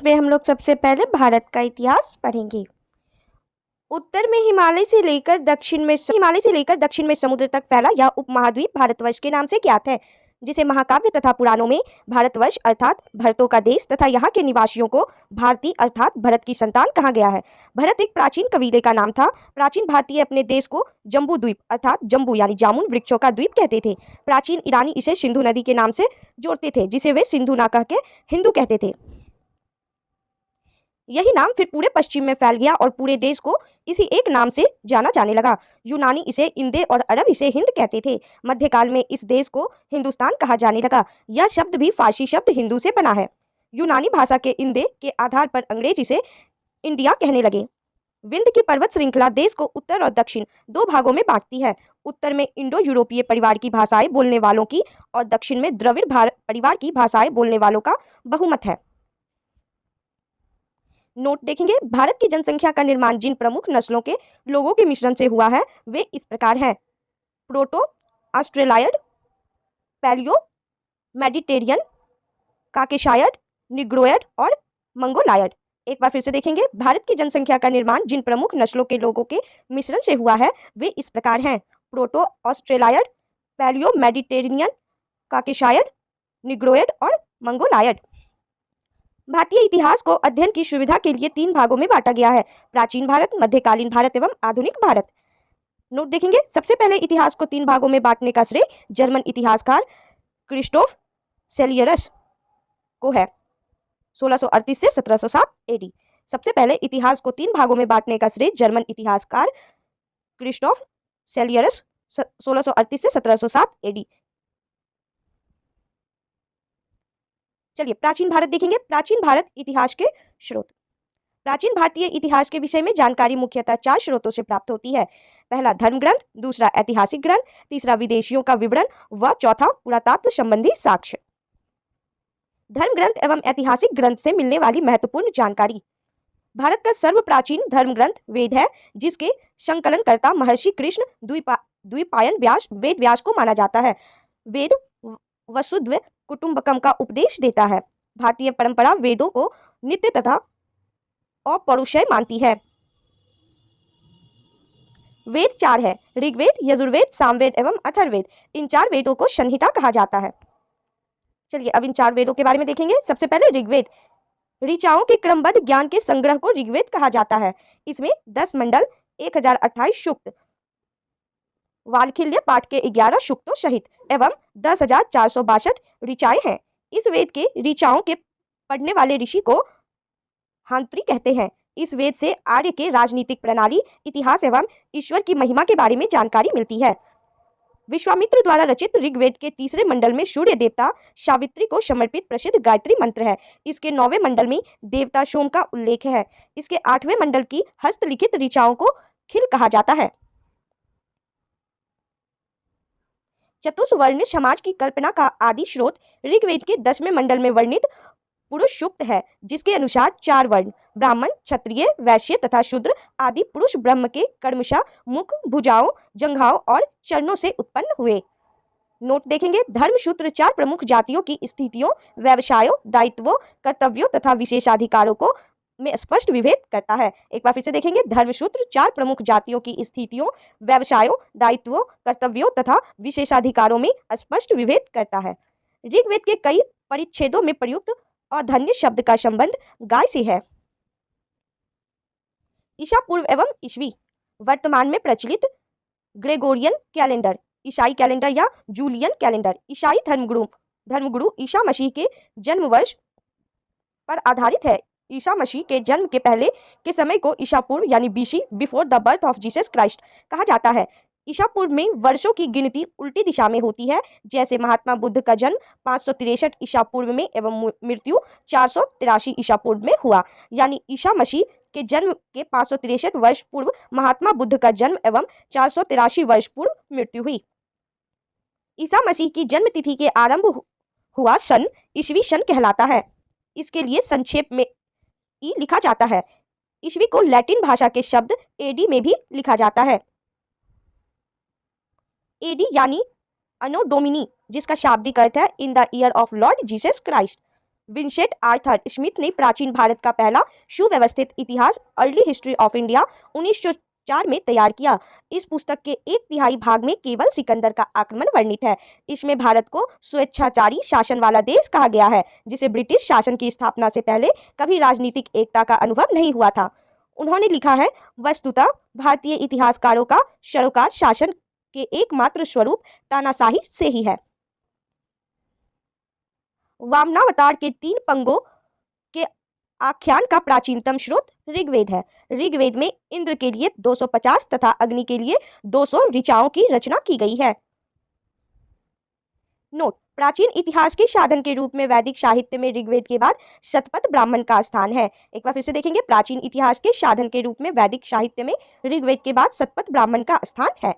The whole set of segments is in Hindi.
में हम लोग सबसे पहले भारत का इतिहास पढ़ेंगे। उत्तर में हिमालय से लेकर दक्षिण में समुद्र तक फैला यह उपमहाद्वीप भारतवर्ष के नाम से ज्ञात है, जिसे महाकाव्य तथा पुराणों में भारतवर्ष अर्थात भरतों का देश तथा यहाँ के निवासियों को भारती अर्थात भरत की संतान कहा गया है। भरत एक प्राचीन कबीले का नाम था। प्राचीन भारतीय अपने देश को जम्बू द्वीप अर्थात जम्बू यानी जामुन वृक्षों का द्वीप कहते थे। प्राचीन ईरानी इसे सिंधु नदी के नाम से जोड़ते थे, जिसे वे सिंधु ना कह के हिंदू कहते थे। यही नाम फिर पूरे पश्चिम में फैल गया और पूरे देश को इसी एक नाम से जाना जाने लगा। यूनानी इसे इंदे और अरब इसे हिंद कहते थे। मध्यकाल में इस देश को हिंदुस्तान कहा जाने लगा। यह शब्द भी फारसी शब्द हिंदू से बना है। यूनानी भाषा के इंदे के आधार पर अंग्रेज इसे इंडिया कहने लगे। विंध्य की पर्वत श्रृंखला देश को उत्तर और दक्षिण दो भागों में बांटती है। उत्तर में इंडो यूरोपीय परिवार की भाषाएं बोलने वालों की और दक्षिण में द्रविड़ परिवार की भाषाएं बोलने वालों का बहुमत है। नोट देखेंगे, भारत की जनसंख्या का निर्माण जिन प्रमुख नस्लों के लोगों के मिश्रण से हुआ है वे इस प्रकार हैं: प्रोटो ऑस्ट्रेलायड, पैलियो मेडिटेरियन, काकेशायड, निग्रोयड और मंगोलायड। एक बार फिर से देखेंगे, भारत की जनसंख्या का निर्माण जिन प्रमुख नस्लों के लोगों के मिश्रण से हुआ है वे इस प्रकार हैं: प्रोटो ऑस्ट्रेलायड, पैलियो मेडिटेरियन, काकेशायड, निग्रोयड और मंगोलायड। भारतीय इतिहास को अध्ययन की सुविधा के लिए तीन भागों में बांटा गया है: प्राचीन भारत, मध्यकालीन भारत एवं आधुनिक भारत। नोट देखेंगे, सबसे पहले इतिहास को तीन भागों में बांटने का श्रेय जर्मन इतिहासकार क्रिस्टोफ सेलियरस को है, 1638 से 1707 एडी। सबसे पहले इतिहास को तीन भागों में बांटने का श्रेय जर्मन इतिहासकार क्रिस्टोफ सेलियरस 1638 से 1707 एडी। चलिए प्राचीन भारत देखेंगे। प्राचीन भारत इतिहास के स्रोत। प्राचीन भारतीय इतिहास के विषय में जानकारी मुख्यतः चार स्रोतों से प्राप्त होती है। पहला धर्म ग्रंथ, दूसरा ऐतिहासिक ग्रंथ, तीसरा विदेशियों का विवरण व चौथा पुरातत्व संबंधी साक्ष्य। धर्म ग्रंथ एवं ऐतिहासिक ग्रंथ से मिलने वाली महत्वपूर्ण जानकारी। भारत का सर्व प्राचीन धर्म ग्रंथ वेद है, जिसके संकलनकर्ता महर्षि कृष्ण द्विपायन व्यास वेद व्यास को माना जाता है। वेद वसुधैव कुटुंबकम का उपदेश देता है। भारतीय परंपरा वेदों को नित्य तथा अपौरुषेय मानती है। वेद चार है: ऋग्वेद, यजुर्वेद, सामवेद एवं अथर्ववेद। इन चार वेदों को संहिता कहा जाता है। चलिए अब इन चार वेदों के बारे में देखेंगे। सबसे पहले ऋग्वेद। ऋचाओं के क्रमबद्ध ज्ञान के संग्रह को ऋग्वेद कहा जाता है। इसमें 10 मंडल, 1028 सूक्त, वाल्खिल्य पाठ के 11 सूक्तों सहित एवं 10,462 ऋचाएं हैं। इस वेद के ऋचाओं के पढ़ने वाले ऋषि को हांत्री कहते हैं। इस वेद से आर्य के राजनीतिक प्रणाली, इतिहास एवं ईश्वर की महिमा के बारे में जानकारी मिलती है। विश्वामित्र द्वारा रचित ऋग्वेद के तीसरे मंडल में सूर्य देवता सावित्री को समर्पित प्रसिद्ध गायत्री मंत्र है। इसके 9वें मंडल में देवता सोम का उल्लेख है। इसके 8वें मंडल की हस्तलिखित ऋचाओं को खिल कहा जाता है। चतुष्वर्ण समाज की कल्पना का आदि स्रोत ऋग्वेद के 10वें मंडल में वर्णित पुरुष सूक्त है, जिसके अनुसार 4 वर्ण ब्राह्मण, क्षत्रिय, वैश्य तथा शूद्र आदि पुरुष ब्रह्म के कर्मशः मुख, भुजाओं, जंघाओं और चरणों से उत्पन्न हुए। नोट देखेंगे, धर्मसूत्र 4 प्रमुख जातियों की स्थितियों, व्यवसायों, दायित्वों, कर्तव्यों तथा विशेषाधिकारों को में स्पष्ट विभेद करता है। एक बार फिर से देखेंगे, धर्मसूत्र 4 प्रमुख जातियों की स्थितियों, व्यवसायों, दायित्वों, कर्तव्यों तथा विशेषाधिकारों में स्पष्ट विभेद करता है। ऋग्वेद के कई परिच्छेदों में प्रयुक्त अधन्य शब्द का संबंध गाय से है। ईसा पूर्व एवं ईस्वी। वर्तमान में प्रचलित ग्रेगोरियन कैलेंडर, ईसाई कैलेंडर या जूलियन कैलेंडर ईसाई धर्मगुरु ईसा मसीह के जन्म वर्ष पर आधारित है। ईसा मसीह के जन्म के पहले के समय को ईसा पूर्व यानी BC, before the birth of Jesus Christ कहा जाता है। ईसा पूर्व में वर्षों की गिनती उल्टी दिशा में होती है, जैसे महात्मा बुद्ध का जन्म 563 ईसा पूर्व में एवं मृत्यु 483 ईसा पूर्व में हुआ। यानी ईसा मसीह के जन्म के 563 वर्ष पूर्व महात्मा बुद्ध का जन्म एवं 483 वर्ष पूर्व मृत्यु हुई। ईसा मसीह की जन्म तिथि के आरंभ हुआ सन ईस्वी सन कहलाता है। इसके लिए संक्षेप में ई लिखा जाता है। ईस्वी को लैटिन भाषा के शब्द एडी में भी लिखा जाता है। एडी यानी अनो डोमिनी, जिसका शाब्दिक अर्थ है in the year of Lord Jesus Christ. Vincent Arthur Smith ने प्राचीन भारत का पहला सुव्यवस्थित इतिहास अर्ली हिस्ट्री ऑफ इंडिया 1904 में तैयार किया। इस पुस्तक के 1/3 भाग में केवल सिकंदर का आक्रमण वर्णित है। इसमें भारत को स्वेच्छाचारी शासन वाला देश कहा गया है, जिसे ब्रिटिश शासन की स्थापना से पहले कभी राजनीतिक एकता का अनुभव नहीं हुआ था। उन्होंने लिखा है, वस्तुतः भारतीय इतिहासकारों का सरोकार शासन के एकमात्र स्वरूप तानाशाही से ही है। वामनावतार के 3 पंगों के आख्यान का प्राचीनतम स्रोत ऋग्वेद है। ऋग्वेद में इंद्र के लिए 250 तथा अग्नि के लिए 200 ऋचाओं की रचना की गई है। नोट: प्राचीन इतिहास के साधन के रूप में वैदिक साहित्य में ऋग्वेद के बाद शतपथ ब्राह्मण का स्थान है। एक बार फिर से देखेंगे, प्राचीन इतिहास के साधन के रूप में वैदिक साहित्य में ऋग्वेद के बाद शतपथ ब्राह्मण का स्थान है।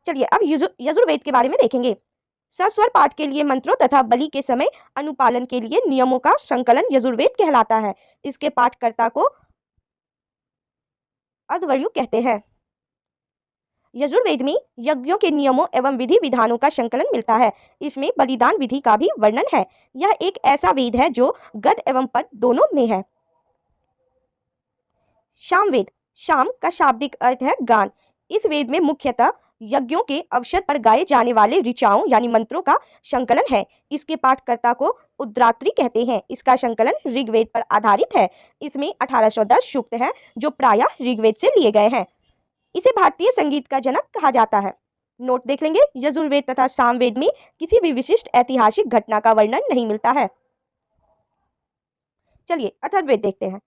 चलिए अब यजुर्वेद के बारे में देखेंगे। सस्वर पाठ के लिए मंत्रों तथा बलि के समय अनुपालन के लिए नियमों का संकलन यजुर्वेद कहलाता है। इसके पाठकर्ता को अध्वर्यु कहते हैं। यजुर्वेद में यज्ञों के नियमों एवं विधि विधानों का संकलन मिलता है। इसमें बलिदान विधि का भी वर्णन है। यह एक ऐसा वेद है जो गद एवं पद दोनों में है। सामवेद, शाम का शाब्दिक अर्थ है गान। इस वेद में मुख्यतः यज्ञों के अवसर पर गाए जाने वाले ऋचाओं यानी मंत्रों का संकलन है। इसके पाठकर्ता को उद्रात्री कहते हैं। इसका संकलन ऋग्वेद पर आधारित है। इसमें 1810 सूक्त हैं जो प्रायः ऋग्वेद से लिए गए हैं। इसे भारतीय संगीत का जनक कहा जाता है। नोट देख लेंगे, यजुर्वेद तथा सामवेद में किसी भी विशिष्ट ऐतिहासिक घटना का वर्णन नहीं मिलता है। चलिए अथर्ववेद देखते हैं।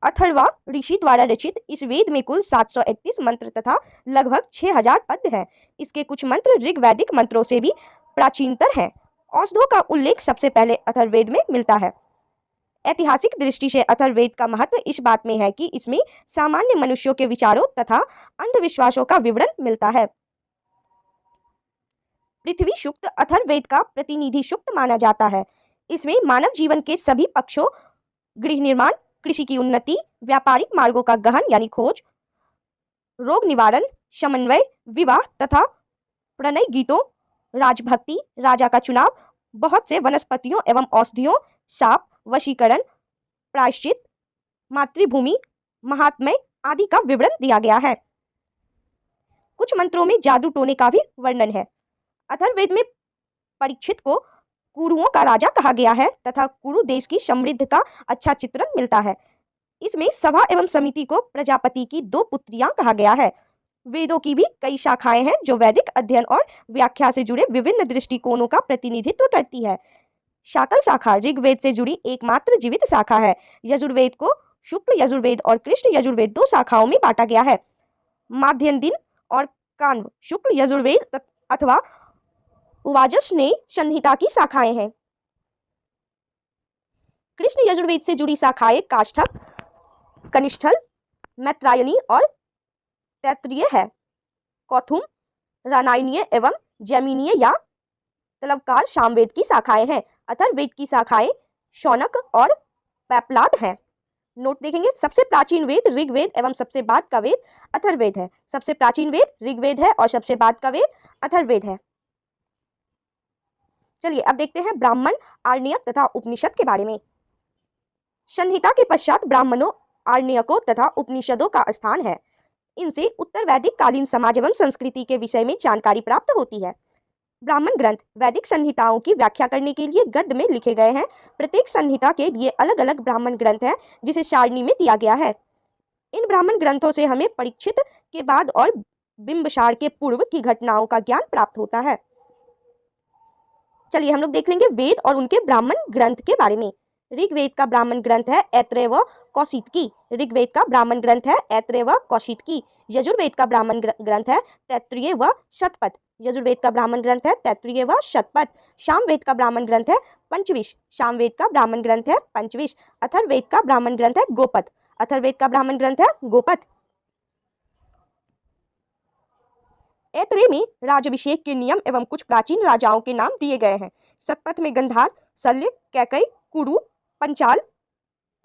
अथर्वा ऋषि द्वारा रचित इस वेद में कुल 731 मंत्र तथा लगभग 6000 पद हैं। इसके कुछ मंत्र ऋग्वैदिक मंत्रों से भी प्राचीनतर हैं। औषधों का उल्लेख सबसे पहले अथर्ववेद में मिलता है। ऐतिहासिक दृष्टि से अथर्ववेद का महत्व इस बात में है कि इसमें सामान्य मनुष्यों के विचारों तथा अंधविश्वासों का विवरण मिलता है। पृथ्वी सूक्त अथर्ववेद का प्रतिनिधि सूक्त माना जाता है। इसमें मानव जीवन के सभी पक्षों, गृह निर्माण, कृषि की उन्नति, व्यापारिक मार्गों का गहन यानी खोज, रोग निवारण, समन्वय, विवाह तथा प्रणय गीतों, राजभक्ति, राजा का चुनाव, बहुत से वनस्पतियों एवं औषधियों, शाप, वशीकरण, प्रायश्चित, मातृभूमि, महात्म्य आदि का विवरण दिया गया है। कुछ मंत्रों में जादू टोने का भी वर्णन है। अथर्ववेद में परीक्षित को कुरुओं का राजा कहा गया है तथा कुरु देश की समृद्धि का अच्छा चित्रण मिलता है। इसमें सभा एवं समिति को प्रजापति की 2 पुत्रियां कहा गया है। वेदों की भी कई शाखाएं हैं जो वैदिक अध्ययन और व्याख्या से जुड़े विभिन्न दृष्टिकोणों का प्रतिनिधित्व करती है। शाकल शाखा ऋग्वेद से जुड़ी एकमात्र जीवित शाखा है। यजुर्वेद को शुक्ल यजुर्वेद और कृष्ण यजुर्वेद 2 शाखाओं में बांटा गया है। माध्यन्दिन और कान्व शुक्ल यजुर्वेद अथवा वाजसनेय संहिता की शाखाएं हैं। कृष्ण यजुर्वेद से जुड़ी शाखाएं काष्ठक, कनिष्ठल, मैत्रायणी और तैत्तिरीय है। कौथुम, रानायनीय एवं जैमिनीय या तलवकार सामवेद की शाखाएं हैं। अथर्ववेद की शाखाएं शौनक और पैपलाद हैं। नोट देखेंगे, सबसे प्राचीन वेद ऋग्वेद एवं सबसे बाद का वेद अथर्ववेद है। सबसे प्राचीन वेद ऋग्वेद है और सबसे बाद का वेद अथर्ववेद है। चलिए अब देखते हैं ब्राह्मण, आरण्यक तथा उपनिषद के बारे में। संहिता के पश्चात ब्राह्मणों, आरण्यकों तथा उपनिषदों का स्थान है। इनसे उत्तर वैदिक कालीन समाज एवं संस्कृति के विषय में जानकारी प्राप्त होती है। ब्राह्मण ग्रंथ वैदिक संहिताओं की व्याख्या करने के लिए गद्य में लिखे गए हैं। प्रत्येक संहिता के लिए अलग अलग ब्राह्मण ग्रंथ है जिसे सारणी में दिया गया है। इन ब्राह्मण ग्रंथों से हमें परीक्षित के बाद और बिंबसार के पूर्व की घटनाओं का ज्ञान प्राप्त होता है। चलिए हम लोग देख लेंगे वेद और उनके ब्राह्मण ग्रंथ के बारे में। ऋग्वेद का ब्राह्मण ग्रंथ है ऐत्रेय व कौशितकी। ऋग्वेद का ब्राह्मण ग्रंथ है ऐत्रेय व कौशितकी। यजुर्वेद का ब्राह्मण ग्रंथ है तैत्तिरीय व शतपथ। यजुर्वेद का ब्राह्मण ग्रंथ है तैत्तिरीय व शतपथ। सामवेद का ब्राह्मण ग्रंथ है पंचविश। सामवेद का ब्राह्मण ग्रंथ है पंचविश। अथर्ववेद का ब्राह्मण ग्रंथ है गोपथ। अथर्ववेद का ब्राह्मण ग्रंथ है गोपथ। ऐत्रेय में राजाभिषेक के नियम एवं कुछ प्राचीन राजाओं के नाम दिए गए हैं। शतपथ में गंधार, शल्य, कैकई, कुरु, पंचाल,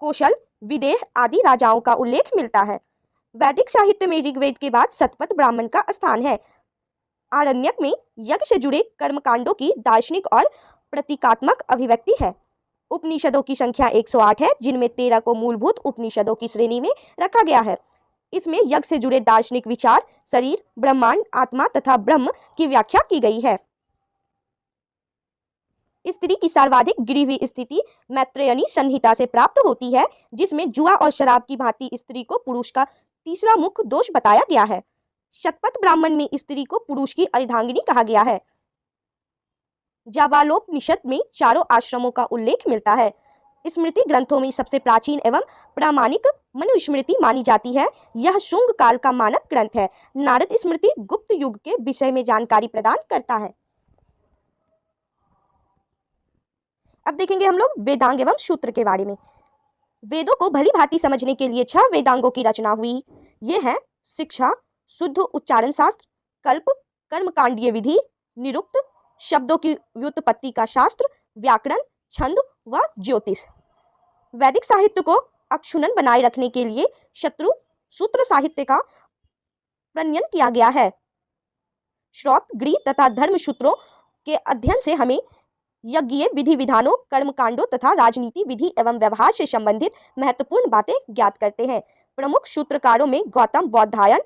कौशल, विदेह आदि राजाओं का उल्लेख मिलता है। वैदिक साहित्य में ऋग्वेद के बाद शतपथ ब्राह्मण का स्थान है। आरण्यक में यज्ञ से जुड़े कर्मकांडों की दार्शनिक और प्रतीकात्मक अभिव्यक्ति है। उपनिषदों की संख्या 108 है, जिनमें 13 को मूलभूत उपनिषदों की श्रेणी में रखा गया है। इसमें यज्ञ से जुड़े दार्शनिक विचार, शरीर, ब्रह्मांड, आत्मा तथा ब्रह्म की व्याख्या की गई है। स्त्री की सर्वाधिक गिरी हुई स्थिति मैत्रेयनी संहिता से प्राप्त होती है, जिसमें जुआ और शराब की भांति स्त्री को पुरुष का तीसरा मुख्य दोष बताया गया है। शतपथ ब्राह्मण में स्त्री को पुरुष की अर्धांगिनी कहा गया है। जाबालोपनिषद में चारों आश्रमों का उल्लेख मिलता है। स्मृति ग्रंथों में सबसे प्राचीन एवं प्रामाणिक मनुस्मृति मानी जाती है। यह शुंग काल का मानक ग्रंथ है। नारद स्मृति गुप्त युग के विषय में जानकारी प्रदान करता है। अब देखेंगे हम लोग वेदांग एवं सूत्र के बारे में। वेदों को भली भांति समझने के लिए 6 वेदांगों की रचना हुई। ये हैं शिक्षा, शुद्ध उच्चारण शास्त्र, कल्प, कर्मकांडीय विधि, निरुक्त, शब्दों की व्युत्पत्ति का शास्त्र, व्याकरण, छंद व ज्योतिष। वैदिक साहित्य को अक्षुण्ण बनाए रखने के लिए शत्रु सूत्र साहित्य का प्रणयन किया गया है। श्रौत, गृह तथा धर्म सूत्रों के अध्ययन से हमें यज्ञीय विधि विधानों, कर्मकांडों तथा राजनीति विधि एवं व्यवहार से संबंधित महत्वपूर्ण बातें ज्ञात करते हैं। प्रमुख सूत्रकारों में गौतम, बौधायन,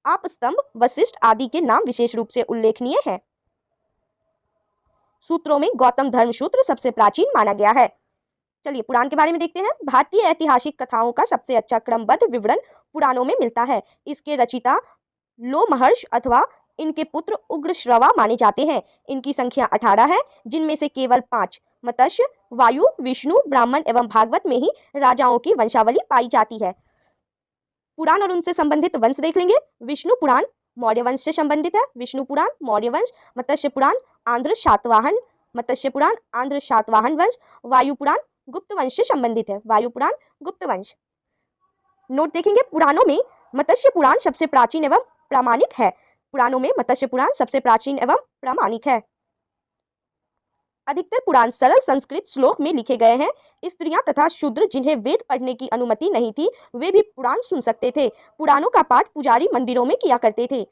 आपस्तंभ, वशिष्ठ आदि के नाम विशेष रूप से उल्लेखनीय हैं। सूत्रों में गौतम धर्म सूत्र सबसे प्राचीन माना गया है। चलिए पुराण के बारे में देखते हैं। भारतीय ऐतिहासिक कथाओं का सबसे अच्छा क्रमबद्ध विवरण पुराणों में मिलता है। इसके रचिता लोमहर्ष अथवा इनके पुत्र उग्रश्रवा माने जाते हैं। इनकी संख्या 18 है, जिनमें से केवल 5 मत्स्य, वायु, विष्णु, ब्राह्मण एवं भागवत में ही राजाओं की वंशावली पाई जाती है। पुराण और उनसे संबंधित वंश देख लेंगे। विष्णु पुराण मौर्य वंश से संबंधित है। विष्णु पुराण मौर्य वंश। मत्स्य पुराण आंध्र सातवाहन, मत्स्य पुराण आंध्र सातवाहन वंश। वायु पुराण गुप्त वंश से संबंधित है। वायु पुराण गुप्त वंश। नोट देखेंगे, पुराणों में मत्स्य पुराण सबसे प्राचीन एवं प्रामाणिक है। पुराणों में मत्स्य पुराण सबसे प्राचीन एवं प्रामाणिक है। अधिकतर पुराण सरल संस्कृत श्लोक में लिखे गए हैं। स्त्रियां तथा शूद्र जिन्हें वेद पढ़ने की अनुमति नहीं थी, वे भी पुराण सुन सकते थे। पुराणों का पाठ पुजारी मंदिरों में किया करते थे।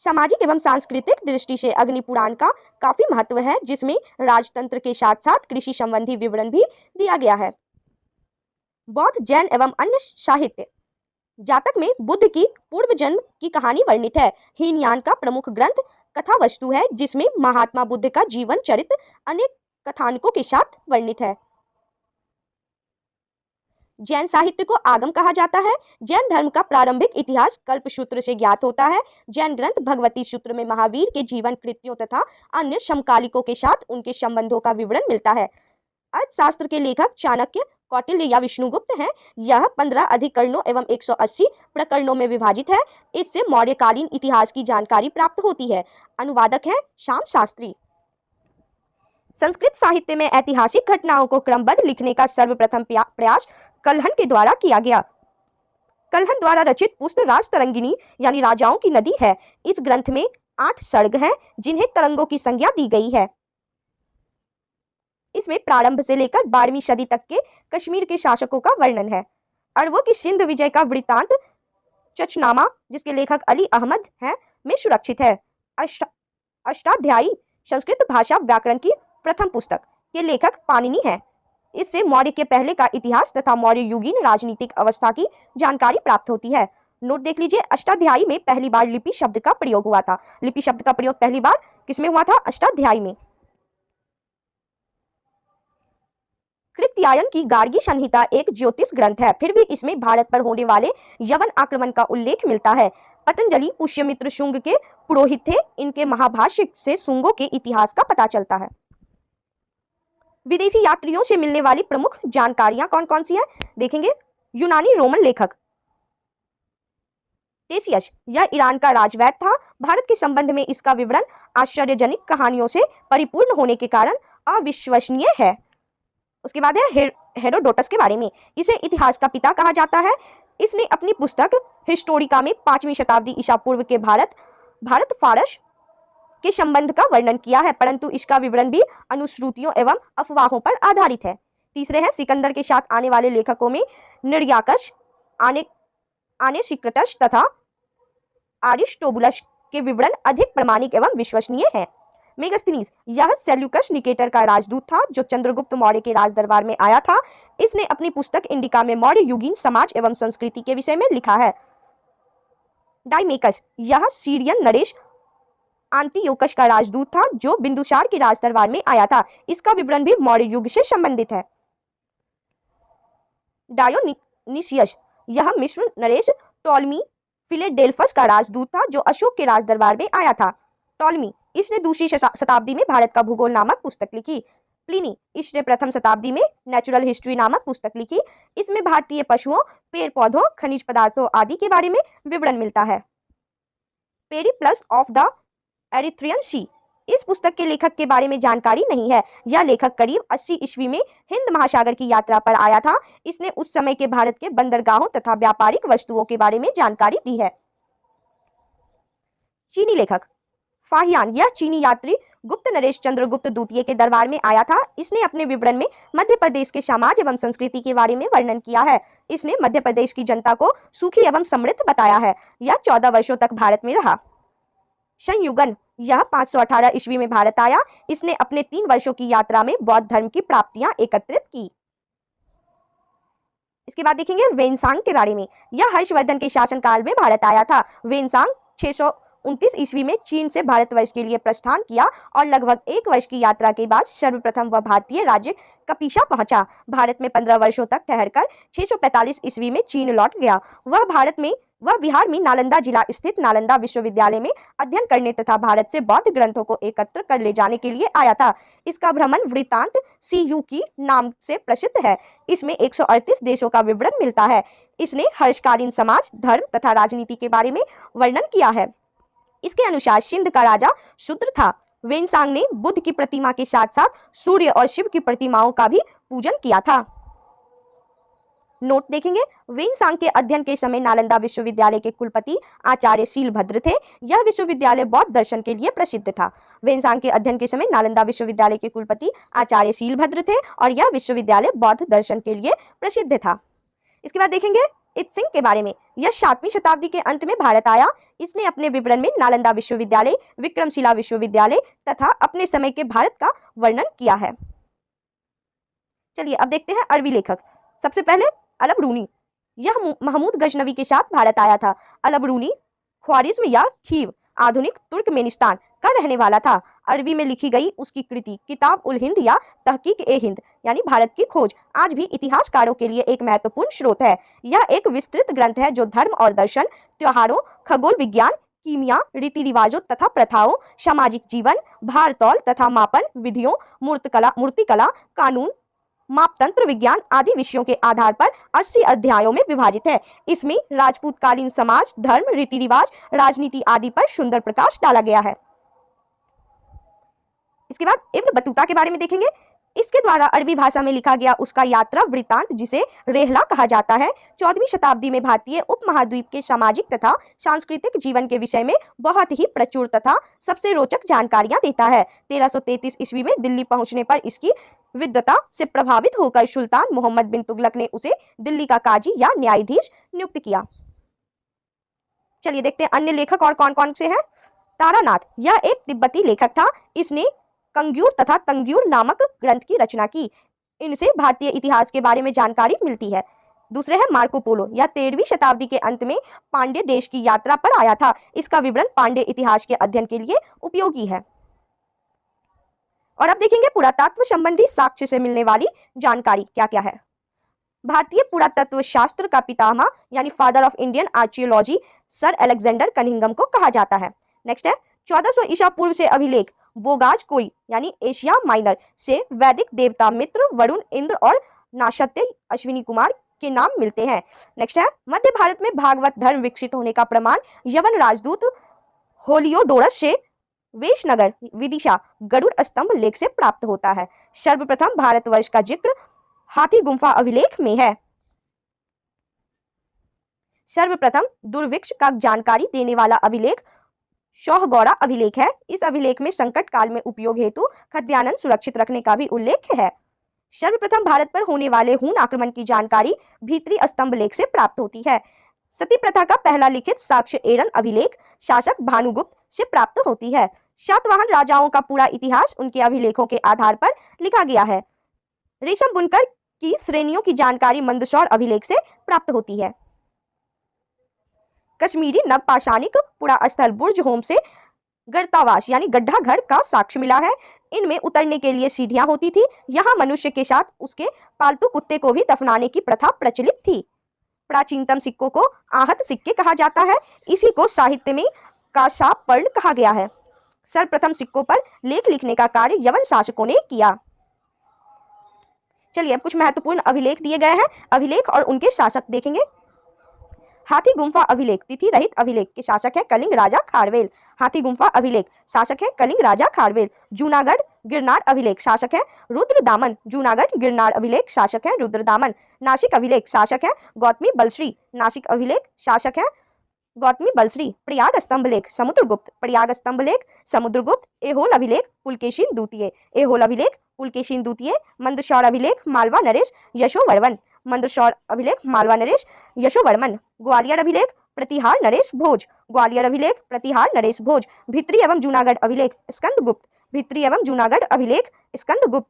सामाजिक एवं सांस्कृतिक दृष्टि से अग्नि पुराण का काफी महत्व है, जिसमें राजतंत्र के साथ साथ कृषि संबंधी विवरण भी दिया गया है। बौद्ध, जैन एवं अन्य साहित्य। जातक में बुद्ध की पूर्व जन्म की कहानी वर्णित है। हीनयान का प्रमुख ग्रंथ कथा वस्तु है, जिसमें महात्मा बुद्ध का जीवन चरित्र अनेक कथानकों के साथ वर्णित है। जैन साहित्य को आगम कहा जाता है। जैन धर्म का प्रारंभिक इतिहास कल्पसूत्र से ज्ञात होता है। जैन ग्रंथ भगवती सूत्र में महावीर के जीवन, कृत्यों तथा अन्य समकालिकों के साथ उनके संबंधों का विवरण मिलता है। अर्थशास्त्र के लेखक चाणक्य, कौटिल्य या विष्णुगुप्त हैं। यह 15 अधिकरणों एवं 180 प्रकरणों में विभाजित है। इससे मौर्यकालीन इतिहास की जानकारी प्राप्त होती है। अनुवादक है श्याम शास्त्री। संस्कृत साहित्य में ऐतिहासिक घटनाओं को क्रमबद्ध लिखने का सर्वप्रथम प्रयास कल्हन के द्वारा किया गया। कल्हन द्वारा रचित पुस्तक राजतरंगिणी यानी राजाओं की नदी है। इस ग्रंथ में 8 सर्ग हैं, जिन्हें तरंगों की संज्ञा दी गई है। इसमें प्रारंभ से लेकर 12वीं सदी तक के कश्मीर के शासकों का वर्णन है। अरबों की सिंध विजय का वृत्तांत चचनामा, जिसके लेखक अली अहमद हैं, में सुरक्षित है। अष्टाध्यायी संस्कृत भाषा व्याकरण की प्रथम पुस्तक के लेखक पाणिनि हैं। इससे मौर्य के पहले का इतिहास तथा मौर्य युगीन राजनीतिक अवस्था की जानकारी प्राप्त होती है। नोट देख लीजिए, अष्टाध्यायी में पहली बार लिपि शब्द का प्रयोग हुआ था। लिपि शब्द का प्रयोग पहली बार किसमें हुआ था? अष्टाध्यायी में। कृत्यायन की गार्गी संहिता एक ज्योतिष ग्रंथ है, फिर भी इसमें भारत पर होने वाले यवन आक्रमण का उल्लेख मिलता है। पतंजलि पुष्यमित्र शुंग के पुरोहित थे। इनके महाभाष्य से शुंगों के इतिहास का पता चलता है। विदेशी यात्रियों से मिलने वाली प्रमुख जानकारियां कौन कौन सी है देखेंगे। यूनानी रोमन लेखक टेसियस, यह ईरान का राजवैद था। भारत के संबंध में इसका विवरण आश्चर्यजनक कहानियों से परिपूर्ण होने के कारण अविश्वसनीय है। उसके बाद है हेरोडोटस के बारे में। इसे इतिहास का पिता कहा जाता है। इसने अपनी पुस्तक हिस्टोरिका में 5वीं शताब्दी ईसा पूर्व के भारत फारस के संबंध का वर्णन किया है, परंतु इसका विवरण भी अनुश्रुतियों एवं अफवाहों पर आधारित है। तीसरे हैं सिकंदर के साथ आने वाले लेखकों में निर्याकस, आनेसिक्राटस तथा अरिस्टोबुलस के विवरण अधिक प्रामाणिक एवं विश्वसनीय हैं। मेगास्थनीज, यह सेल्यूकस निकेटर का राजदूत था जो चंद्रगुप्त मौर्य के राज दरबार में आया था। इसने अपनी पुस्तक इंडिका में मौर्य युगीन समाज एवं संस्कृति के विषय में लिखा है। डाइमेकस, यह सीरियन नरेश आंतियोकस का राजदूत था जो बिंदुसार के राज दरबार में आया था। इसका विवरण भी मौर्य युग से संबंधित है। डायोनिसियस, यह मिस्र नरेश टॉलमी फिलेडेल्फस का राजदूत था जो अशोक के राज दरबार में आया था। टॉलमी, इसने दूसरी शताब्दी में भारत का भूगोल नामक पुस्तक लिखी। प्लिनी, इसने प्रथम शताब्दी में नेचुरल हिस्ट्री नामक पुस्तक लिखी। इसमें भारतीय पशुओं, पेड़ पौधों, खनिज पदार्थों आदि के बारे में विवरण मिलता है। पेरिप्लस ऑफ द एरिथ्रियन सी, इस पुस्तक के लेखक के बारे में जानकारी नहीं है। यह लेखक करीब 80 ईस्वी में हिंद महासागर की यात्रा पर आया था। इसने उस समय के भारत के बंदरगाहों तथा व्यापारिक वस्तुओं के बारे में जानकारी दी है। चीनी लेखक फाहियान, यह चीनी यात्री गुप्त नरेश चंद्रगुप्त द्वितीय के दरबार में आया था। इसने अपने विवरण में मध्य प्रदेश के समाज एवं संस्कृति के बारे में वर्णन किया है। इसने मध्य प्रदेश की जनता को सुखी एवं समृद्ध बताया है। यह 14 वर्षों तक भारत में रहा। संयुगन, यह 518 ईस्वी में भारत आया। इसने अपने 3 वर्षों की यात्रा में बौद्ध धर्म की प्राप्तियां एकत्रित की। इसके बाद देखेंगे वेनसांग के बारे में। यह हर्षवर्धन के शासनकाल में भारत आया था। वेनसांग 629 ईस्वी में चीन से भारतवर्ष के लिए प्रस्थान किया और लगभग 1 वर्ष की यात्रा के बाद सर्वप्रथम वह भारतीय राज्य कपिशा पहुंचा। भारत में 15 वर्षों तक ठहरकर 645 ईस्वी में चीन लौट गया। वह बिहार में नालंदा जिला स्थित नालंदा विश्वविद्यालय में अध्ययन करने तथा भारत से बौद्ध ग्रंथों को एकत्र कर ले जाने के लिए आया था। इसका भ्रमण वृत्तांत CU की नाम से प्रसिद्ध है। इसमें 138 देशों का विवरण मिलता है। इसने हर्षकालीन समाज, धर्म तथा राजनीति के बारे में वर्णन किया है। इसके अनुसार सिंध का राजा शूद्र था। वेनसांग ने बुद्ध की प्रतिमा के साथ साथ सूर्य और शिव की प्रतिमाओं का भी पूजन किया था। नोट देखेंगे, वेनसांग के अध्ययन के समय नालंदा विश्वविद्यालय के कुलपति आचार्य शीलभद्र थे। यह विश्वविद्यालय बौद्ध दर्शन के लिए प्रसिद्ध था। वेनसांग के अध्ययन के समय नालंदा विश्वविद्यालय के कुलपति आचार्य शीलभद्र थे और यह विश्वविद्यालय बौद्ध दर्शन के लिए प्रसिद्ध था। इसके बाद देखेंगे इत्सिंग के बारे में। यह 7वीं शताब्दी के अंत में भारत आया। इसने अपने विवरण में नालंदा विश्वविद्यालय, विक्रमशिला विश्वविद्यालय तथा अपने समय के भारत का वर्णन किया है। चलिए अब देखते हैं अरबी लेखक। सबसे पहले अलबरूनी, यह महमूद गजनवी के साथ भारत आया था। अलबरूनी ख्वारिज्म या खीव, आधुनिक तुर्कमेनिस्तान का रहने वाला था। अरबी में लिखी गई उसकी कृति किताब उल हिंद या तहकीक-ए-हिंद यानी भारत की खोज आज भी इतिहासकारों के लिए एक महत्वपूर्ण स्रोत है। यह एक विस्तृत ग्रंथ है जो धर्म और दर्शन, त्योहारों, खगोल विज्ञान, कीमिया, रीति रिवाजों तथा प्रथाओं, सामाजिक जीवन, भार तौल तथा मापन विधियों, मूर्तिकला, कानून, मापतंत्र विज्ञान आदि विषयों के आधार पर 80 अध्यायों में विभाजित है। इसमें राजपूतकालीन समाज, धर्म, रीति रिवाज, राजनीति आदि पर सुंदर प्रकाश डाला गया है। इसके बाद इब्न बतूता के बारे में देखेंगे। इसके द्वारा अरबी भाषा में लिखा गया उसका यात्रा वृत्तांत, जिसे रेहला कहा जाता है, 14वीं शताब्दी में भारतीय उपमहाद्वीप के सामाजिक तथा सांस्कृतिक जीवन के विषय में बहुत ही प्रचुर तथा सबसे रोचक जानकारियां देता है। 1333 ईस्वी में दिल्ली पहुंचने पर इसकी विद्वता से प्रभावित होकर सुल्तान मोहम्मद बिन तुगलक ने उसे दिल्ली का काजी या न्यायाधीश नियुक्त किया। चलिए देखते हैं अन्य लेखक और कौन कौन से हैं। तारानाथ, यह एक तिब्बती लेखक था। इसने कंग्यूर तथा तंग्यूर नामक ग्रंथ की रचना की। इनसे भारतीय इतिहास के बारे में जानकारी मिलती है। दूसरे हैं मार्को पोलो, यह 13वीं शताब्दी के अंत में पांड्य देश की यात्रा पर आया था। इसका विवरण पांड्य इतिहास के अध्ययन के लिए उपयोगी है। और अब देखेंगे पुरातत्व संबंधी साक्ष्य से मिलने वाली जानकारी क्या क्या है। भारतीय पुरातत्व शास्त्र का पितामह यानी father of Indian archaeology sir Alexander Cunningham को कहा जाता है। नेक्स्ट है 1400 ईसा पूर्व से अभिलेख बोगाज कोई यानी एशिया माइनर से वैदिक देवता मित्र, वरुण, इंद्र और नाशत्य अश्विनी कुमार के नाम मिलते हैं। नेक्स्ट है मध्य भारत में भागवत धर्म विकसित होने का प्रमाण यवन राजदूत होलियोडोरस से वेशनगर विदिशा गरुड़ स्तंभ लेख से प्राप्त होता है। सर्वप्रथम भारतवर्ष का जिक्र हाथी गुम्फा अभिलेख में है। सर्वप्रथम दुर्भिक्ष का जानकारी देने वाला अभिलेख शौहगौरा अभिलेख है। इस अभिलेख में संकट काल में उपयोग हेतु खाद्यान्न सुरक्षित रखने का भी उल्लेख है। सर्वप्रथम भारत पर होने वाले हून आक्रमण की जानकारी भीतरी स्तंभ लेख से प्राप्त होती है। सती प्रथा का पहला लिखित साक्ष्य एरन अभिलेख शासक भानुगुप्त से प्राप्त होती है। सातवाहन राजाओं का पूरा इतिहास उनके अभिलेखों के आधार पर लिखा गया है। रेशम बुनकर की श्रेणियों की जानकारी मंदसौर अभिलेख से प्राप्त होती है। कश्मीरी नवपाषाणिक पुरास्थल बुर्ज होम से गर्तावास यानी गड्ढा घर का साक्ष्य मिला है। इनमें उतरने के लिए सीढ़ियां होती थी। यहाँ मनुष्य के साथ उसके पालतू कुत्ते को भी दफनाने की प्रथा प्रचलित थी। प्राचीनतम सिक्कों को आहत सिक्के कहा जाता है। इसी को साहित्य में काशापर्ण कहा गया है। सर्वप्रथम सिक्कों पर लेख लिखने का कार्य यवन शासकों ने किया। चलिए अब कुछ महत्वपूर्ण अभिलेख दिए गए हैं। अभिलेख और उनके शासक देखेंगे। हाथी गुम्फा अभिलेख तिथि रहित अभिलेख के शासक है कलिंग राजा खारवेल। हाथी गुम्फा अभिलेख शासक है कलिंग राजा खारवेल। जूनागढ़ गिरनार अभिलेख शासक है रुद्रदामन। जूनागढ़ गिरनार अभिलेख शासक है रुद्रदामन। नासिक अभिलेख शासक है गौतमी बलश्री। नासिक अभिलेख शासक है गौतमी बलश्री। प्रयाग स्तंभ लेख समुद्रगुप्त। प्रयाग स्तंभ लेख समुद्रगुप्त। एहोल अभिलेख पुलकेशिन द्वितीय। एहोल अभिलेख पुलकेशिन द्वितीय। मंदसौर अभिलेख मालवा नरेश यशोवर्मन। मंदसौर अभिलेख मालवा नरेश यशोवर्मन। ग्वालियर अभिलेख प्रतिहार नरेश भोज। ग्वालियर अभिलेख प्रतिहार नरेश भोज। भित्री एवं जूनागढ़ अभिलेख स्कंदगुप्त। भित्री एवं जूनागढ़ अभिलेख स्कंदगुप्त।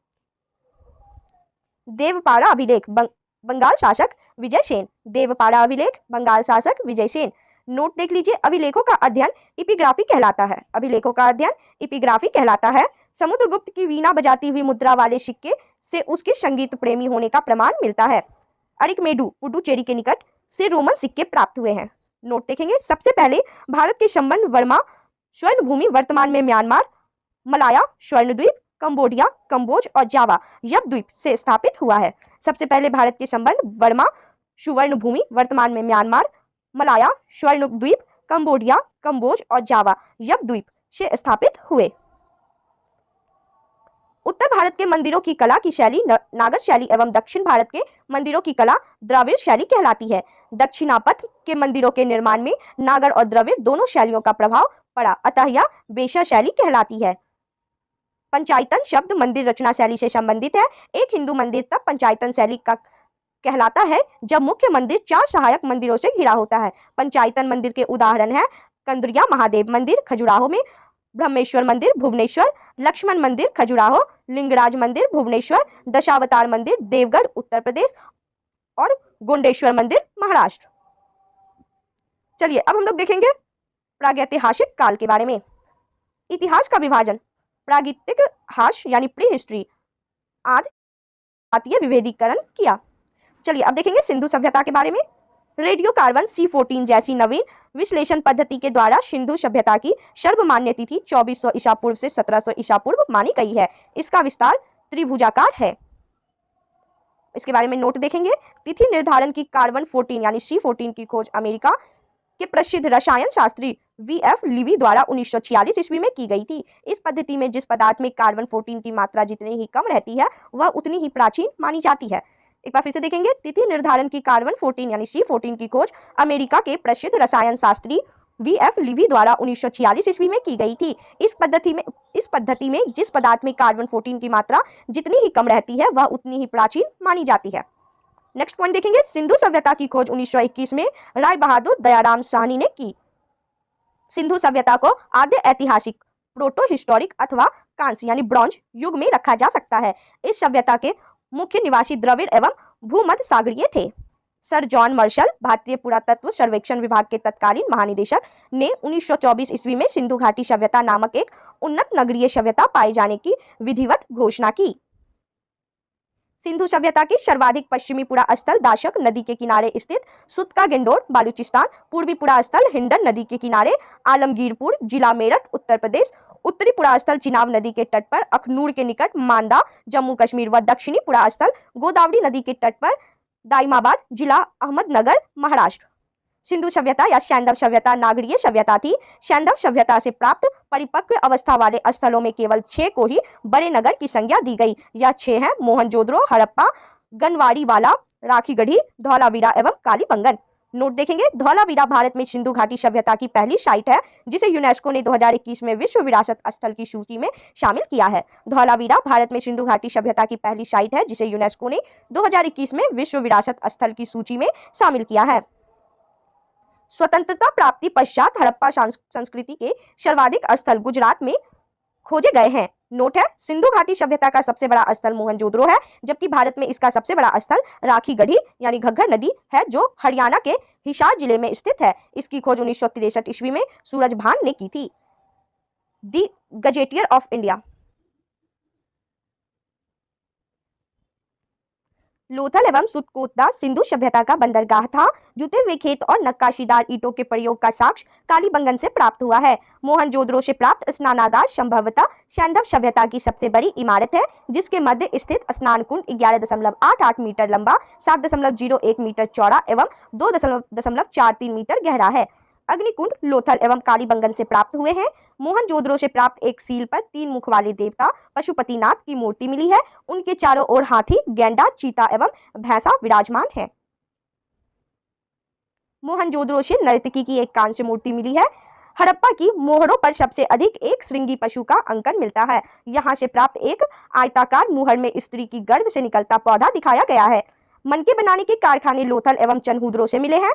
देवपाड़ा अभिलेख बंगाल शासक विजय सेन। देवपाड़ा अभिलेख बंगाल शासक विजय सेन। नोट देख लीजिए। अभिलेखों का अध्ययन इपिग्राफी कहलाता है। अभिलेखों का अध्ययन इपिग्राफी कहलाता है। समुद्रगुप्त की वीणा बजाती हुई मुद्रा वाले सिक्के से उसके संगीत प्रेमी होने का प्रमाण मिलता है। अरिकमेडु पुडुचेरी के निकट से रोमन सिक्के प्राप्त हुए हैं। नोट देखेंगे। सबसे पहले भारत के संबंध वर्मा स्वर्ण भूमि वर्तमान में म्यांमार, मलाया स्वर्णद्वीप, कंबोडिया, कंबोज और जावा यवद्वीप से स्थापित हुआ है। सबसे पहले भारत के संबंध वर्मा सुवर्ण भूमि वर्तमान में म्यांमार, मलाया स्वर्णद्वीप, कंबोडिया, कंबोज और जावा यवद्वीप से स्थापित हुए। उत्तर भारत के मंदिरों की कला की शैली नागर शैली एवं दक्षिण भारत के मंदिरों की कला द्रविड़ शैली कहलाती है। दक्षिणापथ के मंदिरों के निर्माण में नागर और द्रविड़ दोनों शैलियों का प्रभाव पड़ा, अतः यह बेशा शैली कहलाती है। पंचायतन शब्द मंदिर रचना शैली से संबंधित है। एक हिंदू मंदिर तब पंचायतन शैली का कहलाता है जब मुख्य मंदिर 4 सहायक मंदिरों से घिरा होता है। पंचायतन मंदिर के उदाहरण है कंदरिया महादेव मंदिर खजुराहो में, ब्रह्मेश्वर मंदिर भुवनेश्वर, लक्ष्मण मंदिर खजुराहो, लिंगराज मंदिर भुवनेश्वर, दशावतार मंदिर देवगढ़ उत्तर प्रदेश और गोंडेश्वर मंदिर महाराष्ट्र। चलिए अब हम लोग देखेंगे प्रागैतिहासिक काल के बारे में। इतिहास का विभाजन प्रागैतिहास यानी प्री हिस्ट्री आदि जातीय विभेदीकरण किया। चलिए अब देखेंगे सिंधु सभ्यता के बारे में। रेडियो कार्बन C14 जैसी नवीन विश्लेषण पद्धति के द्वारा सिंधु सभ्यता की सर्वमान्य तिथि 2400 ईसा पूर्व से 1700 ईसा पूर्व मानी गई है। इसका विस्तार त्रिभुजाकार है। इसके बारे में नोट देखेंगे। तिथि निर्धारण की कार्बन 14 यानी C14 की खोज अमेरिका के प्रसिद्ध रसायन शास्त्री VF लीवी द्वारा 1946 ईस्वी में की गई थी। इस पद्धति में जिस पदार्थ में कार्बन 14 की मात्रा जितनी ही कम रहती है वह उतनी ही प्राचीन मानी जाती है। एक बार फिर से देखेंगे। तिथि निर्धारण की कार्बन 14 यानी C14 की खोज अमेरिका के प्रसिद्ध रसायन शास्त्री VF लीवी द्वारा 1946 ईस्वी में की गई थी। इस पद्धति में जिस पदार्थ में कार्बन 14 की मात्रा जितनी ही कम रहती है वह उतनी ही प्राचीन मानी जाती है। नेक्स्ट पॉइंट देखेंगे। सिंधु सभ्यता की खोज 1921 में राय बहादुर दयाराम साहनी ने की। सिंधु सभ्यता को आद्य ऐतिहासिक प्रोटो हिस्टोरिक अथवा कांस्य यानी ब्रॉन्ज युग में रखा जा सकता है। इस सभ्यता के मुख्य निवासी द्रविड़ एवं भूमध्य सागरीय थे। सर जॉन मार्शल भारतीय पुरातत्व सर्वेक्षण विभाग के तत्कालीन महानिदेशक ने 1924 ईस्वी में सिंधु घाटी सभ्यता नामक एक उन्नत नगरीय सभ्यता पाए जाने की विधिवत घोषणा की। सिंधु सभ्यता की सर्वाधिक पश्चिमी पुरा स्थल दाशक नदी के किनारे स्थित सुतका गेंडोर बालूचिस्तान, पूर्वी पुरा स्थल हिंडन नदी के किनारे आलमगीरपुर जिला मेरठ उत्तर प्रदेश, उत्तरी पुरा स्थल चिनाब नदी के तट पर अखनूर के निकट मांदा जम्मू कश्मीर व दक्षिणी पुरा स्थल गोदावरी नदी के तट पर दाइमाबाद जिला अहमदनगर महाराष्ट्र। सिंधु सभ्यता या सैंधव सभ्यता नागरीय सभ्यता थी। सैंधव सभ्यता से प्राप्त परिपक्व अवस्था वाले स्थलों में केवल 6 को ही बड़े नगर की संज्ञा दी गई। यह 6 हैं मोहनजोदड़ो, हड़प्पा, गनवाड़ीवाला, राखीगढ़ी, धौलावीरा एवं कालीबंगन। नोट देखेंगे। धौलावीरा भारत में सिंधु घाटी सभ्यता की पहली साइट है जिसे यूनेस्को ने 2021 में विश्व विरासत स्थल की सूची में शामिल किया है। धौलावीरा भारत में सिंधु घाटी सभ्यता की पहली साइट है जिसे यूनेस्को ने 2021 में विश्व विरासत स्थल की सूची में शामिल किया है। स्वतंत्रता प्राप्ति पश्चात हड़प्पा संस्कृति के सर्वाधिक स्थल गुजरात में खोजे गए हैं। नोट है, सिंधु घाटी सभ्यता का सबसे बड़ा स्थल मोहनजोदड़ो है, जबकि भारत में इसका सबसे बड़ा स्थल राखी गढ़ी यानी घग्गर नदी है, जो हरियाणा के हिसार जिले में स्थित है। इसकी खोज 1963 ईस्वी में सूरज भान ने की थी। दी गजेटियर ऑफ इंडिया। लोथल एवं सुतकोतदा सिंधु सभ्यता का बंदरगाह था। जुते हुए खेत और नक्काशीदार ईंटों के प्रयोग का साक्ष्य कालीबंगन से प्राप्त हुआ है। मोहनजोदड़ो से प्राप्त स्नानागार संभवतः सैंधव सभ्यता की सबसे बड़ी इमारत है, जिसके मध्य स्थित स्नान कुंड 11.88 मीटर लंबा, 7.01 मीटर चौड़ा एवं 2.43 मीटर गहरा है। अग्निकुंड लोथल एवं कालीबंगन से प्राप्त हुए हैं। मोहनजोदड़ो से प्राप्त एक सील पर 3 मुख वाले देवता पशुपतिनाथ की मूर्ति मिली है। उनके चारों ओर हाथी, गैंडा, चीता एवं भैंसा विराजमान है। मोहनजोदड़ो से नर्तकी की एक कांस्य मूर्ति मिली है। हड़प्पा की मोहरों पर सबसे अधिक एक श्रृंगी पशु का अंकन मिलता है। यहाँ से प्राप्त एक आयताकार मुहर में स्त्री की गर्भ से निकलता पौधा दिखाया गया है। मनके बनाने के कारखाने लोथल एवं चनहूदरो से मिले हैं।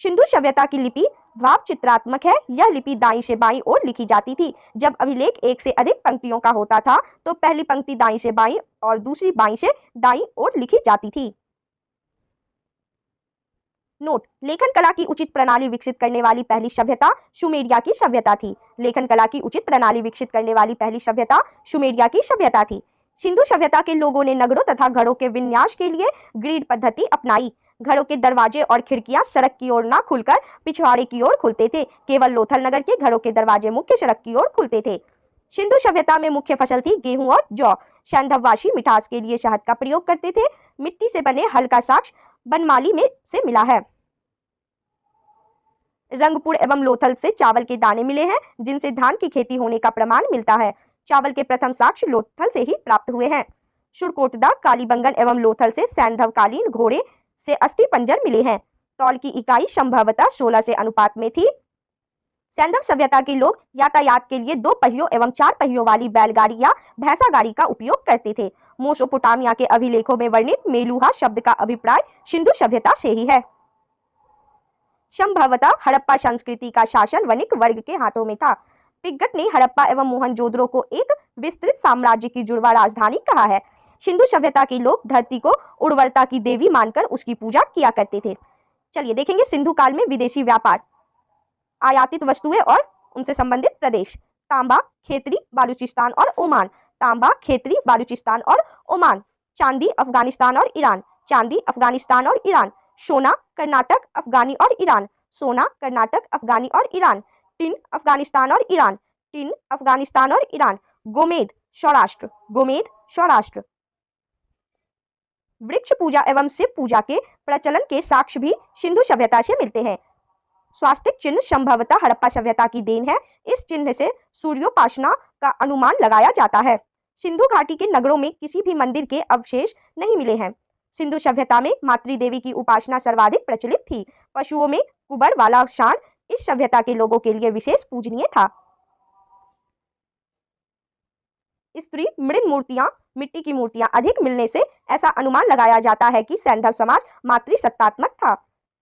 सिंधु सभ्यता की लिपि भाव चित्रात्मक है। यह लिपि दाईं से बाईं ओर लिखी जाती थी। जब अभिलेख एक से अधिक पंक्तियों का होता था तो पहली पंक्ति दाईं से बाईं और दूसरी बाईं से दाईं ओर लिखी जाती थी। नोट, लेखन कला की उचित प्रणाली विकसित करने वाली पहली सभ्यता सुमेरिया की सभ्यता थी। लेखन कला की उचित प्रणाली विकसित करने वाली पहली सभ्यता सुमेरिया की सभ्यता थी। सिंधु सभ्यता के लोगों ने नगरों तथा घरों के विन्यास के लिए ग्रिड पद्धति अपनाई। घरों के दरवाजे और खिड़कियां सड़क की ओर न खुलकर पिछवाड़े की ओर खुलते थे। केवल लोथल नगर के घरों के दरवाजे मुख्य सड़क की ओर खुलते थे। सिंधु सभ्यता में मुख्य फसल थी गेहूं और जौ। सैंधववासी मिठास के लिए शहद का प्रयोग करते थे। मिट्टी से बने हल का साक्ष्य बनमाली में से मिला है। रंगपुर एवं लोथल से चावल के दाने मिले हैं, जिनसे धान की खेती होने का प्रमाण मिलता है। चावल के प्रथम साक्ष्य लोथल से ही प्राप्त हुए हैं। सुरकोटदा, कालीबंगन एवं लोथल से सैंधवकालीन घोड़े से अस्थि पंजर मिले हैं। तौल की इकाई संभवतः 16 से अनुपात में थी। सैंधव सभ्यता के लोग यातायात के लिए 2 पहियों एवं 4 पहियों वाली बैलगाड़ी या भैंसा गाड़ी का उपयोग करते थे। मेसोपोटामिया के अभिलेखों में वर्णित मेलुहा शब्द का अभिप्राय सिंधु सभ्यता से ही है। संभवतः हड़प्पा संस्कृति का शासन वणिक वर्ग के हाथों में था। पिग्गट ने हड़प्पा एवं मोहनजोदड़ो को एक विस्तृत साम्राज्य की जुड़वा राजधानी कहा है। सिंधु सभ्यता के लोग धरती को उर्वरता की देवी मानकर उसकी पूजा किया करते थे। चलिए देखेंगे सिंधु काल में विदेशी व्यापार, आयातित वस्तुएं और उनसे संबंधित प्रदेश। तांबा, खेतरी, बालूचिस्तान और ओमान। तांबा, खेतरी, बालूचिस्तान और ओमान। चांदी, अफगानिस्तान और ईरान। चांदी, अफगानिस्तान और ईरान। सोना, कर्नाटक, अफगानी और ईरान। सोना, कर्नाटक, अफगानी और ईरान। टिन, अफगानिस्तान और ईरान। टिन, अफगानिस्तान और ईरान। गोमेद, सौराष्ट्र। गोमेद, सौराष्ट्र। वृक्ष पूजा एवं शिव पूजा के प्रचलन के साक्ष्य भी सिंधु सभ्यता से मिलते हैं। स्वास्तिक चिन्ह संभवतः हड़प्पा सभ्यता की देन है। इस चिन्ह से सूर्योपासना का अनुमान लगाया जाता है। सिंधु घाटी के नगरों में किसी भी मंदिर के अवशेष नहीं मिले हैं। सिंधु सभ्यता में मातृदेवी की उपासना सर्वाधिक प्रचलित थी। पशुओं में कुबर वाला शान इस सभ्यता के लोगों के लिए विशेष पूजनीय था। स्त्री मृण मूर्तियां, मिट्टी की मूर्तियां अधिक मिलने से ऐसा अनुमान लगाया जाता है कि सैंधव समाज मातृसत्तात्मक था।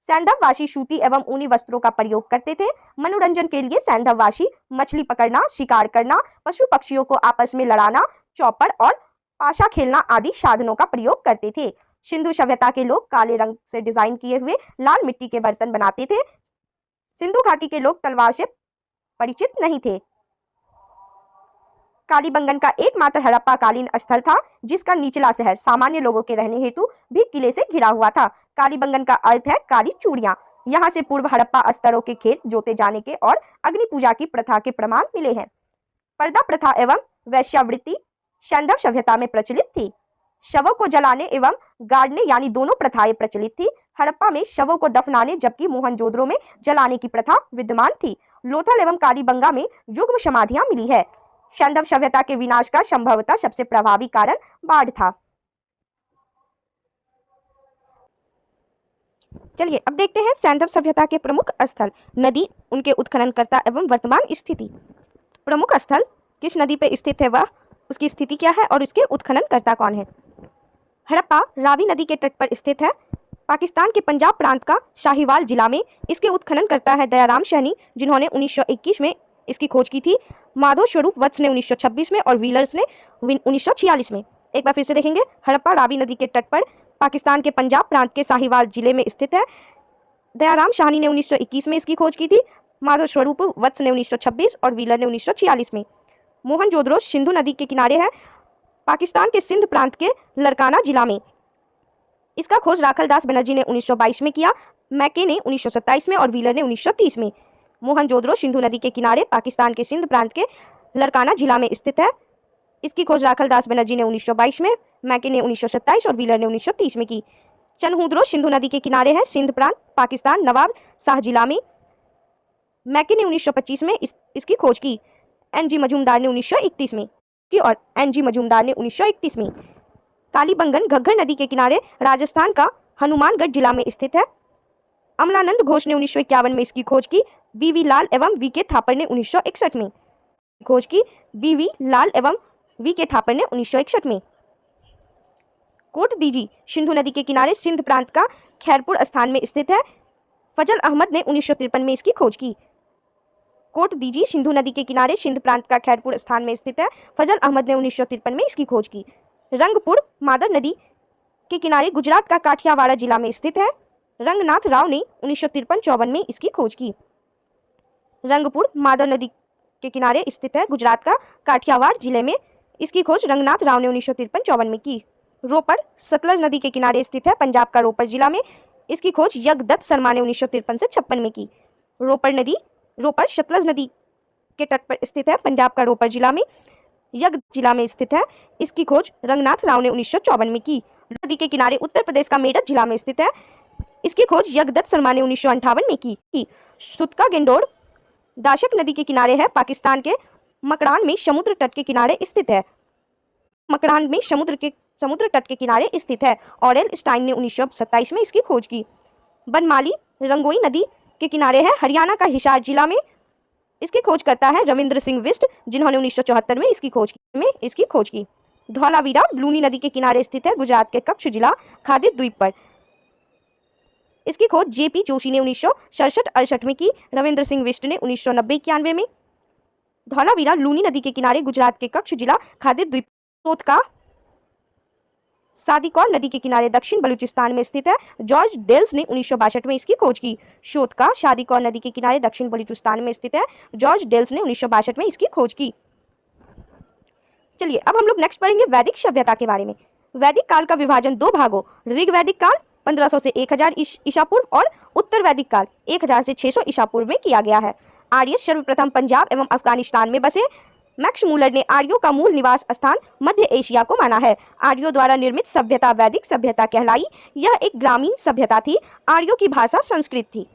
सैंधववासी सूती एवं ऊनी वस्त्रों का प्रयोग करते थे। मनोरंजन के लिए सैंधववासी मछली पकड़ना, शिकार करना, पशु पक्षियों को आपस में लड़ाना, चौपड़ और पाशा खेलना आदि साधनों का प्रयोग करते थे। सिंधु सभ्यता के लोग काले रंग से डिजाइन किए हुए लाल मिट्टी के बर्तन बनाते थे। सिंधु घाटी के लोग तलवार से परिचित नहीं थे। कालीबंगन का एकमात्र हड़प्पा कालीन स्थल था जिसका निचला शहर सामान्य लोगों के रहने हेतु भी किले से घिरा हुआ था। कालीबंगन का अर्थ है काली चूड़ियां। यहाँ से पूर्व हड़प्पा स्तरों के खेत जोते जाने के और अग्नि पूजा की प्रथा के प्रमाण मिले हैं। पर्दा प्रथा एवं वैश्यावृत्ति सैंधव सभ्यता में प्रचलित थी। शवों को जलाने एवं गाड़ने यानी दोनों प्रथाएं प्रचलित थी। हड़प्पा में शवों को दफनाने जबकि मोहनजोदड़ो में जलाने की प्रथा विद्यमान थी। लोथल एवं कालीबंगा में युग्म समाधियां मिली है। सैंधव सभ्यता के विनाश का संभवतः सबसे प्रभावी कारण बाढ़ था। चलिए अब देखते हैं सैंधव सभ्यता के प्रमुख स्थल, नदी, उनके उत्खननकर्ता एवं वर्तमान स्थिति। प्रमुख स्थल किस नदी पे स्थित है, वह उसकी स्थिति क्या है और उसके उत्खननकर्ता कौन है। हड़प्पा रावी नदी के तट पर स्थित है। पाकिस्तान के पंजाब प्रांत का शाहीवाल जिला में इसके उत्खननकर्ता है दयाराम सैनी, जिन्होंने 1921 में इसकी खोज की थी? माधव स्वरूप वत्स ने 1926 में और व्हीलर्स ने 1946 में। एक बार फिर से देखेंगे। हड़प्पा रावी नदी के तट पर पाकिस्तान के पंजाब प्रांत के साहिवाल जिले में स्थित है। दयाराम शाहनी ने 1921 में इसकी खोज की थी। माधव स्वरूप वत्स ने 1926 और व्हीलर ने 1946 में। मोहनजोदड़ो सिंधु नदी के किनारे है, पाकिस्तान के सिंध प्रांत के लड़काना जिला में। इसका खोज राखलदास बनर्जी ने 1922 में किया, मैके ने 1927 में और व्हीलर ने 1930 में। मोहनजोदड़ो सिंधु नदी के किनारे पाकिस्तान के सिंध प्रांत के लड़काना जिला में स्थित है। इसकी खोज राखलदास बनर्जी ने 1922 में, मैके ने 1927 और व्हीलर ने 1930 में की। चनहुद्रो सिंधु नदी के किनारे है, सिंध प्रांत, पाकिस्तान, नवाब शाह जिला में। मैके ने 1925 में इसकी खोज की। एन.जी. मजूमदार ने 1931 में की और एन.जी. मजूमदार ने 1931 में। कालीबंगन घग्गर नदी के किनारे राजस्थान का हनुमानगढ़ जिला में स्थित है। अमलानंद घोष ने 1951 में इसकी खोज की। बी.वी. लाल एवं वी.के. थापर ने 1961 में खोज की। बी.वी. लाल एवं वी.के. थापर ने 1961 में। कोट दीजी सिंधु नदी के किनारे सिंध प्रांत का खैरपुर स्थान में स्थित है। फजल अहमद ने 1953 में इसकी खोज की। कोट दीजी सिंधु नदी के किनारे सिंध प्रांत का खैरपुर स्थान में स्थित है। फजल अहमद ने 1953 में इसकी खोज की। रंगपुर मादर नदी के किनारे गुजरात का काठियावाड़ जिला में स्थित है। रंगनाथ राव ने 1953-54 में इसकी खोज की। रंगपुर मादर नदी के किनारे स्थित है, गुजरात का काठियावाड़ जिले में। इसकी खोज रंगनाथ राव ने 1953-54 में की। रोपड़ सतलज नदी के किनारे स्थित है, पंजाब का रोपड़ जिला में। इसकी खोज यज्ञदत्त शर्मा ने 1953 से 56 में की। रोपड़ सतलज नदी के तट पर स्थित है, पंजाब का रोपड़ जिला में, यज्ञ जिला में स्थित है। इसकी खोज रंगनाथ राव ने 1954 में की। नदी के किनारे उत्तर प्रदेश का मेरठ जिला में स्थित है। इसकी खोज यज्ञदत्त शर्मा ने 1958 में की। सुतका गेंडोर दाशक नदी के किनारे है, पाकिस्तान के मकरान में समुद्र तट के किनारे स्थित है। मकरान में समुद्र तट के किनारे स्थित है। ऑरेल स्टाइन ने 1927 में इसकी खोज की। बनमाली रंगोई नदी के किनारे है, हरियाणा का हिसार जिला में। इसकी खोज करता है रविंद्र सिंह बिष्ट, जिन्होंने 1974 में इसकी खोज की। धौलावीरा लूनी नदी के किनारे स्थित है, गुजरात के कच्छ जिला, खादिर द्वीप पर। इसकी खोज जे.पी. जोशी ने 1967-68 में की। रविंद्र सिंह बिष्ट ने 1990-91 में। धौलावीरा लूनी नदी के किनारे गुजरात के कच्छ जिला, खादिर द्वीप। शोधका सादिकौर नदी के किनारे दक्षिण बलूचिस्तान में स्थित है। जॉर्ज डेल्स ने 1962 में इसकी खोज की। शोधका सादिकौर नदी के किनारे दक्षिण बलूचिस्तान में स्थित है। जॉर्ज डेल्स ने 1962 में इसकी खोज की। चलिए अब हम लोग नेक्स्ट पढ़ेंगे वैदिक सभ्यता के बारे में। वैदिक काल का विभाजन दो भागों, ऋग वैदिक काल 1500 से 1000 ईसा पूर्व और उत्तर वैदिक काल 1000 से 600 ईसा पूर्व में किया गया है। आर्य सर्वप्रथम पंजाब एवं अफगानिस्तान में बसे। मैक्स मूलर ने आर्यों का मूल निवास स्थान मध्य एशिया को माना है। आर्यों द्वारा निर्मित सभ्यता वैदिक सभ्यता कहलाई। यह एक ग्रामीण सभ्यता थी। आर्यों की भाषा संस्कृत थी।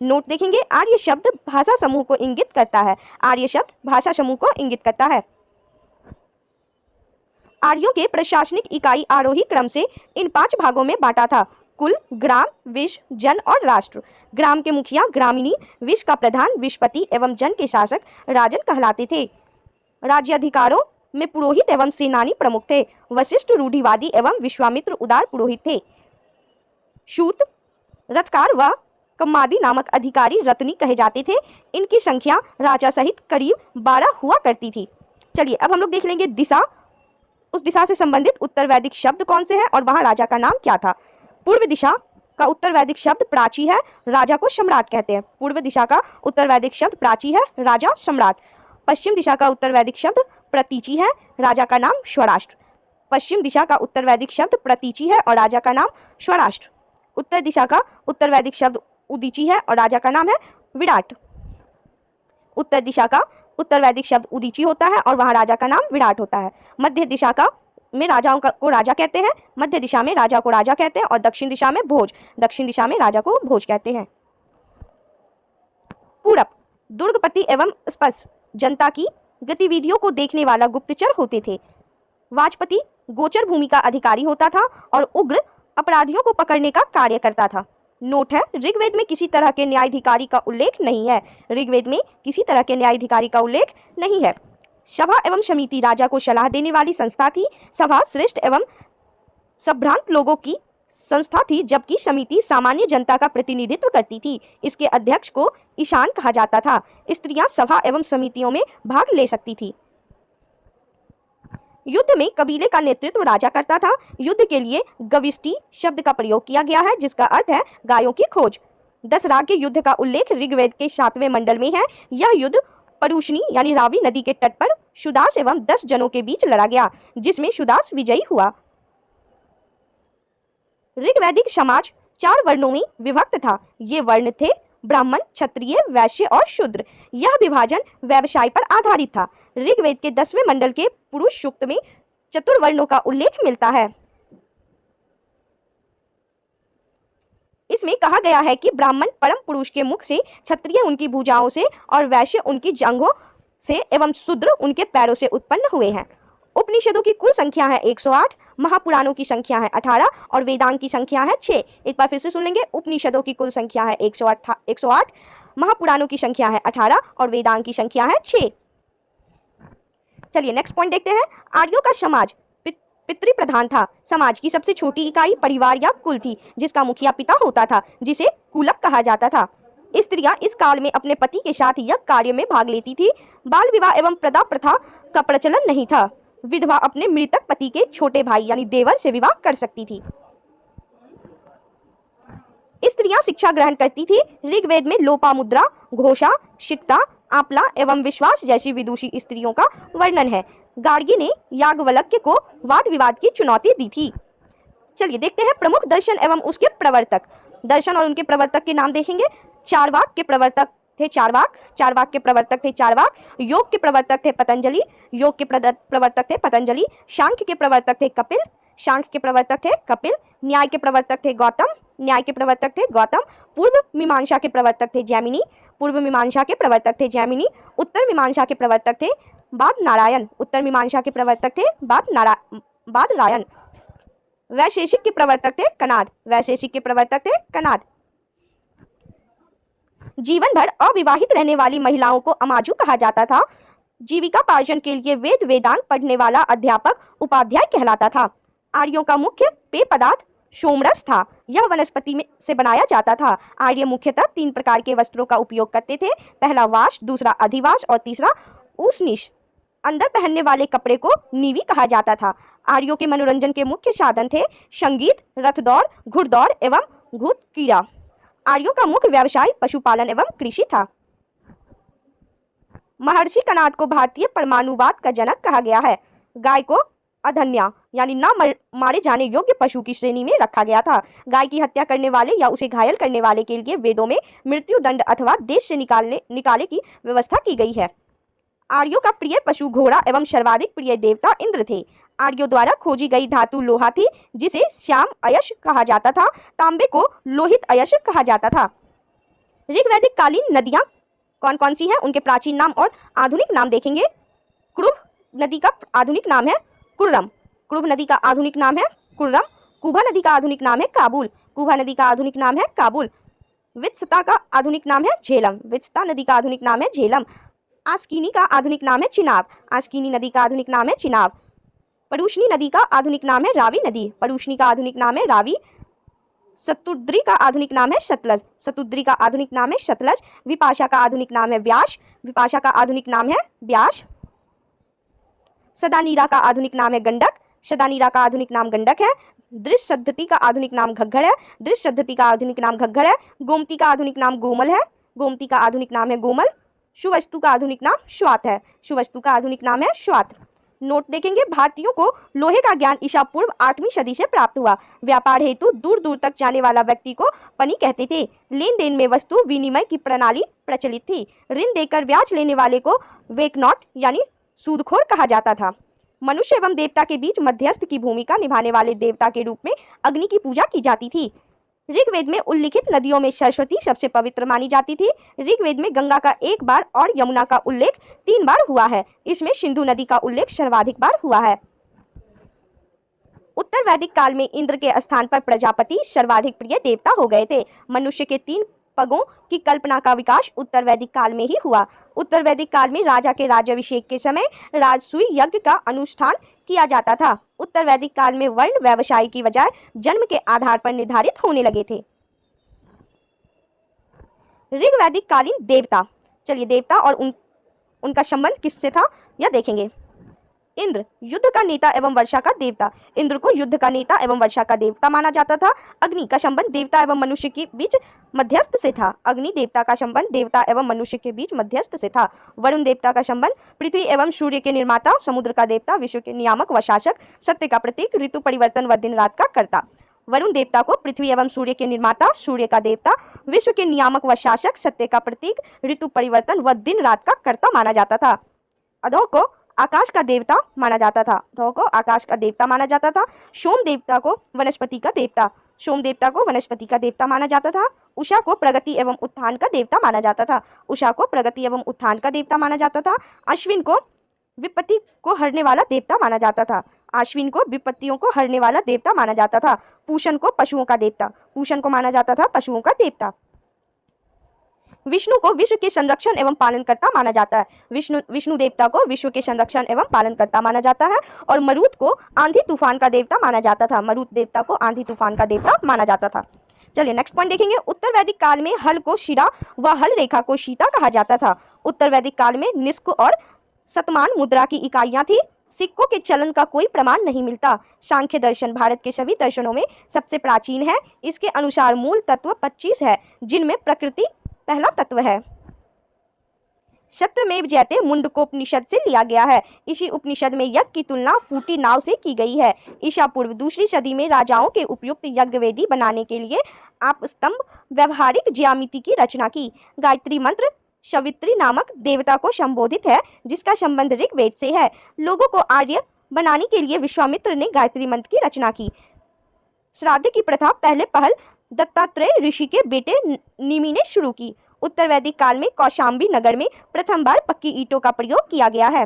नोट देखेंगे, आर्य शब्द भाषा समूह को इंगित करता है। आर्य शब्द भाषा समूह को इंगित करता है। आर्यों के प्रशासनिक इकाई आरोही क्रम से इन 5 भागों में बांटा था: कुल, ग्राम, विश, जन और राष्ट्र। ग्राम के मुखिया ग्रामीणी, विश का प्रधान विशपति एवं जन के शासक राजन कहलाते थे। राज्याधिकारों में पुरोहित एवं सेनानी प्रमुख थे। वशिष्ठ रूढ़िवादी एवं विश्वामित्र उदार पुरोहित थे। शूत, रथकार व कम्मादी नामक अधिकारी रत्नी कहे जाते थे। इनकी संख्या राजा सहित करीब 12 हुआ करती थी। चलिए अब हम लोग देख लेंगे दिशा। उस दिशा से संबंधित उत्तर वैदिक शब्द कौन से हैं और वहां राजा का नाम क्या था। पूर्व दिशा का उत्तर वैदिक शब्द प्राची है, राजा को सम्राट कहते हैं। पूर्व दिशा का उत्तर वैदिक शब्द प्राची है, राजा सम्राट। पश्चिम दिशा का उत्तर वैदिक शब्द प्रतीचि है, राजा का नाम स्वराष्ट्र। पश्चिम दिशा का उत्तर वैदिक शब्द प्रतीचि है और राजा का नाम स्वराष्ट्र। उत्तर दिशा का उत्तर वैदिक शब्द उदीची है और राजा का नाम है विराट। उत्तर दिशा का उत्तर वैदिक शब्द उदीची होता है और वहां राजा का नाम विराट होता है। मध्य दिशा का में राजाओं को राजा कहते हैं। मध्य दिशा में राजा को राजा कहते हैं और दक्षिण दिशा में भोज। दक्षिण दिशा में राजा को भोज कहते हैं। पूरब दुर्गपति एवं स्पष्ट जनता की गतिविधियों को देखने वाला गुप्तचर होते थे। वाजपति गोचर भूमि का अधिकारी होता था और उग्र अपराधियों को पकड़ने का कार्य करता था। नोट है, ऋग्वेद में किसी तरह के न्यायाधिकारी का उल्लेख नहीं है। ऋग्वेद में किसी तरह के न्यायाधिकारी का उल्लेख नहीं है। सभा एवं समिति राजा को सलाह देने वाली संस्था थी। सभा श्रेष्ठ एवं संभ्रांत लोगों की संस्था थी, जबकि समिति सामान्य जनता का प्रतिनिधित्व करती थी। इसके अध्यक्ष को ईशान कहा जाता था। स्त्रियां सभा एवं समितियों में भाग ले सकती थी। युद्ध में कबीले का नेतृत्व राजा करता था। युद्ध के लिए गविष्टि शब्द का प्रयोग किया गया है, जिसका अर्थ है गायों की खोज। 10 राग के युद्ध का उल्लेख ऋग्वेद के 7वें मंडल में है। यह युद्ध परुष्णी यानी रावी नदी के तट पर सुदास एवं 10 जनों के बीच लड़ा गया, जिसमें सुदास विजयी हुआ। ऋग्वैदिक समाज 4 वर्णों में विभक्त था। ये वर्ण थे ब्राह्मण, क्षत्रिय, वैश्य और शूद्र। यह विभाजन व्यवसाय पर आधारित था। ऋग्वेद के 10वें मंडल के पुरुष सूक्त में चतुर्वर्णों का उल्लेख मिलता है। इसमें कहा गया है कि ब्राह्मण परम पुरुष के मुख से, क्षत्रिय उनकी भुजाओं से और वैश्य उनकी जांघों से एवं शूद्र उनके पैरों से उत्पन्न हुए हैं। उपनिषदों की कुल संख्या है 108, महापुराणों की संख्या है 18 और वेदांग की संख्या है 6। एक बार फिर से सुन लेंगे। उपनिषदों की कुल संख्या है 108, महापुराणों की संख्या है 18 और वेदांग की संख्या है 6। चलिए नेक्स्ट पॉइंट देखते हैं। आर्यों का समाज पितृ प्रधान था। समाज की सबसे छोटी इकाई परिवार या कुल थी, जिसका मुखिया पिता होता था, जिसे कुलक कहा जाता था। स्त्रियां इस काल में अपने पति के साथ यज्ञ कार्य में भाग लेती थी। बाल विवाह एवं प्रदा प्रथा का प्रचलन नहीं था। विधवा अपने मृतक पति के छोटे भाई यानी देवर से विवाह कर सकती थी। स्त्रियां शिक्षा ग्रहण करती थी। ऋग्वेद में लोपामुद्रा, घोषा, शिक्ता, आपला एवं विश्वास जैसी विदुषी स्त्रियों का वर्णन है। गार्गी ने याज्ञवल्क्य को वाद विवाद की चुनौती दी थी। चलिए देखते हैं प्रमुख दर्शन एवं उसके प्रवर्तक। दर्शन और उनके प्रवर्तक के नाम देखेंगे। चारवाक के प्रवर्तक थे चारवाक, चारवाक के प्रवर्तक थे चारवाक। योग के प्रवर्तक थे पतंजलि, योग के प्रवर्तक थे पतंजलि। सांख्य के प्रवर्तक थे कपिल, सांख्य के प्रवर्तक थे कपिल। न्याय के प्रवर्तक थे गौतम, न्याय के प्रवर्तक थे गौतम। पूर्व मीमांसा के प्रवर्तक थे जैमिनी, पूर्व मीमांसा के प्रवर्तक थे जैमिनी। उत्तर मीमांसा के प्रवर्तक थे बादनारायण, उत्तर मीमांसा के प्रवर्तक थे बादरायण। वैशेषिक के प्रवर्तक थे कनाद, वैशेषिक के प्रवर्तक थे कनाद। जीवन भर अविवाहित रहने वाली महिलाओं को अमाजु कहा जाता था। जीविका पार्जन के लिए वेद वेदांत पढ़ने वाला अध्यापक उपाध्याय कहलाता था। आर्यों का मुख्य पेय पदार्थ सोमरस था। यह वनस्पति से बनाया जाता था। आर्य मुख्यतः 3 प्रकार के वस्त्रों का उपयोग करते थे। पहला वाश, दूसरा अधिवास और तीसरा उष्णीष। अंदर पहनने वाले कपड़े को नीवी कहा जाता था। आर्यों के मनोरंजन के मुख्य साधन थे संगीत, रथदौड़, घुड़दौड़ एवं घुड़ कीड़ा। आर्यों का मुख्य व्यवसाय पशुपालन एवं कृषि था। महर्षि कनाद को भारतीय परमाणुवाद का जनक कहा गया है। गाय को अधन्या यानी न मारे जाने योग्य पशु की श्रेणी में रखा गया था। गाय की हत्या करने वाले या उसे घायल करने वाले के लिए वेदों में मृत्यु दंड अथवा देश से निकाले की व्यवस्था की गई है। आर्यों का प्रिय पशु घोड़ा एवं सर्वाधिक प्रिय देवता इंद्र थे। आर्यों द्वारा खोजी गई धातु लोहा थी, जिसे श्याम अयश कहा जाता था। तांबे को लोहित अयश कहा जाता था। ऋग्वैदिक कालीन नदियां कौन कौन सी हैं, उनके प्राचीन नाम और आधुनिक नाम देखेंगे। कुरुभ नदी का आधुनिक नाम है कुर्रम, कुरुभ नदी का आधुनिक नाम है कुर्रम। कुभा नदी का आधुनिक नाम है काबुल, कुभा नदी का आधुनिक नाम है काबुल। वित्सता का आधुनिक नाम है झेलम, वित्सता नदी का आधुनिक नाम है झेलम। आस्किनी का आधुनिक नाम है चिनाब, आस्किनी नदी का आधुनिक नाम है चिनाब। परुष्णी नदी का आधुनिक नाम है रावी नदी, परुष्णी का आधुनिक नाम है रावी। सतुद्री का आधुनिक नाम है सतलज, सतुद्री का आधुनिक नाम है सतलज। विपाशा का आधुनिक नाम है व्यास, विपाशा का आधुनिक नाम है व्यास। सदानीरा का आधुनिक नाम है गंडक, सदानीरा का आधुनिक नाम गंडक है। दृश्य सद्धति का आधुनिक नाम घग्घर है, दृश्य सद्धति का आधुनिक नाम घग्घर है। गोमती का आधुनिक नाम गोमल है, गोमती का आधुनिक नाम है गोमल। सुवस्तु का आधुनिक नाम श्वात है, सुवस्तु का आधुनिक नाम है श्वात। नोट देखेंगे। भारतीयों को लोहे का ज्ञान ईसा पूर्व 8वीं सदी से प्राप्त हुआ। व्यापार हेतु दूर दूर तक जाने वाला व्यक्ति को पनी कहते थे। लेन देन में वस्तु विनिमय की प्रणाली प्रचलित थी। ऋण देकर ब्याज लेने वाले को वेकनॉट यानी सूदखोर कहा जाता था। मनुष्य एवं देवता के बीच मध्यस्थ की भूमिका निभाने वाले देवता के रूप में अग्नि की पूजा की जाती थी। ऋग्वेद में उल्लिखित नदियों में सरस्वती सबसे पवित्र मानी जाती थी। ऋग्वेद में गंगा का 1 बार और यमुना का उल्लेख 3 बार हुआ है। इसमें सिंधु नदी का उल्लेख सर्वाधिक बार हुआ है। उत्तर वैदिक काल में इंद्र के स्थान पर प्रजापति सर्वाधिक प्रिय देवता हो गए थे। मनुष्य के 3 पगों की कल्पना का विकास उत्तर वैदिक काल में ही हुआ। उत्तर वैदिक काल में राजा के राज्याभिषेक के समय राजसूय यज्ञ का अनुष्ठान किया जाता था। उत्तर वैदिक काल में वर्ण व्यवसाय की बजाय जन्म के आधार पर निर्धारित होने लगे थे। ऋग्वैदिक कालीन देवता। चलिए, देवता और उनका संबंध किससे था यह देखेंगे। इंद्र युद्ध का नेता एवं वर्षा का देवता। इंद्र को युद्ध का नेता एवं वर्षा का देवता माना जाता था। अग्नि का संबंध देवता एवं मनुष्य के बीच मध्यस्थ से था। अग्नि देवता का संबंध देवता एवं मनुष्य के बीच मध्यस्थ से था। वरुण देवता का संबंध पृथ्वी एवं सूर्य के निर्माता, समुद्र का देवता, विश्व के नियामक व शासक, सत्य का प्रतीक, ऋतु परिवर्तन व दिन रात का कर्ता। वरुण देवता को पृथ्वी एवं सूर्य के निर्माता, सूर्य का देवता, विश्व के नियामक व शासक, सत्य का प्रतीक, ऋतु परिवर्तन व दिन रात का कर्ता माना जाता था। अधो को आकाश का देवता माना जाता था। अधो को आकाश का देवता माना जाता था। सोम देवता को वनस्पति का देवता, सोम देवता को वनस्पति का देवता माना जाता था। उषा को प्रगति एवं उत्थान का देवता माना जाता था। उषा को प्रगति एवं उत्थान का देवता माना जाता था। अश्विन को विपत्ति को हरने वाला देवता माना जाता था। अश्विन को विपत्तियों को हरने वाला देवता माना जाता था। पूषण को पशुओं का देवता, पूषण को माना जाता था पशुओं का देवता। विष्णु को विश्व के संरक्षण एवं पालनकर्ता माना जाता है। विष्णु देवता को विश्व के संरक्षण एवं पालनकर्ता माना जाता है। और मरुत को आंधी तूफान का देवता माना जाता था। मरुत देवता को आंधी तूफान का देवता माना जाता था। चलिए नेक्स्ट पॉइंट देखेंगे। उत्तर वैदिक काल में हल को शिरा व हल रेखा को शीता कहा जाता था। उत्तर वैदिक काल में निष्क और शतमान मुद्रा की इकाइयां थी। सिक्कों के चलन का कोई प्रमाण नहीं मिलता। सांख्य दर्शन भारत के सभी दर्शनों में सबसे प्राचीन है। इसके अनुसार मूल तत्व 25 है, जिनमें प्रकृति पहला तत्व है। सत्यमेव जयते मुंडकोपनिषद से लिया गया है। इसी उपनिषद में यज्ञ की तुलना फूटी नाव से की गई है। ईसा पूर्व दूसरी सदी में राजाओं के उपयुक्त यज्ञ वेदी बनाने के लिए आप स्तंभ व्यवहारिक ज्यामिति की रचना की। गायत्री मंत्र सवित्री नामक देवता को संबोधित है, जिसका संबंध ऋग्वेद से है। लोगों को आर्य बनाने के लिए विश्वामित्र ने गायत्री मंत्र की रचना की। श्राद्ध की प्रथा पहले पहल दत्तात्रेय ऋषि के बेटे निमि ने शुरू की। उत्तर वैदिक काल में कौशाम्बी नगर में प्रथम बार पक्की ईंटों का प्रयोग किया गया है।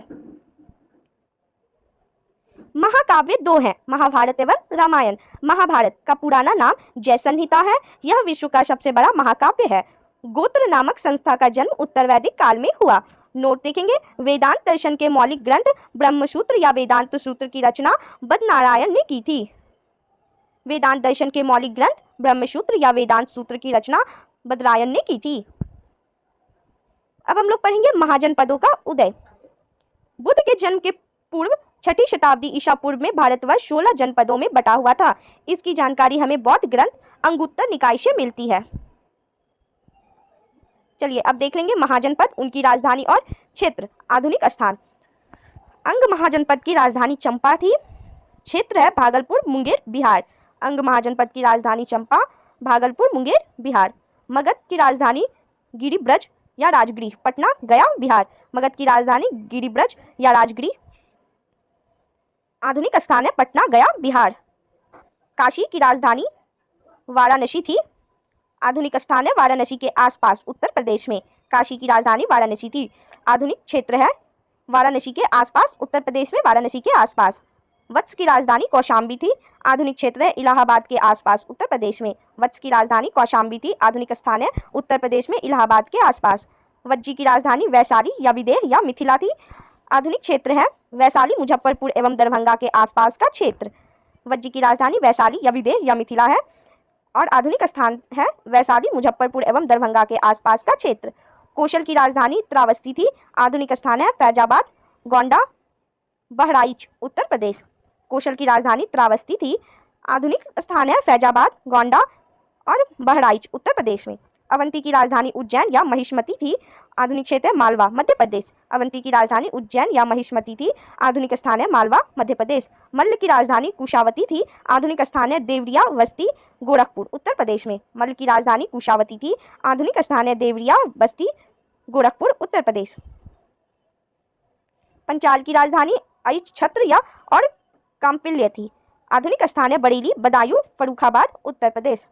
महाकाव्य दो हैं, महाभारत एवं रामायण। महाभारत का पुराना नाम जय संहिता है। यह विश्व का सबसे बड़ा महाकाव्य है। गोत्र नामक संस्था का जन्म उत्तर वैदिक काल में हुआ। नोट देखेंगे। वेदांत दर्शन के मौलिक ग्रंथ ब्रह्मसूत्र या वेदांत सूत्र की रचना बदनारायण ने की थी। वेदांत दर्शन के मौलिक ग्रंथ ब्रह्मसूत्र या वेदांत सूत्र की रचना बदरायण ने की थी। अब हम लोग पढ़ेंगे महाजनपदों का उदय। बुद्ध के जन्म के पूर्व 6ठी शताब्दी ईसा पूर्व में भारतवर्ष 16 जनपदों में बटा हुआ था। इसकी जानकारी हमें बौद्ध ग्रंथ अंगुत्तर निकाय से मिलती है। चलिए अब देख लेंगे महाजनपद, उनकी राजधानी और क्षेत्र। आधुनिक स्थान। अंग महाजनपद की राजधानी चंपा थी। क्षेत्र है भागलपुर, मुंगेर, बिहार। अंग महाजनपद की राजधानी चंपा, भागलपुर, मुंगेर, बिहार। मगध की राजधानी गिरिब्रज या राजगृह, पटना, गया, बिहार। मगध की राजधानी गिरिब्रज या राजगृह। आधुनिक स्थान है पटना, गया, बिहार। काशी की राजधानी वाराणसी थी। आधुनिक स्थान है वाराणसी के आसपास, उत्तर प्रदेश में। काशी की राजधानी वाराणसी थी। आधुनिक क्षेत्र है वाराणसी के आसपास, उत्तर प्रदेश में, वाराणसी के आसपास। वत्स की राजधानी कौशाम्बी थी। आधुनिक क्षेत्र है इलाहाबाद के आसपास, उत्तर प्रदेश में। वत्स की राजधानी कौशाम्बी थी। आधुनिक स्थान है उत्तर प्रदेश में, इलाहाबाद के आसपास। वज्जी की राजधानी वैशाली या विदेह या मिथिला थी। आधुनिक क्षेत्र है वैशाली, मुजफ्फरपुर एवं दरभंगा के आसपास का क्षेत्र। वज्जी की राजधानी वैशाली या विदेह या मिथिला है और आधुनिक स्थान है वैशाली, मुजफ्फरपुर एवं दरभंगा के आसपास का क्षेत्र। कौशल की राजधानी त्रावस्ती थी। आधुनिक स्थान है फैजाबाद, गोंडा, बहराइच, उत्तर प्रदेश। कौशल की राजधानी त्रावस्ती थी। आधुनिक स्थान है फैजाबाद, गोंडा और बहराइच, उत्तर प्रदेश में। अवंती की राजधानी उज्जैन या महिष्मती थी। आधुनिक क्षेत्र है मालवा, मध्य प्रदेश। अवंती की राजधानी उज्जैन या महिष्मती थी। आधुनिक स्थान है मालवा, मध्य प्रदेश। मल्ल की राजधानी कुशावती थी। आधुनिक स्थान है देवरिया, बस्ती, गोरखपुर, उत्तर प्रदेश में। मल्ल की राजधानी कुशावती थी। आधुनिक स्थान है देवरिया, बस्ती, गोरखपुर, उत्तर प्रदेश। पंचाल की राजधानी अहिच्छत्र या और काम्पिल्य थी। आधुनिक स्थान है बरेली, बदायूं, फर्रुखाबाद, उत्तर प्रदेश।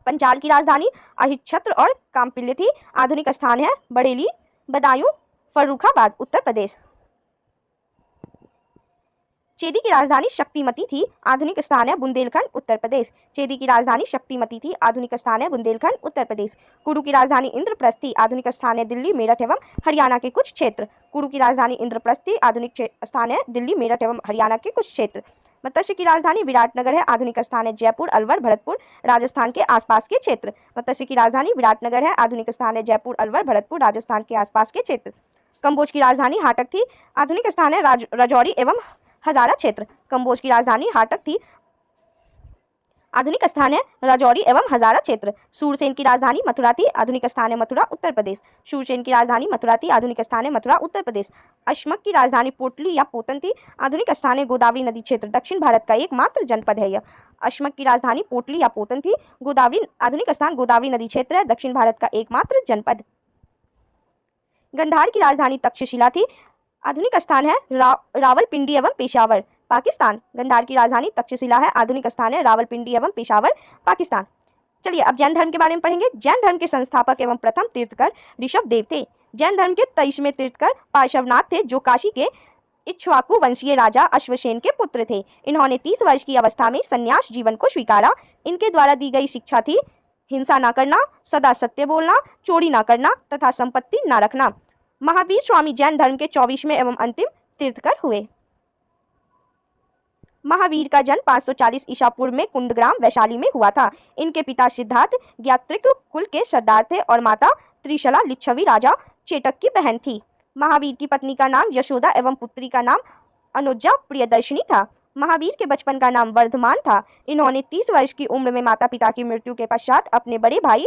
पंचाल की राजधानी अहिच्छत्र और काम्पिल्य थी। आधुनिक स्थान है बरेली, बदायूं, फर्रुखाबाद, उत्तर प्रदेश। चेदी की राजधानी शक्तिमती थी, आधुनिक स्थान है बुंदेलखंड उत्तर प्रदेश। चेदी की राजधानी शक्तिमती थी, आधुनिक स्थान है बुंदेलखंड उत्तर प्रदेश। कुरु की राजधानी इंद्रप्रस्थ थी, आधुनिक स्थान है दिल्ली मेरठ एवं हरियाणा के कुछ क्षेत्र। कुरु की राजधानी इंद्रप्रस्थ थी, आधुनिक स्थान है दिल्ली मेरठ एवं हरियाणा के कुछ क्षेत्र। मत्स्य की राजधानी विराटनगर है, आधुनिक स्थान है जयपुर अलवर भरतपुर राजस्थान के आसपास के क्षेत्र। मत्स्य की राजधानी विराटनगर है, आधुनिक स्थान है जयपुर अलवर भरतपुर राजस्थान के आसपास के क्षेत्र। कंबोज की राजधानी हाटक थी, आधुनिक स्थान है राजौरी एवं हजारा क्षेत्र। कंबोज की राजधानी हाटक थी, आधुनिक स्थान है राजौरी एवं हजारा क्षेत्र। सूरसेन की राजधानी मथुरा थी, आधुनिक स्थान है मथुरा उत्तर प्रदेश। सूरसेन की राजधानी मथुरा थी, आधुनिक स्थान है मथुरा उत्तर प्रदेश। अश्मक की राजधानी पोटली या पोतन थी, आधुनिक स्थान है गोदावरी नदी क्षेत्र। दक्षिण भारत का एकमात्र जनपद है यह। अश्मक की राजधानी पोटली या पोतन थी, गोदावरी आधुनिक स्थान गोदावरी नदी क्षेत्र है, दक्षिण भारत का एकमात्र जनपद। गंधार की राजधानी तक्षशिला थी, आधुनिक स्थान है रावलपिंडी एवं पेशावर पाकिस्तान। गंधार की राजधानी तक्षशिला है, आधुनिक स्थान है रावलपिंडी एवं पेशावर पाकिस्तान। चलिए अब जैन धर्म के बारे में पढ़ेंगे। जैन धर्म के संस्थापक एवं प्रथम तीर्थकर ऋषभदेव थे। जैन धर्म के 23वें तीर्थकर पार्श्वनाथ थे, जो काशी के इक्ष्वाकु वंशीय राजा अश्वसेन के पुत्र थे। इन्होंने 30 वर्ष की अवस्था में संन्यास जीवन को स्वीकारा। इनके द्वारा दी गई शिक्षा थी हिंसा न करना, सदा सत्य बोलना, चोरी न करना तथा संपत्ति न रखना। महावीर स्वामी जैन धर्म के 24वें एवं अंतिम तीर्थकर हुए। महावीर का जन्म 540 ईसा पूर्व में कुंडग्राम वैशाली में हुआ था। इनके पिता सिद्धार्थ ज्ञात्रिक कुल के सरदार थे और माता त्रिशला लिच्छवी राजा चेटक की बहन थी। महावीर की पत्नी का नाम यशोदा एवं पुत्री का नाम अनुजा प्रियदर्शिनी था। महावीर के बचपन का नाम वर्धमान था। इन्होंने 30 वर्ष की उम्र में माता पिता की मृत्यु के पश्चात अपने बड़े भाई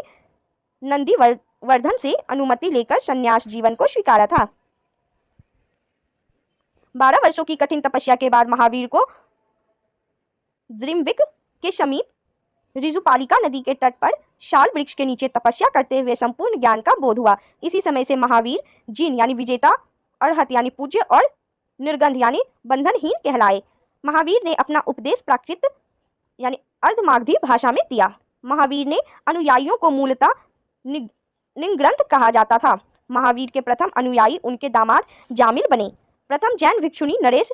नंदीवर्धन से अनुमति लेकर संन्यास जीवन को स्वीकारा था। 12 वर्षों की कठिन तपस्या के बाद महावीर को ज्रिमविक के समीप ऋजुपालिका नदी के तट पर शाल वृक्ष के नीचे तपस्या करते हुए संपूर्ण ज्ञान का बोध हुआ। इसी समय से महावीर जिन यानी विजेता, अरहत यानी पूज्य और निर्गंध यानी बंधनहीन कहलाए। महावीर ने अपना उपदेश प्राकृत यानी अर्धमागधी भाषा में दिया। महावीर ने अनुयायियों को मूलतः निग्रंथ कहा जाता था। महावीर के प्रथम अनुयायी उनके दामाद जामिल बने। प्रथम जैन भिक्षुणी नरेश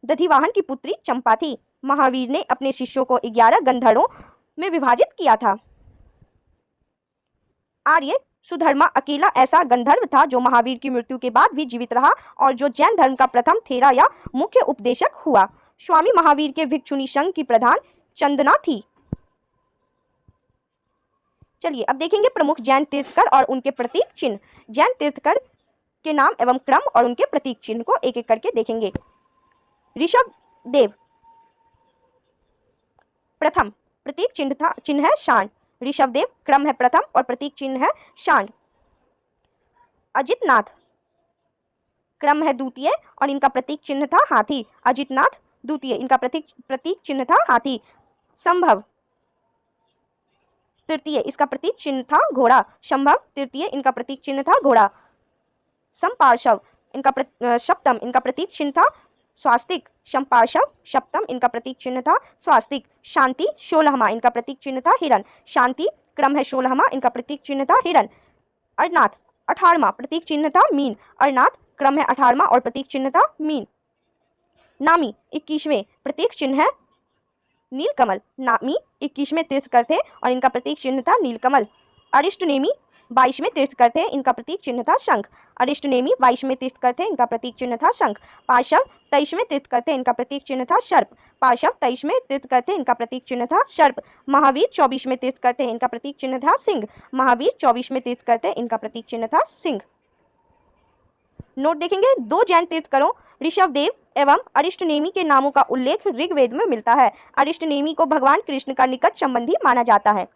दधिवाहन की पुत्री चंपा थी। महावीर ने अपने शिष्यों को 11 गंधर्वों में विभाजित किया था। आर्य सुधर्मा अकेला ऐसा गंधर्व था जो महावीर की मृत्यु के बाद भी जीवित रहा और जो जैन धर्म का प्रथम थेरा या मुख्य उपदेशक हुआ। स्वामी महावीर के भिक्षुणी संघ की प्रधान चंदना थी। चलिए अब देखेंगे प्रमुख जैन तीर्थकर और उनके प्रतीक चिन्ह। जैन तीर्थकर के नाम एवं क्रम और उनके प्रतीक चिन्ह को एक एक करके देखेंगे। ऋषभदेव प्रथम, प्रतीक चिन्ह है शांड। ऋषभदेव क्रम है प्रथम और प्रतीक चिन्ह है शांड। अजितनाथ क्रम है द्वितीय और इनका प्रतीक चिन्ह था हाथी। अजितनाथ द्वितीय, इनका प्रतीक चिन्ह था हाथी। संभव तृतीय, इसका प्रतीक चिन्ह था घोड़ा। संभव तृतीय, इनका प्रतीक चिन्ह था घोड़ा। संपार्श्व इनका सप्तम, इनका प्रतीक चिन्ह था स्वास्तिक। संपार्श्व सप्तम, इनका प्रतीक चिन्ह था स्वास्तिक। शांति 16वां, इनका प्रतीक चिन्ह था हिरण। शांति क्रम है 16वां, इनका प्रतीक चिन्ह था हिरण। अरनाथ 18वां, प्रतीक चिन्ह था मीन। अरनाथ क्रम है 18वां और प्रतीक चिन्ह था मीन। नामी 21वें, प्रतीक चिन्ह है नीलकमल। नामी 21वें तीर्थकर थे और इनका प्रतीक चिन्ह था नीलकमल। अरिष्टनेमी 22वें तीर्थकर थे, इनका प्रतीक चिन्ह था शंख। अरिष्टनेमी 22वें तीर्थकर थे, इनका प्रतीक चिन्ह था शंख। पार्श्व 23वें तीर्थकर थे, इनका प्रतीक चिन्ह था सर्प। पार्श्व 23वें तीर्थकर थे, इनका प्रतीक चिन्ह था सर्प। महावीर 24वें तीर्थकर थे, इनका प्रतीक चिन्ह था सिंह। महावीर 24वें तीर्थकर थे, इनका प्रतीक चिन्ह था सिंह। नोट देखेंगे, 2 जैन तीर्थकरों ऋषभदेव एवं अरिष्टनेमी के नामों का उल्लेख ऋग्वेद में मिलता है। अरिष्टनेमी को भगवान कृष्ण का निकट संबंधी माना जाता है।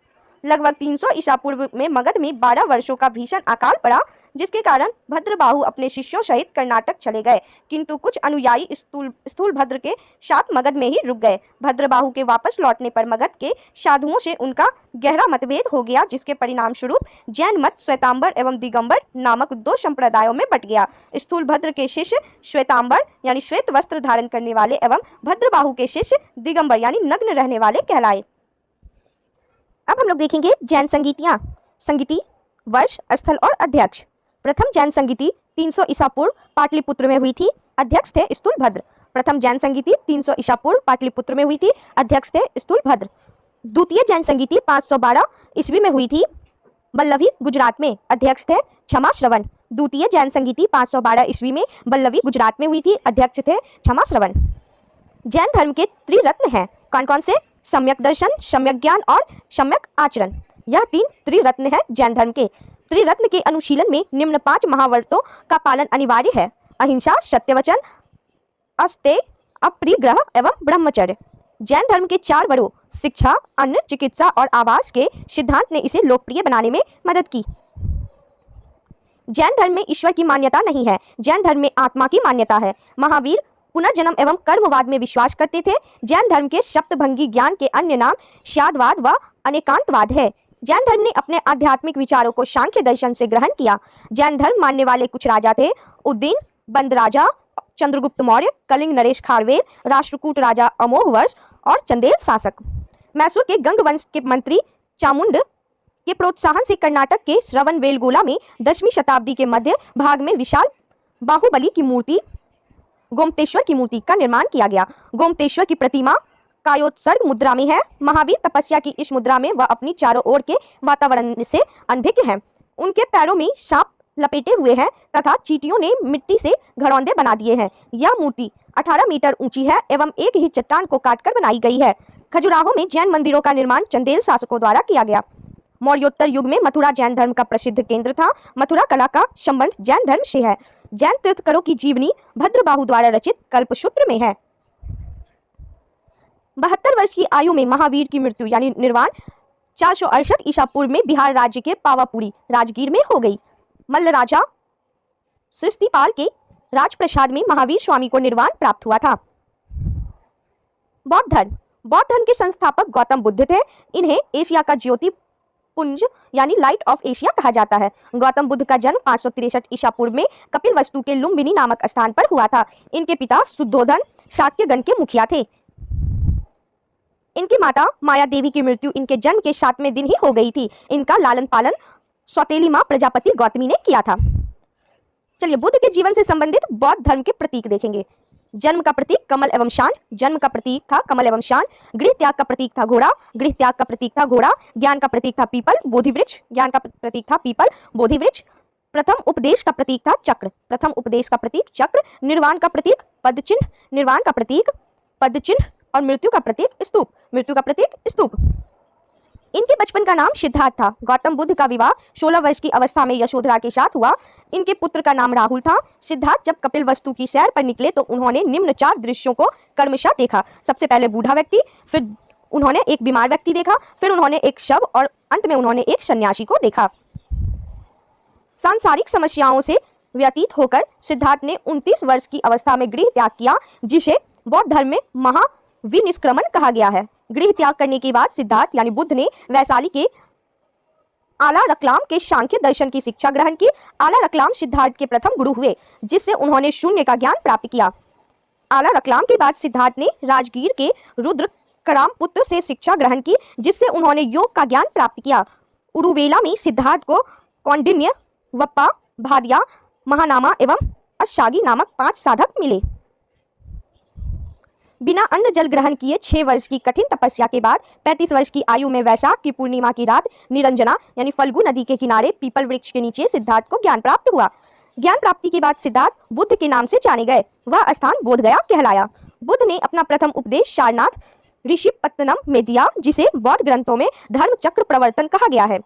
लगभग 300 ईसा पूर्व में मगध में 12 वर्षों का भीषण अकाल पड़ा, जिसके कारण भद्रबाहु अपने शिष्यों सहित कर्नाटक चले गए, किंतु कुछ अनुयायी स्थूलभद्र के साथ मगध में ही रुक गए। भद्रबाहु के वापस लौटने पर मगध के साधुओं से उनका गहरा मतभेद हो गया, जिसके परिणाम स्वरूप जैन मत श्वेतांबर एवं दिगंबर नामक 2 संप्रदायों में बट गया। स्थूलभद्र के शिष्य श्वेतांबर यानी श्वेत वस्त्र धारण करने वाले एवं भद्रबाहु के शिष्य दिगंबर यानी नग्न रहने वाले कहलाए। अब हम लोग देखेंगे जैन संगीतियाँ। संगीति, वर्ष, स्थल और अध्यक्ष। प्रथम जैन संगीति 300 ईसा पूर्व पाटलिपुत्र में हुई थी। अध्यक्ष थे स्थूलभद्र। प्रथम जैन संगीति 300 ईसा पूर्व पाटलिपुत्र में हुई थी, अध्यक्ष थे स्थूलभद्र। द्वितीय जैन संगीति 512 ईस्वी में हुई थी, बल्लभी गुजरात में, अध्यक्ष थे क्षमा श्रवण। द्वितीय जैन संगीति 512 ईस्वी में बल्लभी गुजरात में हुई थी, अध्यक्ष थे क्षमा श्रवण। जैन धर्म के त्रिरत्न हैं, कौन कौन से? सम्यक दर्शन, सम्यक ज्ञान और सम्यक आचरण। यह 3 त्रिरत्न है जैन धर्म के। त्रिरत्न के अनुशीलन में निम्न 5 महाव्रतों का पालन अनिवार्य है: अहिंसा, सत्यवचन, अस्तेय, अपरिग्रह एवं ब्रह्मचर्य। जैन धर्म के 4 वरों शिक्षा, अन्न, चिकित्सा और आवास के सिद्धांत ने इसे लोकप्रिय बनाने में मदद की। जैन धर्म में ईश्वर की मान्यता नहीं है, जैन धर्म में आत्मा की मान्यता है। महावीर पुनर्जन्म एवं कर्मवाद में विश्वास करते थे। जैन धर्म के सप्तभंगी ज्ञान के अन्य नाम शादवाद व अनेकांतवाद है। जैन धर्म ने अपने आध्यात्मिक विचारों को सांख्य दर्शन से ग्रहण किया। जैन धर्म मानने वाले कुछ राजा थे: उद्दीन, बंद राजा, चंद्रगुप्त मौर्य, कलिंग नरेश खारवेल, राष्ट्रकूट राजा अमोघ वर्ष और चंदेल शासक। मैसूर के गंग वंश के मंत्री चामुंड के प्रोत्साहन से कर्नाटक के श्रवणबेलगोला में 10वीं शताब्दी के मध्य भाग में विशाल बाहुबली की मूर्ति गोमतेश्वर की मूर्ति का निर्माण किया गया। गोमतेश्वर की प्रतिमा कायोत्सर्ग मुद्रा में है। महावीर तपस्या की इस मुद्रा में वह अपनी चारों ओर के वातावरण से अनभिज्ञ हैं। उनके पैरों में सांप लपेटे हुए हैं तथा चींटियों ने मिट्टी से घरौंदे बना दिए हैं। यह मूर्ति 18 मीटर ऊंची है एवं एक ही चट्टान को काटकर बनाई गई है। खजुराहो में जैन मंदिरों का निर्माण चंदेल शासकों द्वारा किया गया। मौर्योत्तर युग में मथुरा जैन धर्म का प्रसिद्ध केंद्र था। मथुरा कला का संबंध जैन धर्म से है। जैन तीर्थकरों की जीवनी भद्रबाहु द्वारा रचित कल्पसूत्र में है। 72 वर्ष की आयु में महावीर की मृत्यु यानी निर्वाण 468 ईसा पूर्व में बिहार राज्य के पावापुरी राजगीर में हो गई। मल्ल राजा सृष्टिपाल के राजप्रसाद में महावीर स्वामी को निर्वाण प्राप्त हुआ था। बौद्ध धर्म के संस्थापक गौतम बुद्ध थे। इन्हें एशिया का ज्योति पुंज यानी लाइट ऑफ एशिया कहा जाता है। गौतम बुद्ध का जन्म 563 ईसा पूर्व में कपिलवस्तु के लुम्बिनी नामक स्थान पर हुआ था। इनके पिता शुद्धोधन शाक्यगण के मुखिया थे। इनकी माता माया देवी की मृत्यु इनके जन्म के 7वें दिन ही हो गई थी। इनका लालन पालन सौतेली मां प्रजापति गौतमी ने किया था। चलिए बुद्ध के जीवन से संबंधित बौद्ध धर्म के प्रतीक देखेंगे। जन्म का प्रतीक कमल एवं शान, जन्म का प्रतीक था कमल एवं शान। गृह त्याग का प्रतीक था घोड़ा, गृह त्याग का प्रतीक था घोड़ा। ज्ञान का प्रतीक था पीपल बोधि वृक्ष, ज्ञान का प्रतीक था पीपल बोधि वृक्ष। प्रथम उपदेश का प्रतीक था चक्र, प्रथम उपदेश का प्रतीक चक्र। निर्वाण का प्रतीक पद चिन्ह, निर्वाण का प्रतीक पद चिन्ह। और मृत्यु का प्रतीक स्तूप, मृत्यु का प्रतीक स्तूप। इनके बचपन का नाम सिद्धार्थ था। गौतम बुद्ध का विवाह 16 वर्ष की अवस्था में यशोधरा के साथ हुआ। इनके पुत्र का नाम राहुल था। सिद्धार्थ जब कपिलवस्तु की सैर पर निकले तो उन्होंने निम्न 4 दृश्यों को क्रमशः देखा। सबसे पहले बूढ़ा व्यक्ति, फिर उन्होंने एक बीमार व्यक्ति देखा, फिर उन्होंने एक शव और अंत में उन्होंने एक सन्यासी को देखा। सांसारिक समस्याओं से व्यतीत होकर सिद्धार्थ ने 29 वर्ष की अवस्था में गृह त्याग किया, जिसे बौद्ध धर्म में महाविनिष्क्रमण कहा गया है। गृह त्याग करने के बाद सिद्धार्थ यानी बुद्ध ने वैशाली के आला रकलाम के सांख्य दर्शन की शिक्षा ग्रहण की। आला रकलाम सिद्धार्थ के प्रथम गुरु हुए, जिससे उन्होंने शून्य का ज्ञान प्राप्त किया। आला रकलाम के बाद सिद्धार्थ ने राजगीर के रुद्र कराम पुत्र से शिक्षा ग्रहण की, जिससे उन्होंने योग का ज्ञान प्राप्त किया। उरुवेला में सिद्धार्थ को कौंडिन्य, वप्पा, भादिया, महानामा एवं अशागी नामक 5 साधक मिले। बिना अन्न जल ग्रहण किए 6 वर्ष की कठिन तपस्या के बाद 35 वर्ष की आयु में वैशाख की पूर्णिमा की रात निरंजना यानी फल्गु नदी के किनारे पीपल वृक्ष के नीचे सिद्धार्थ को ज्ञान प्राप्त हुआ। ज्ञान प्राप्ति के बाद सिद्धार्थ बुद्ध के नाम से जाने गए। वह स्थान बोधगया कहलाया। बुद्ध ने अपना प्रथम उपदेश सारनाथ ऋषिपत्तनम में दिया, जिसे बौद्ध ग्रंथों में धर्म चक्र प्रवर्तन कहा गया है।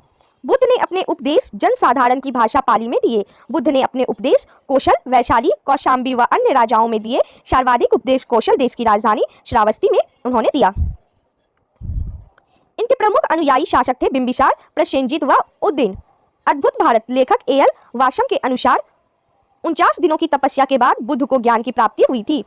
बुद्ध ने अपने उपदेश जनसाधारण की भाषा पाली में दिए। बुद्ध ने अपने उपदेश कौशल, वैशाली, कौशाम्बी व अन्य राजाओं में दिए। सर्वाधिक उपदेश कौशल देश की राजधानी श्रावस्ती में उन्होंने दिया। इनके प्रमुख अनुयायी शासक थे बिंबिसार, प्रसेनजीत व उद्दीन। अद्भुत भारत लेखक ए.एल. वाशम के अनुसार 49 दिनों की तपस्या के बाद बुद्ध को ज्ञान की प्राप्ति हुई थी।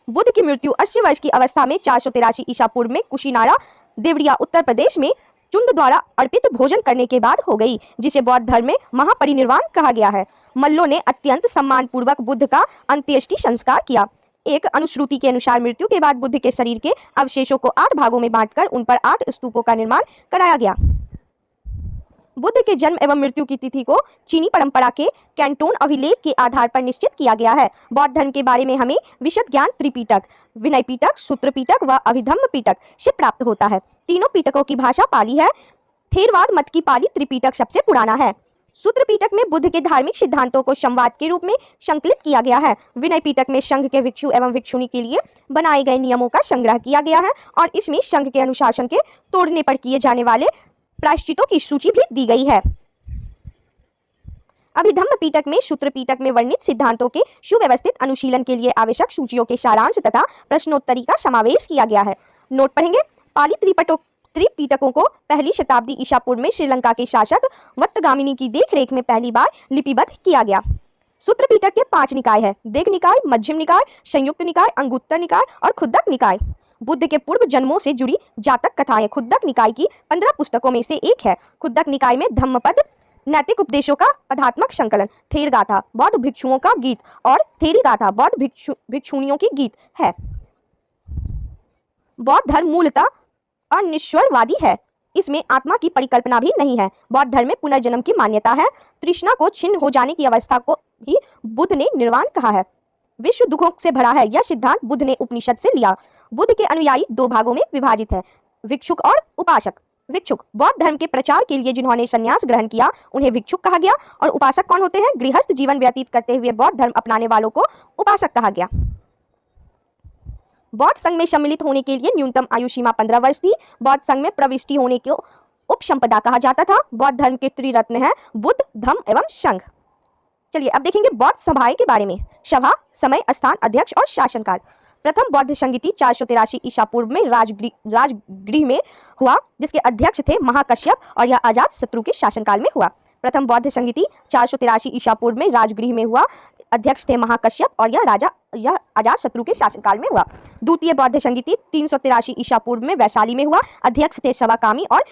बुद्ध की मृत्यु 80 वर्ष की अवस्था में 483 ईसा पूर्व में कुशीनारा, देवरिया, उत्तर प्रदेश में चुंद द्वारा अर्पित भोजन करने के बाद हो गई, जिसे बौद्ध धर्म में महापरिनिर्वाण कहा गया है। मल्लों ने अत्यंत सम्मानपूर्वक बुद्ध का अंत्येष्टि संस्कार किया। एक अनुश्रुति के अनुसार मृत्यु के बाद बुद्ध के शरीर के अवशेषों को 8 भागों में बांटकर उन पर 8 स्तूपों का निर्माण कराया गया। बुद्ध के जन्म एवं मृत्यु की तिथि को चीनी परंपरा के कैंटोन अभिलेख के आधार पर निश्चित किया गया है। बौद्ध धर्म के बारे में हमें विशद ज्ञान त्रिपिटक, विनय पिटक, सूत्र पिटक व अभिधम्म पिटक से प्राप्त होता है। तीनों पिटकों की भाषा पाली है। थेरवाद मत की पाली त्रिपिटक सबसे पुराना है। सूत्र पिटक में बुद्ध के धार्मिक सिद्धांतों को संवाद के रूप में संकलित किया गया है। विनय पिटक में संघ के भिक्षु एवं भिक्षुणी के लिए बनाए गए नियमों का संग्रह किया गया है और इसमें संघ के अनुशासन के तोड़ने पर किए जाने वाले प्रायश्चितों की सूची भी दी गई है। अभिधम्म पिटक में सूत्र पिटक में वर्णित सिद्धांतों के सुव्यवस्थित अनुशीलन के लिए आवश्यक सूचियों के सारांश तथा प्रश्नोत्तरी का समावेश किया गया है। नोट पढ़ेंगे। पाली त्रिपिटकों को पहली शताब्दी ईसा पूर्व में श्रीलंका के शासक वत्तगामिनी की देखरेख में पहली बार लिपिबद्ध किया गया। सूत्र पिटक के 5 निकाय है: दीर्घ निकाय, मध्यम निकाय, संयुक्त निकाय, अंगुत्तर निकाय और खुद्दक निकाय। बुद्ध के पूर्व जन्मों से जुड़ी जातक कथाएं खुद्दक निकाय की 15 पुस्तकों में से एक है। खुद्दक निकाय में धम्मपद, नैतिक उपदेशों का पदात्मक संकलन, थेर गाथा, बौद्ध भिक्षुओं का गीत और थेरी गाथा, बौद्ध भिक्षुणियों की गीत है। बौद्ध धर्म मूलतः अनिश्वरवादी है। इसमें आत्मा की परिकल्पना भी नहीं है। बौद्ध धर्म में पुनर्जन्म की मान्यता है। तृष्णा को छिन्न हो जाने की अवस्था को ही बुद्ध ने निर्वाण कहा है। विश्व दुखों से भरा है, यह सिद्धांत बुद्ध ने उपनिषद से लिया। बुद्ध के अनुयायी 2 भागों में विभाजित है: भिक्षुक और उपासक। भिक्षुक बौद्ध धर्म के प्रचार के लिए जिन्होंने संन्यास ग्रहण किया उन्हें भिक्षुक कहा गया और उपासक कौन होते हैं? गृहस्थ जीवन व्यतीत करते हुए बौद्ध धर्म अपनाने वालों को उपासक कहा गया। बौद्ध संघ में सम्मिलित होने के लिए न्यूनतम आयु सीमा 15 वर्ष थी। बौद्ध संघ में प्रविष्टि होने को उपसंपदा कहा जाता था। बौद्ध धर्म के त्रिरत्न है बुद्ध, धम्म एवं संघ। चलिए अब देखेंगे बौद्ध सभाएं के बारे में। सभा, समय, स्थान, अध्यक्ष और शासनकाल। प्रथम बौद्ध संगीति 483 ईसा पूर्व में राजगृह में हुआ, जिसके अध्यक्ष थे महाकश्यप और यह अजात शत्रु के शासनकाल में हुआ। प्रथम बौद्ध संगीति 483 ईसा पूर्व में राजगृह में हुआ, अध्यक्ष थे महाकश्यप और यह अजात शत्रु के शासनकाल में हुआ। द्वितीय बौद्ध संगीति 383 ईसा पूर्व में वैशाली में हुआ, अध्यक्ष थे सवाकामी और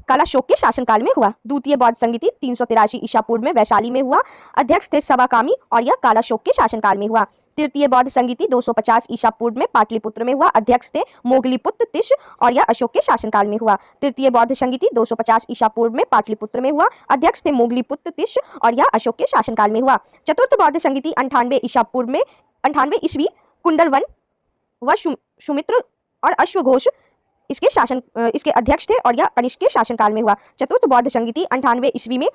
कालाशोक के शासनकाल में हुआ। द्वितीय बौद्ध संगीति 383 ईसा पूर्व में वैशाली में हुआ, अध्यक्ष थे सवाकामी और यह कालाशोक के शासनकाल में हुआ। तृतीय बौद्ध संगीति 250 ईसा पूर्व में पाटलिपुत्र में हुआ, अध्यक्ष थे मोगलीपुत्र तिश और यह अशोक के शासनकाल में हुआ। तृतीय बौद्ध संगीति 250 ईसा पूर्व में पाटलिपुत्र में हुआ, अध्यक्ष थे मोगलीपुत्र तिश और यह अशोक के शासनकाल में हुआ। चतुर्थ बौद्ध संगीति 98 ईसा पूर्व में 98 ईस्वी कुंडलवन व सुमित्र और अश्वघोष इसके अध्यक्ष थे और यह कनिष्क के शासनकाल में हुआ। चतुर्थ बौद्ध संगीति 98 ईस्वी में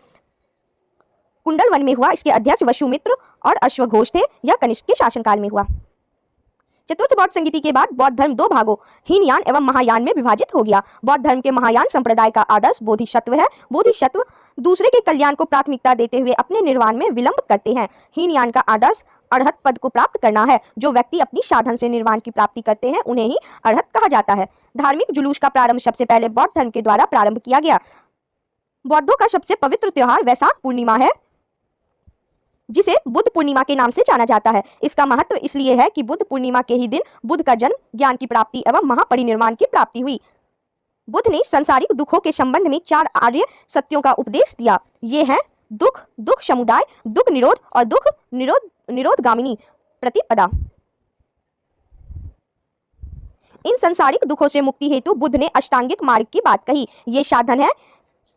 कुंडलवन में हुआ, इसके अध्यक्ष वसुमित्र और अश्वघोष थे, यह कनिष्क के शासनकाल में हुआ। चतुर्थ बौद्ध संगीति के बाद बौद्ध धर्म 2 भागों हीनयान एवं महायान में विभाजित हो गया। बौद्ध धर्म के महायान संप्रदाय का आदर्श बोधिसत्व है। बोधिसत्व दूसरे के कल्याण को प्राथमिकता देते हुए अपने निर्वाण में विलंब करते हैं। हीनयान का आदर्श अरहत पद को प्राप्त करना है। जो व्यक्ति अपनी साधन से निर्वाण की प्राप्ति करते हैं उन्हें ही अरहत कहा जाता है। धार्मिक जुलूस का प्रारंभ सबसे पहले बौद्ध धर्म के द्वारा प्रारंभ किया गया। बौद्धों का सबसे पवित्र त्योहार वैशाख पूर्णिमा है, जिसे बुद्ध पूर्णिमा के नाम से जाना जाता है। इसका महत्व इसलिए है कि बुद्ध पूर्णिमा के ही दिन बुद्ध का जन्म, ज्ञान की प्राप्ति एवं महापरिनिर्वाण की प्राप्ति हुई। बुद्ध ने संसारिक दुखों के संबंध में 4 आर्य सत्यों का उपदेश दिया। ये हैं दुख, दुख समुदाय, दुख निरोध और दुख निरोधगामिनी प्रतिपदा। इन संसारिक दुखों से मुक्ति हेतु बुद्ध ने अष्टांगिक मार्ग की बात कही। ये साधन है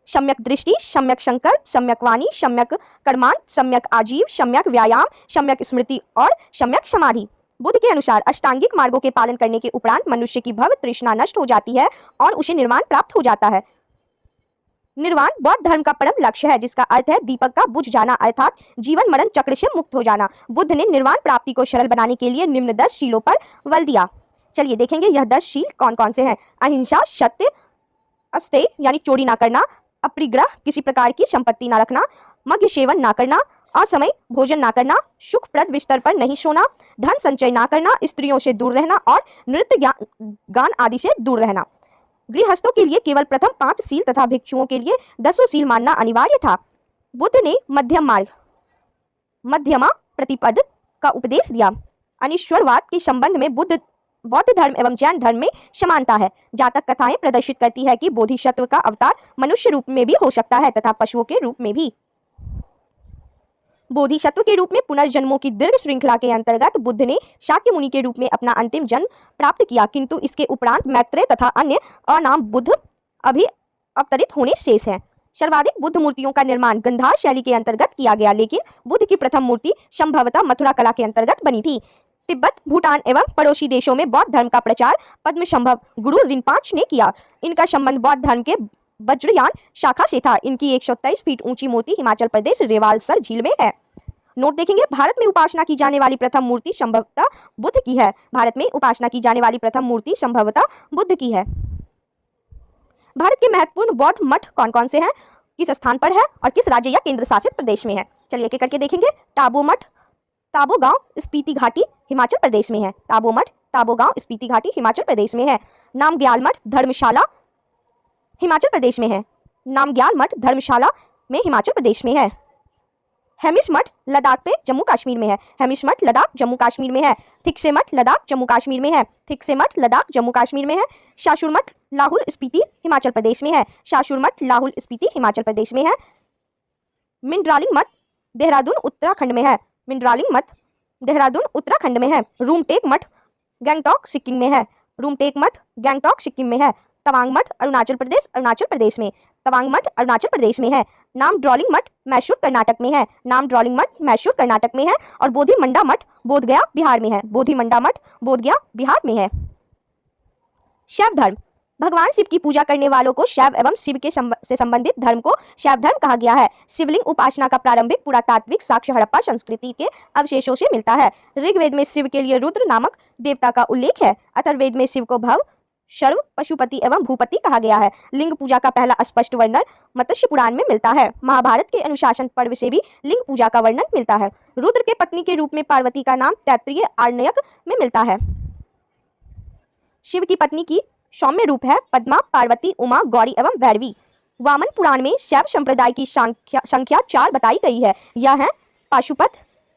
सम्यक दृष्टि, सम्यक संकल्प, सम्यक वाणी, सम्यक कर्मांत, सम्यक आजीव, सम्यक व्यायाम, सम्यक स्मृति और सम्यक समाधि। बुद्ध के अनुसार अष्टांगिक मार्गों के पालन करने के उपरांत मनुष्य की भव तृष्णा नष्ट हो जाती है और उसे निर्वाण प्राप्त हो जाता है। निर्वाण बौद्ध धर्म का परम लक्ष्य है, जिसका अर्थ है दीपक का बुझ जाना, अर्थात जीवन मरण चक्र से मुक्त हो जाना। बुद्ध ने निर्वाण प्राप्ति को सरल बनाने के लिए निम्न 10 शीलों पर बल दिया। चलिए देखेंगे यह 10 शील कौन कौन से हैं। अहिंसा, सत्य, अस्तेय यानी चोरी ना करना, अपरिग्रह किसी प्रकार की संपत्ति ना रखना, मद्य सेवन ना करना, असमय भोजन ना करना, सुखप्रद बिस्तर पर नहीं सोना, धन संचय ना करना, स्त्रियों से दूर रहना और नृत्य गान आदि से दूर रहना। गृहस्थों के लिए केवल प्रथम 5 सील तथा भिक्षुओं के लिए 10 सील मानना अनिवार्य था। बुद्ध ने मध्यम मार्ग, मध्यमा प्रतिपद का उपदेश दिया। अनिश्वरवाद के संबंध में बौद्ध धर्म एवं जैन धर्म में समानता है। जातक कथाएं प्रदर्शित करती है कि बोधिसत्व का अवतार मनुष्य रूप में भी हो सकता है तथा पशुओं के रूप में भी। बोधिसत्व के रूप में पुनर्जन्मों की दीर्घ श्रृंखला के अंतर्गत बुद्ध ने शाक्य मुनि के रूप में अपना अंतिम जन्म प्राप्त किया, किंतु इसके उपरांत मैत्रेय तथा अन्य अनाम बुद्ध अभी अवतरित होने शेष हैं। सर्वाधिक बुद्ध मूर्तियों का निर्माण गंधार शैली के अंतर्गत किया गया, लेकिन बुद्ध की प्रथम मूर्ति संभवतः मथुरा कला के अंतर्गत बनी थी। तिब्बत, भूटान एवं पड़ोसी देशों में बौद्ध धर्म का प्रचार पद्मसंभव गुरु रिनपाच ने किया। इनका संबंध बौद्ध धर्म के वज्रयान शाखा से था। इनकी 123 फीट ऊंची मूर्ति हिमाचल प्रदेश रेवालसर झील में है। नोट देखेंगे, भारत में उपासना की जाने वाली प्रथम मूर्ति संभवतः बुद्ध की है। भारत में उपासना की जाने वाली प्रथम मूर्ति संभवतः बुद्ध की है। भारत के महत्वपूर्ण बौद्ध मठ कौन कौन से हैं, किस स्थान पर है और किस राज्य या केंद्र शासित प्रदेश में है? चलिए एक एक करके देखेंगे। टाबो मठ, ताबो गांव, स्पीति घाटी, हिमाचल प्रदेश में है। ताबो मठ, ताबो गांव, स्पीति घाटी, हिमाचल प्रदेश में है। नामग्याल मठ, धर्मशाला, हिमाचल प्रदेश में है। नामग्याल मठ धर्मशाला में हिमाचल प्रदेश में है। हेमिश मठ लद्दाख पे जम्मू कश्मीर में है। हेमिश मठ लद्दाख जम्मू कश्मीर में है। थिकसे मठ लद्दाख जम्मू कश्मीर में है। थिकसे मठ लद्दाख जम्मू कश्मीर में है। शाशुर मठ लाहौल स्पीति हिमाचल प्रदेश में है। शाशुर मठ लाहौल स्पीति हिमाचल प्रदेश में है। मिंड्रालिंग मठ देहरादून उत्तराखंड में है। मिंड्रालिंग मठ देहरादून उत्तराखंड में है। रूमटेक मठ गंगटोक सिक्किम में है। रूमटेक मठ गंगटोक सिक्किम में है। तवांग मठ अरुणाचल प्रदेश में। तवांग मठ अरुणाचल प्रदेश में है। नाम ड्रॉलिंग मठ मैसूर कर्नाटक में है। नाम ड्रॉलिंग मठ मैसूर कर्नाटक में है। और बोधि मंडा मठ बोधगया बिहार में है। बोधि मंडा मठ बोधगया बिहार में है। शैव धर्म, भगवान शिव की पूजा करने वालों को शैव एवं शिव के से संबंधित धर्म को शैव धर्म कहा गया है। शिवलिंग उपासना का प्रारंभिक पुरातात्विक साक्ष्य हड़प्पा संस्कृति के अवशेषों से मिलता है। ऋग्वेद में शिव के लिए रुद्र नामक देवता का उल्लेख है। अथर्ववेद में शिव को भव, शर्व, पशुपति एवं भूपति कहा गया है। लिंग पूजा का पहला स्पष्ट वर्णन मत्स्य पुराण में मिलता है। महाभारत के अनुशासन पर्व से भी लिंग पूजा का वर्णन मिलता है। रुद्र के पत्नी के रूप में पार्वती का नाम तैत्तिरीय आरण्यक में मिलता है। शिव की पत्नी की सौम्य रूप है पद्मा, पार्वती, उमा, गौरी एवं भैरवी। वामन पुराण में शैव संप्रदाय की संख्या 4 बताई गई है। यह है पाशुपत,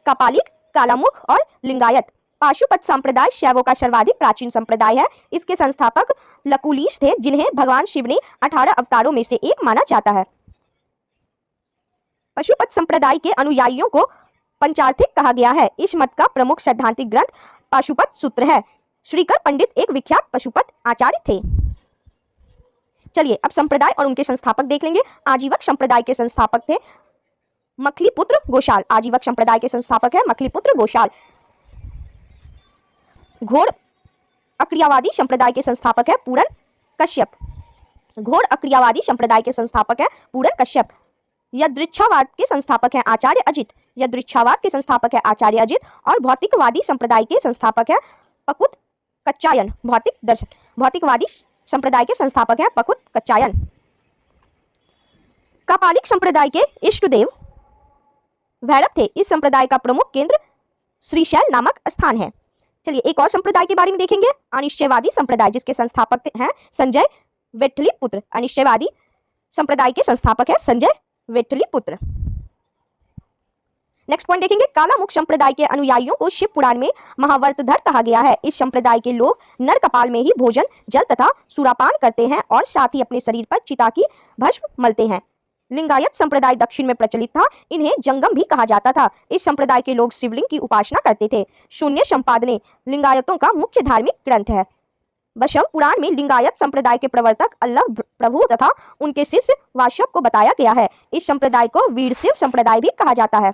कापालिक, कालामुख और लिंगायत। पाशुपत संप्रदाय शैवों का सर्वाधिक प्राचीन संप्रदाय है। इसके संस्थापक लकुलिश थे, जिन्हें भगवान शिव ने 18 अवतारों में से एक माना जाता है। पशुपत संप्रदाय के अनुयायियों को पंचार्थिक कहा गया है। इस मत का प्रमुख सैद्धांतिक ग्रंथ पाशुपत सूत्र है। श्रीकर पंडित एक विख्यात पशुपत आचार्य थे। चलिए अब संप्रदाय और उनके संस्थापक देख लेंगे। आजीवक संप्रदाय के संस्थापक थे मखलीपुत्र गोशाल। आजीवक संप्रदाय के संस्थापक है मखलीपुत्र गोशाल। घोड़ अक्रियावादी संप्रदाय के संस्थापक है पूरन कश्यप। घोड़ अक्रियावादी संप्रदाय के संस्थापक है पूरन कश्यप। यदृच्छावाद के संस्थापक है आचार्य अजित। यदृच्छावाद के संस्थापक है आचार्य अजित। और भौतिकवादी संप्रदाय के संस्थापक है पकुत कच्चायन। भौतिकवादी संप्रदाय के संस्थापक है पकुत कच्चायन। कापालिक संप्रदाय के इष्टदेव भैरव थे। इस संप्रदाय का प्रमुख केंद्र श्रीशैल नामक स्थान है। चलिए एक और संप्रदाय के बारे में देखेंगे, अनिश्चयवादी संप्रदाय, जिसके संस्थापक हैं संजय वेठलीपुत्र। अनिश्चयवादी संप्रदाय के संस्थापक है संजय वेठलीपुत्र। नेक्स्ट पॉइंट देखेंगे, कालामुख संप्रदाय के अनुयायियों को शिव पुराण में महावर्तधर कहा गया है। इस संप्रदाय के लोग नर कपाल में ही भोजन, जल तथा सुरापान करते हैं और साथ ही अपने शरीर पर चिता की भस्म मलते हैं। लिंगायत संप्रदाय दक्षिण में प्रचलित था। इन्हें जंगम भी कहा जाता था। इस संप्रदाय के लोग शिवलिंग की उपासना करते थे। शून्य संपादने लिंगायतों का मुख्य धार्मिक ग्रंथ है। बशव पुराण में लिंगायत संप्रदाय के प्रवर्तक अल्लाह प्रभु तथा उनके शिष्य वासव को बताया गया है। इस संप्रदाय को वीरशैव संप्रदाय भी कहा जाता है।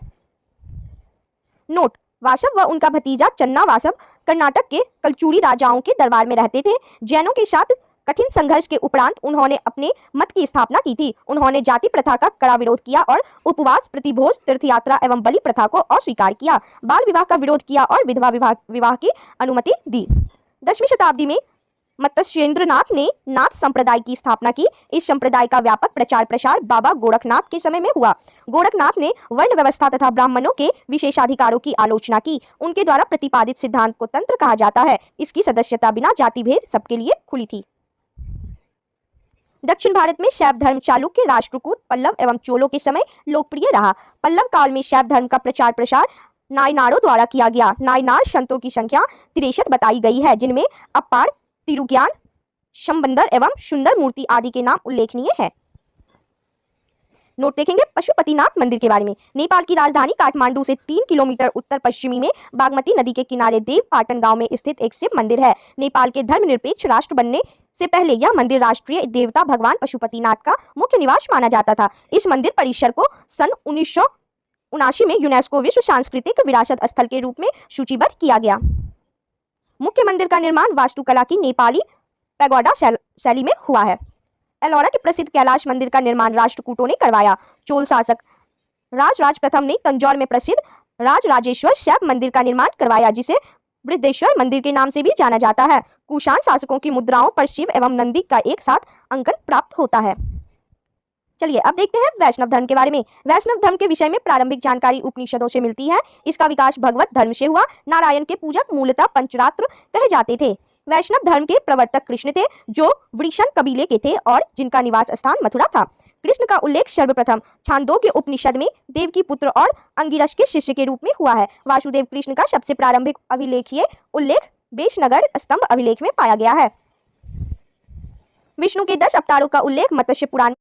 नोट, वासव व उनका भतीजा चन्ना वासव कर्नाटक के कलचुरी राजाओं के दरबार में रहते थे। जैनों के साथ कठिन संघर्ष के उपरांत उन्होंने अपने मत की स्थापना की थी। उन्होंने जाति प्रथा का कड़ा विरोध किया और उपवास, प्रतिभोज, तीर्थयात्रा एवं बलि प्रथा को अस्वीकार किया। बाल विवाह का विरोध किया और विधवा विवाह की अनुमति दी। 10वीं शताब्दी में मत्स्येंद्रनाथ ने नाथ संप्रदाय की स्थापना की। इस संप्रदाय का व्यापक प्रचार प्रसार बाबा गोरखनाथ के समय में हुआ। गोरखनाथ ने वर्ण व्यवस्था तथा ब्राह्मणों के विशेषाधिकारों की आलोचना की। उनके द्वारा प्रतिपादित सिद्धांत को तंत्र कहा जाता है। इसकी सदस्यता बिना जाति भेद सबके लिए खुली थी। दक्षिण भारत में शैव धर्म चालुक्य, राष्ट्रकूट, पल्लव एवं चोलों के समय लोकप्रिय रहा। पल्लव काल में शैव धर्म का प्रचार प्रसार नायनारों द्वारा किया गया। नायनार संतों की संख्या 63 बताई गई है, जिनमें अपार, तिरुज्ञान, शंबंदर एवं सुंदर मूर्ति आदि के नाम उल्लेखनीय है। नोट देखेंगे पशुपतिनाथ मंदिर के बारे में। नेपाल की राजधानी काठमांडू से 3 किलोमीटर उत्तर पश्चिमी में बागमती नदी के किनारे देवपाटन गांव में स्थित एक शिव मंदिर है। नेपाल के धर्मनिरपेक्ष राष्ट्र बनने से पहले यह मंदिर राष्ट्रीय देवता भगवान पशुपतिनाथ का मुख्य निवास माना जाता था। इस मंदिर परिसर को सन 1979 में यूनेस्को विश्व सांस्कृतिक विरासत स्थल के रूप में सूचीबद्ध किया गया। मुख्य मंदिर का निर्माण वास्तुकला की नेपाली पैगोडा शैली में हुआ है। एलोरा के प्रसिद्ध कैलाश मंदिर का निर्माण राष्ट्रकूटों ने करवाया। चोल शासक राजराज प्रथम ने तंजौर में प्रसिद्ध राजराजेश्वर शैव मंदिर का निर्माण करवाया, जिसे बृहदेश्वर मंदिर के नाम से भी जाना जाता है। कुषाण शासकों की मुद्राओं पर शिव एवं नंदी का एक साथ अंकन प्राप्त होता है। चलिए अब देखते हैं वैष्णव धर्म के बारे में। वैष्णव धर्म के विषय में प्रारंभिक जानकारी उपनिषदों से मिलती है। इसका विकास भगवत धर्म से हुआ। नारायण के पूजक मूलतः पंचरात्र कहे जाते थे। वैष्णव धर्म के प्रवर्तक कृष्ण थे, जो वृषण कबीले के थे और जिनका निवास स्थान मथुरा था। कृष्ण का उल्लेख सर्वप्रथम छांदोग्य उपनिषद में देव की पुत्र और अंगिरस के शिष्य के रूप में हुआ है। वासुदेव कृष्ण का सबसे प्रारंभिक अभिलेखीय उल्लेख बेशनगर स्तंभ अभिलेख में पाया गया है। विष्णु के 10 अवतारों का उल्लेख मत्स्य पुराण।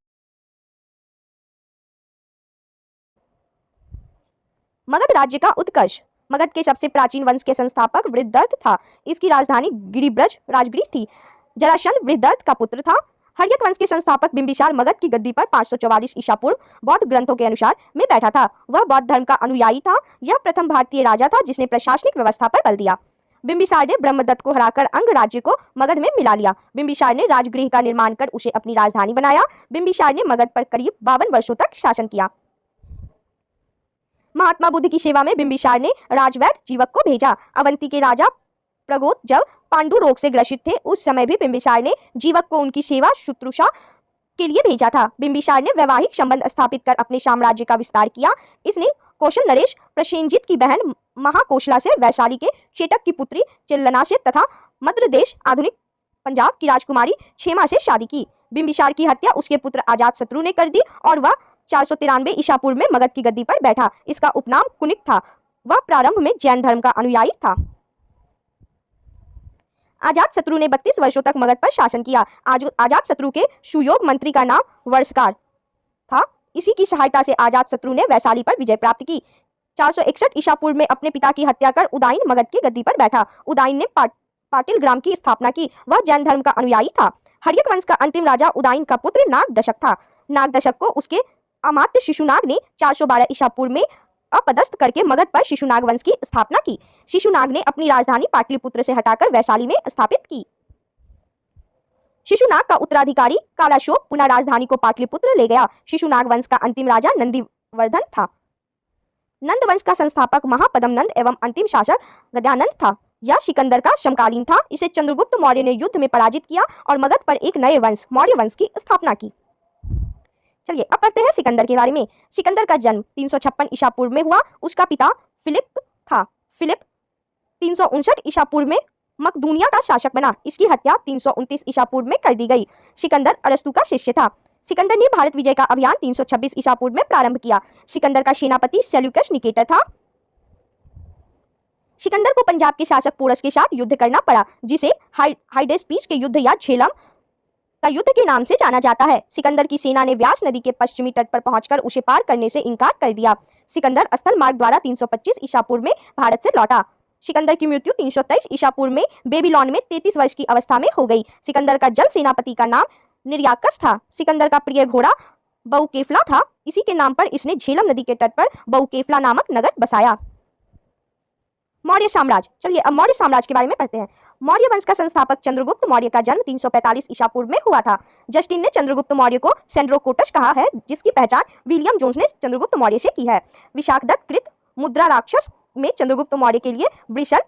मगध राज्य का उत्कर्ष। मगध के सबसे प्राचीन वंश के संस्थापक वृद्धर्थ था। इसकी राजधानी गिरिब्रज राजगृह थी। जरासंध वृद्धर्थ का पुत्र था। हर्यक वंश के संस्थापक बिंबिसार मगध की गद्दी पर 544 ईसा पूर्व बौद्ध ग्रंथों के अनुसार में बैठा था। वह बौद्ध धर्म का अनुयायी था। यह प्रथम भारतीय राजा था जिसने प्रशासनिक व्यवस्था पर बल दिया। बिंबिसार ने ब्रह्मदत्त को हराकर अंग राज्य को मगध में मिला लिया। बिंबिसार ने राजगृह का निर्माण कर उसे अपनी राजधानी बनाया। बिंबिसार ने मगध पर करीब 52 वर्षों तक शासन किया। महात्मा बुद्ध की सेवा में बिंबिसार ने राजवैद्य जीवक को भेजा। अवंती के राजा प्रगोत जब पांडु रोग से ग्रसित थे, उस समय भी बिंबिसार ने जीवक को उनकी सेवा शुश्रूषा के लिए भेजा था। बिंबिसार ने वैवाहिक संबंध स्थापित कर अपने साम्राज्य का विस्तार किया। इसने कौशल नरेश प्रसेनजीत की बहन महाकोशला से, वैशाली के चेटक की पुत्री चिल्लना से तथा मध्य देश आधुनिक पंजाब की राजकुमारी क्षेमा से शादी की। बिंबिसार की हत्या उसके पुत्र अजातशत्रु ने कर दी और वह 493 ईसा पूर्व में मगध की गद्दी पर बैठा। इसका उपनाम कुनिक था। वह प्रारंभ में जैन धर्म का अनुयायी था। अजातशत्रु ने 32 वर्षों तक मगध पर शासन किया। अजातशत्रु के सुयोग मंत्री का नाम वर्षकार था। इसी की सहायता से अजातशत्रु ने वैशाली पर विजय प्राप्त की। 461 ईसा पूर्व में अपने पिता की हत्या कर उदाइन मगध की गद्दी पर बैठा। उदाइन ने पाटिल ग्राम की स्थापना की। वह जैन धर्म का अनुयायी था। हर्यक वंश का अंतिम राजा उदाइन का पुत्र नागदशक था। नागदशक को उसके अमात्य शिशुनाग ने 412 ईसा पूर्व में अपदस्थ करके मगध पर शिशुनाग वंश की स्थापना की। शिशुनाग ने अपनी राजधानी पाटलिपुत्र से हटाकर वैशाली में स्थापित की। शिशुनाग का उत्तराधिकारी कालाशोक पुनः राजधानी को पाटलिपुत्र ले गया। शिशुनाग वंश का अंतिम राजा नंदीवर्धन था। नंद वंश का संस्थापक महापद्म नंद एवं अंतिम शासक गद्यानंद था। यह सिकंदर का समकालीन था। इसे चंद्रगुप्त मौर्य ने युद्ध में पराजित किया और मगध पर एक नए वंश मौर्य वंश की स्थापना की। चलिए अब पढ़ते हैं सिकंदर के बारे में। सिकंदर का जन्म 356 ईसा पूर्व में हुआ। उसका पिता फिलिप था। फिलिप 359 ईसा पूर्व में मकदूनिया का शासक बना। इसकी हत्या 329 ईसा पूर्व में कर दी गई। सिकंदर अरस्तु का शिष्य था। सिकंदर ने भारत विजय का अभियान 326 ईसा पूर्व में प्रारंभ किया। सिकंदर का सेनापति सेल्यूकस निकेटर था। सिकंदर को पंजाब के शासक पोरस के साथ युद्ध करना पड़ा, जिसे हाइडेस्पीच के युद्ध या झेलम का युद्ध के नाम से जाना जाता है। सिकंदर की सेना ने व्यास नदी के पश्चिमी तट पर पहुंचकर उसे पार करने से इनकार कर दिया। सिकंदर स्थल मार्ग द्वारा 325 ईसा पूर्व में भारत से लौटा। सिकंदर की मृत्यु 323 ईसा पूर्व में बेबीलोन में 33 वर्ष की अवस्था में हो गई। सिकंदर का जल सेनापति का नाम निर्याकस था। सिकंदर का प्रिय घोड़ा बहुकेफला था। इसी के नाम पर इसने झेलम नदी के तट पर बहुकेफला नामक नगर बसाया। मौर्य साम्राज्य। चलिए अब मौर्य साम्राज्य के बारे में पढ़ते हैं। मौर्य वंश का संस्थापक चंद्रगुप्त मौर्य का जन्म 345 ईसा पूर्व में हुआ था। जस्टिन ने चंद्रगुप्त मौर्य को सेंड्रोकोटस कहा है, जिसकी पहचान विलियम जोन्स ने चंद्रगुप्त मौर्य से की है। विशाखदत्त कृत मुद्रा राक्षस में चंद्रगुप्त मौर्य के लिए वृषण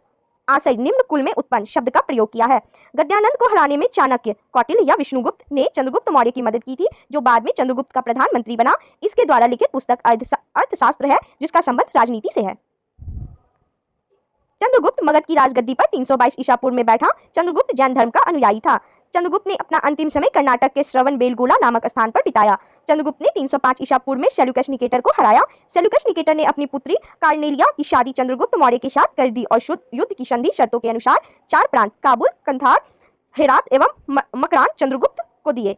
आशय निम्न कुल में उत्पन्न शब्द का प्रयोग किया है। गद्यानंद को हराने में चाणक्य, कौटिल्य या विष्णुगुप्त ने चंद्रगुप्त मौर्य की मदद की थी, जो बाद में चंद्रगुप्त का प्रधानमंत्री बना। इसके द्वारा लिखित पुस्तक अर्थशास्त्र है, जिसका संबंध राजनीति से है। चंद्रगुप्त मगध की राजगद्दी पर 322 ईसा पूर्व में बैठा। चंद्रगुप्त जैन धर्म का अनुयायी था। चंद्रगुप्त ने अपना अंतिम समय कर्नाटक के श्रवण बेलगोला नामक स्थान पर बिताया। चंद्रगुप्त ने 305 ईसा पूर्व में सेल्यूकस निकेटर को हराया। सेल्यूकस निकेटर ने अपनी पुत्री कार्नेलिया की शादी चंद्रगुप्त मौर्य के साथ कर दी और युद्ध की संधि शर्तों के अनुसार 4 प्रांत काबुल, कंधार, हेरात एवं मकरान चंद्रगुप्त को दिए।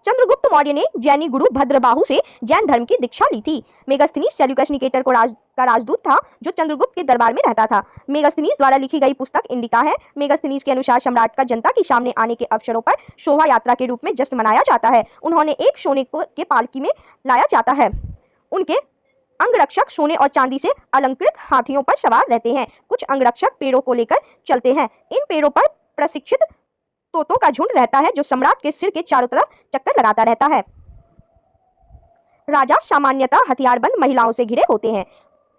चंद्रगुप्त मौर्य ने जैनी गुरु भद्रबाहु से जैन धर्म की दीक्षा ली थी। मेगास्थनीज सेल्यूकस निकेटर का राजदूत था जो चंद्रगुप्त के दरबार में रहता था। मेगास्थनीज द्वारा लिखी गई पुस्तक इंडिका है। मेगास्थनीज के अनुसार सम्राट का जनता के सामने आने के अवसरों पर शोभा यात्रा के रूप में जश्न मनाया जाता है। उन्होंने एक सोने के पालकी में लाया जाता है। उनके अंगरक्षक सोने और चांदी से अलंकृत हाथियों पर सवार रहते हैं। कुछ अंगरक्षक पेड़ों को लेकर चलते हैं। इन पेड़ों पर प्रशिक्षित तोतों का झुंड रहता है जो सम्राट के सिर के चारों तरफ चक्कर लगाता रहता है। राजा सामान्यतः हथियारबंद महिलाओं से घिरे होते हैं।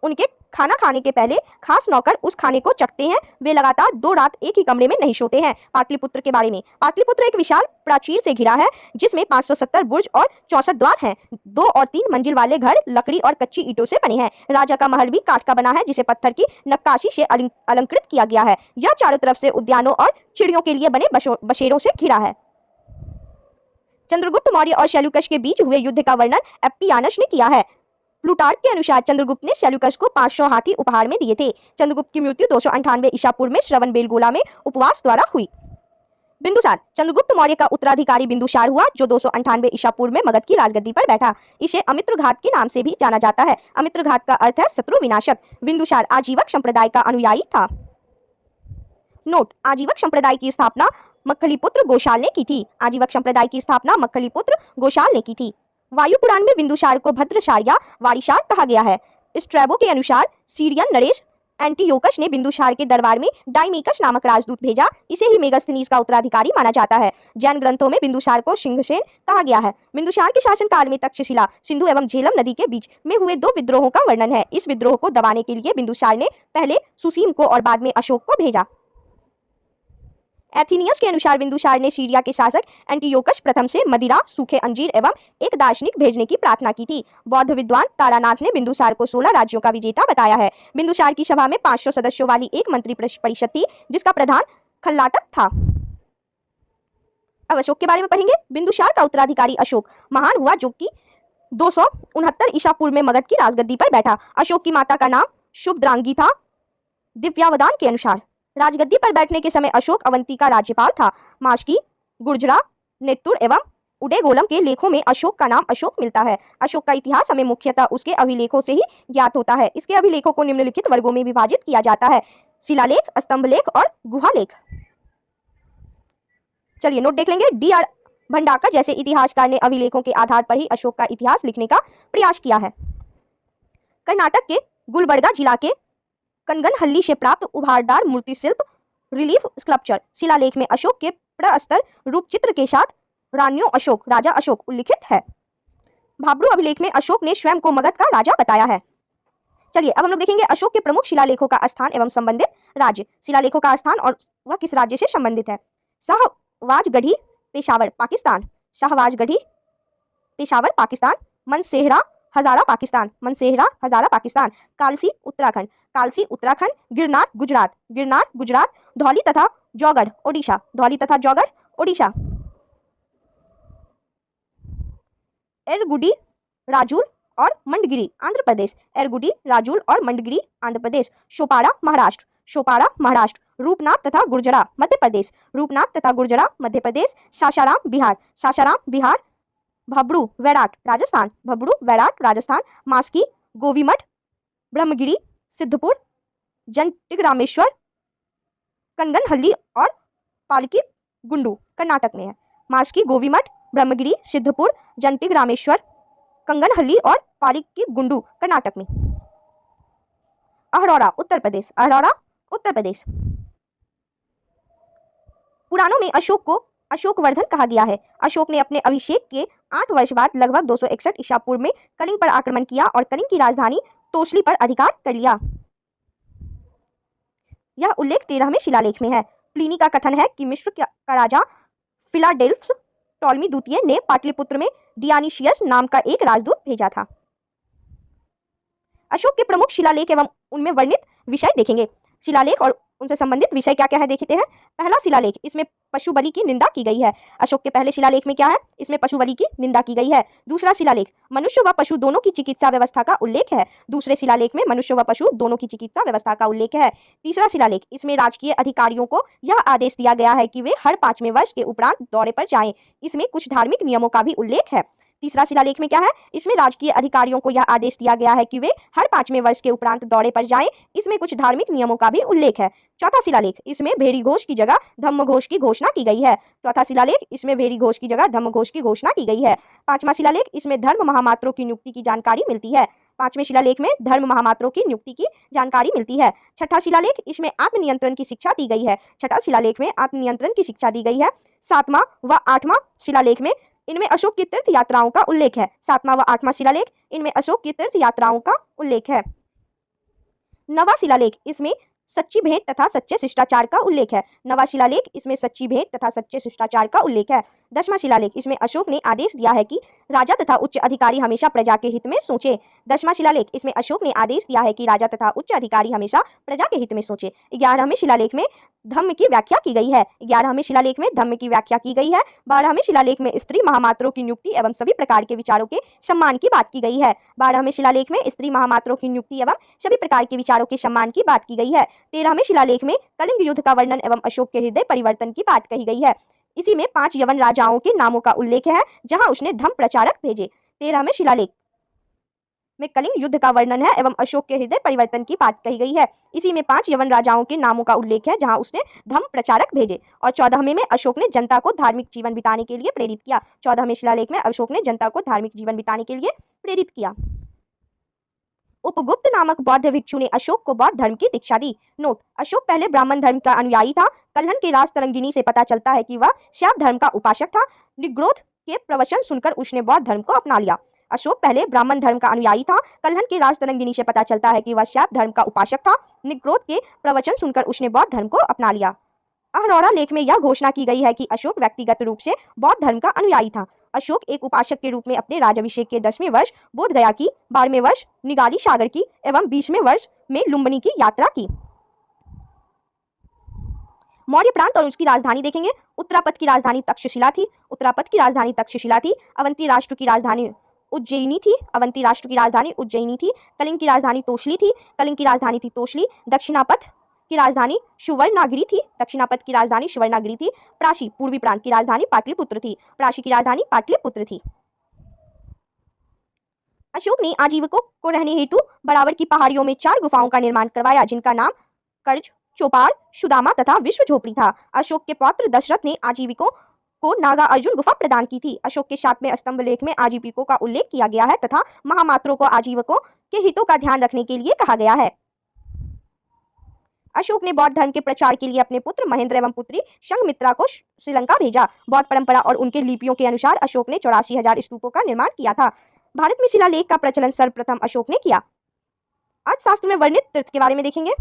उनके खाना खाने के पहले खास नौकर उस खाने को चखते हैं। वे लगातार 2 रात एक ही कमरे में नहीं सोते हैं। पाटलिपुत्र के बारे में, पाटलिपुत्र एक विशाल प्राचीर से घिरा है जिसमें 570 बुर्ज और 64 द्वार हैं। 2 और 3 मंजिल वाले घर लकड़ी और कच्ची ईंटों से बने हैं। राजा का महल भी काठ का बना है जिसे पत्थर की नक्काशी से अलंकृत किया गया है। यह चारों तरफ से उद्यानों और चिड़ियों के लिए बने बसेरों से घिरा है। चंद्रगुप्त मौर्य और सेल्यूकस के बीच हुए युद्ध का वर्णन एप्पियानस ने किया है। प्लूटार्क के अनुसार चंद्रगुप्त ने सेल्यूकस को 500 हाथी उपहार में दिए थे। चंद्रगुप्त की मृत्यु 298 ईसा पूर्व में श्रवणबेलगोला में उपवास द्वारा हुई। बिंदुसार, चंद्रगुप्त मौर्य का उत्तराधिकारी बिंदुसार हुआ जो 298 ईसा पूर्व में मगध की राजगद्दी पर बैठा। इसे अमित्रघात के नाम से भी जाना जाता है। अमित्रघात का अर्थ है शत्रु विनाशक। बिंदुसार आजीवक संप्रदाय का अनुयायी था। नोट: आजीवक संप्रदाय की स्थापना मक्खलीपुत्र गोशाल ने की थी। आजीवक संप्रदाय की स्थापना मक्खलीपुत्र गोशाल ने की थी। वायु पुराण में बिंदुसार को भद्रसार या वारिसार कहा गया है। स्ट्रैबो के अनुसार सीरियन नरेश एंटीयोकस ने बिंदुसार के दरबार में डाइमिकस नामक राजदूत भेजा। इसे ही मेगास्थनीज का उत्तराधिकारी माना जाता है। जैन ग्रंथों में बिंदुसार को सिंहसेन कहा गया है। बिंदुसार के शासनकाल में तक्षशिला, सिंधु एवं झेलम नदी के बीच में हुए 2 विद्रोहों का वर्णन है। इस विद्रोह को दबाने के लिए बिंदुसार ने पहले सुसीम को और बाद में अशोक को भेजा। एथीनियस के अनुसार बिंदुसार ने सीरिया के शासक एंटीयोकस प्रथम से मदिरा, सूखे अंजीर एवं एक दार्शनिक भेजने की प्रार्थना की थी। बौद्ध विद्वान तारानाथ ने बिंदुसार को 16 राज्यों का विजेता बताया है। बिंदुसार की सभा में 500 सदस्यों वाली एक मंत्री परिषद थी जिसका प्रधान खल्लाटक था। अब अशोक के बारे में पढ़ेंगे। बिंदुसार का उत्तराधिकारी अशोक महान हुआ जो कि 269 ईसा पूर्व में मगध की राजगद्दी पर बैठा। अशोक की माता का नाम शुभद्रांगी था। दिव्यावदान के अनुसार राजगद्दी पर बैठने के समय अशोक अवंती का राज्यपाल था। मास्की, गुर्जरा, नेत्तुर एवं उडेगोलम के लेखों में अशोक का नाम अशोक मिलता है। अशोक का इतिहास हमें मुख्यतः उसके अभिलेखों से ही ज्ञात होता है। इसके अभिलेखों को निम्नलिखित वर्गों में विभाजित किया जाता है: शिलालेख, स्तंभलेख और गुहालेख। चलिए नोट देख लेंगे। डी आर भंडारकर जैसे इतिहासकार ने अभिलेखों के आधार पर ही अशोक का इतिहास लिखने का प्रयास किया है। कर्नाटक के गुलबर्गा जिला के कनगनहल्ली से प्राप्त उभारदार मूर्ति शिल्प रिलीफ स्कल्पचर शिलालेख में अशोक के प्रस्तर रूप चित्र के साथ रानियों अशोक, राजा अशोक उल्लिखित है। भाब्रू अभिलेख में अशोक ने स्वयं को मगध का राजा बताया है। चलिए अब हम लोग देखेंगे अशोक के प्रमुख शिलालेखों का स्थान एवं संबंधित राज्य। शिलालेखों का स्थान और वह किस राज्य से संबंधित है। शाहवाजगढ़ी, पेशावर, पाकिस्तान। शाहवाजगढ़ी, पेशावर, पाकिस्तान। मनसेहरा, हजारा, पाकिस्तान। मनसेहरा, हजारा, पाकिस्तान। कालसी, उत्तराखंड। कालसी, उत्तराखंड। गिरनार, गुजरात। गिरनार, गुजरात। धौली तथा जौगढ़, ओडिशा। धौली तथा जौगढ़, ओडिशा। एरगुडी, राजूर और मंडगिरी, आंध्र प्रदेश। एरगुडी, राजूर और मंडगिरी, आंध्र प्रदेश। शोपाड़ा, महाराष्ट्र। शोपाड़ा, महाराष्ट्र। रूपनाथ तथा गुर्जरा, मध्य प्रदेश। रूपनाथ तथा गुर्जरा, मध्य प्रदेश। सासाराम, बिहार। सासाराम, बिहार। भब्रू, वैराट, राजस्थान। भब्रू, वैराट, राजस्थान। मास्की, गोवीमठ, ब्रह्मगिरी, सिद्धपुर, जंटिग्रामेश्वर, कनगनहल्ली और पालकी गुंडू, कर्नाटक में है। मास्की, गोवीमठ, ब्रह्मगिरी, सिद्धपुर, जंटिग्रामेश्वर, कंगनहल्ली और पालकी गुंडू, कर्नाटक में। अहरौरा, उत्तर प्रदेश। अहरौरा, उत्तर प्रदेश। पुराणों में अशोक को अशोकवर्धन कहा गया है। अशोक ने अपने अभिषेक के 8 वर्ष बाद लगभग 261 ईसा पूर्व में कलिंग पर आक्रमण किया और कलिंग की राजधानी तोसली पर अधिकार कर लिया। यह उल्लेख 13वें शिलालेख में है। प्लिनी का कथन है कि मिस्र का राजा फिलाडेल्फस टॉलमी द्वितीय ने पाटलिपुत्र में डियानिशियस नाम का एक राजदूत भेजा था। अशोक के प्रमुख शिलालेख एवं उनमें वर्णित विषय देखेंगे। शिलालेख और उनसे संबंधित विषय क्या क्या है देखते हैं। पहला शिलालेख, इसमें पशु बलि की निंदा की गई है। अशोक के पहले शिलालेख में क्या है, इसमें पशु बलि की निंदा की गई है। दूसरा शिलालेख, मनुष्य व पशु दोनों की चिकित्सा व्यवस्था का उल्लेख है। दूसरे शिलालेख में मनुष्य व पशु दोनों की चिकित्सा व्यवस्था का उल्लेख है। तीसरा शिलालेख, इसमें राजकीय अधिकारियों को यह आदेश दिया गया है कि वे हर 5वें वर्ष के उपरांत दौरे पर जाएं। इसमें कुछ धार्मिक नियमों का भी उल्लेख है। तीसरा शिलालेख में क्या है, इसमें राजकीय अधिकारियों को यह आदेश दिया गया है कि वे हर 5वें वर्ष के उपरांत दौरे पर जाएं। इसमें कुछ धार्मिक नियमों का भी उल्लेख है। चौथा शिलालेख, इसमें भेरी घोष की जगह धम्म घोष की घोषणा की गई है। चौथा शिलालेख, इसमें भेरी घोष की जगह धम्म घोष की घोषणा की गई है। पांचवा शिलालेख, इसमें धर्म महामात्रों की नियुक्ति की जानकारी मिलती है। पांचवें शिलालेख में धर्म महामात्रों की नियुक्ति की जानकारी मिलती है। छठा शिलालेख, इसमें आत्मनियंत्रण की शिक्षा दी गई है। छठा शिलालेख में आत्मनियंत्रण की शिक्षा दी गई है। सातवां व आठवां शिलालेख में इनमें अशोक की तीर्थ यात्राओं का उल्लेख है। सातवां व आठवां शिलालेख, इनमें अशोक की तीर्थ यात्राओं का उल्लेख है। नवा शिलालेख, इसमें सच्ची भेंट तथा सच्चे शिष्टाचार का उल्लेख है। नवा शिलालेख, इसमें सच्ची भेंट तथा सच्चे शिष्टाचार का उल्लेख है। दसवां शिलालेख, इसमें अशोक ने आदेश दिया है कि राजा तथा उच्च अधिकारी हमेशा प्रजा के हित में सोचे। दसवां शिलालेख, इसमें अशोक ने आदेश दिया है कि राजा तथा उच्च अधिकारी हमेशा प्रजा के हित में सोचे। 11वें शिलालेख में धम्म की व्याख्या की गई है। 11वें शिलालेख में धम्म की व्याख्या की गई है। 12वें शिलालेख में स्त्री महामात्रों की नियुक्ति एवं सभी प्रकार के विचारों के सम्मान की बात की गई है। 12वें शिलालेख में स्त्री महामात्रों की नियुक्ति एवं सभी प्रकार के विचारों के सम्मान की बात की गई है। 13वें शिलालेख में कलिंग युद्ध का वर्णन एवं अशोक के हृदय परिवर्तन की बात कही गई है। इसी में 5 यवन राजाओं के नामों का उल्लेख है जहां उसने धम्म प्रचारक भेजे। 13वें शिलालेख में कलिंग युद्ध का वर्णन है एवं अशोक के हृदय परिवर्तन की बात कही गई है। इसी में 5 यवन राजाओं के नामों का उल्लेख है जहां उसने धम्म प्रचारक भेजे। और 14वें में अशोक ने जनता को धार्मिक जीवन बिताने के लिए प्रेरित किया। 14वें शिलालेख में अशोक ने जनता को धार्मिक जीवन बिताने के लिए प्रेरित किया। उपगुप्त नामक बौद्ध भिक्षु ने अशोक को बौद्ध धर्म की दीक्षा दी। नोट, अशोक पहले ब्राह्मण धर्म का अनुयायी था। कल्हन के राज तरंगिणी से पता चलता है कि वह शैव धर्म का उपासक था। निग्रोध के प्रवचन सुनकर उसने बौद्ध धर्म को अपना लिया। अशोक पहले ब्राह्मण धर्म का अनुयायी था। कल्हन के राज तरंगिणी से पता चलता है कि वह शैव धर्म का उपासक था। निग्रोध के प्रवचन सुनकर उसने बौद्ध धर्म को अपना लिया। अहरौरा लेख में यह घोषणा की गई है कि अशोक व्यक्तिगत रूप से बौद्ध धर्म का अनुयायी था। अशोक एक उपासक के रूप में अपने राजाभिषेक के 10वें वर्ष बोध गया की, 12वें वर्ष निगाली सागर की एवं 20वें वर्ष में लुम्बिनी की यात्रा की। मौर्य प्रांत और उसकी राजधानी देखेंगे। उत्तरापथ की राजधानी तक्षशिला थी। उत्तरापथ की राजधानी तक्षशिला थी। अवंती राष्ट्र की राजधानी उज्जयिनी थी। अवंती राष्ट्र की राजधानी उज्जयिनी थी। कलिंग की राजधानी तोशली थी। कलिंग की राजधानी थी तोशली। दक्षिणापथ की राजधानी सुवर्णागिरी थी। दक्षिणापथ की राजधानी सुवर्णागिरी थी। प्राची पूर्वी प्रांत की राजधानी पाटलिपुत्र थी। प्राची की राजधानी पाटलिपुत्र थी। अशोक ने आजीविकों को रहने हेतु बराबर की पहाड़ियों में 4 गुफाओं का निर्माण करवाया जिनका नाम कर्ज, चौपाल, सुदामा तथा विश्व झोपड़ी था। अशोक के पौत्र दशरथ ने आजीविकों को नागा अर्जुन गुफा प्रदान की थी। अशोक के 7वें स्तंभ लेख में आजीविकों का उल्लेख किया गया है तथा महामात्रों को आजीविकों के हितों का ध्यान रखने के लिए कहा गया है। अशोक ने बौद्ध धर्म के प्रचार के लिए अपने पुत्र महेंद्र एवं पुत्री संघमित्रा को श्रीलंका भेजा। बौद्ध परंपरा और उनके लिपियों के अनुसार अशोक ने 84,000 स्तूपों का निर्माण किया था। भारत में शिलालेख का प्रचलन सर्वप्रथम अशोक ने किया। आज शास्त्र में वर्णित तीर्थ के बारे में देखेंगे।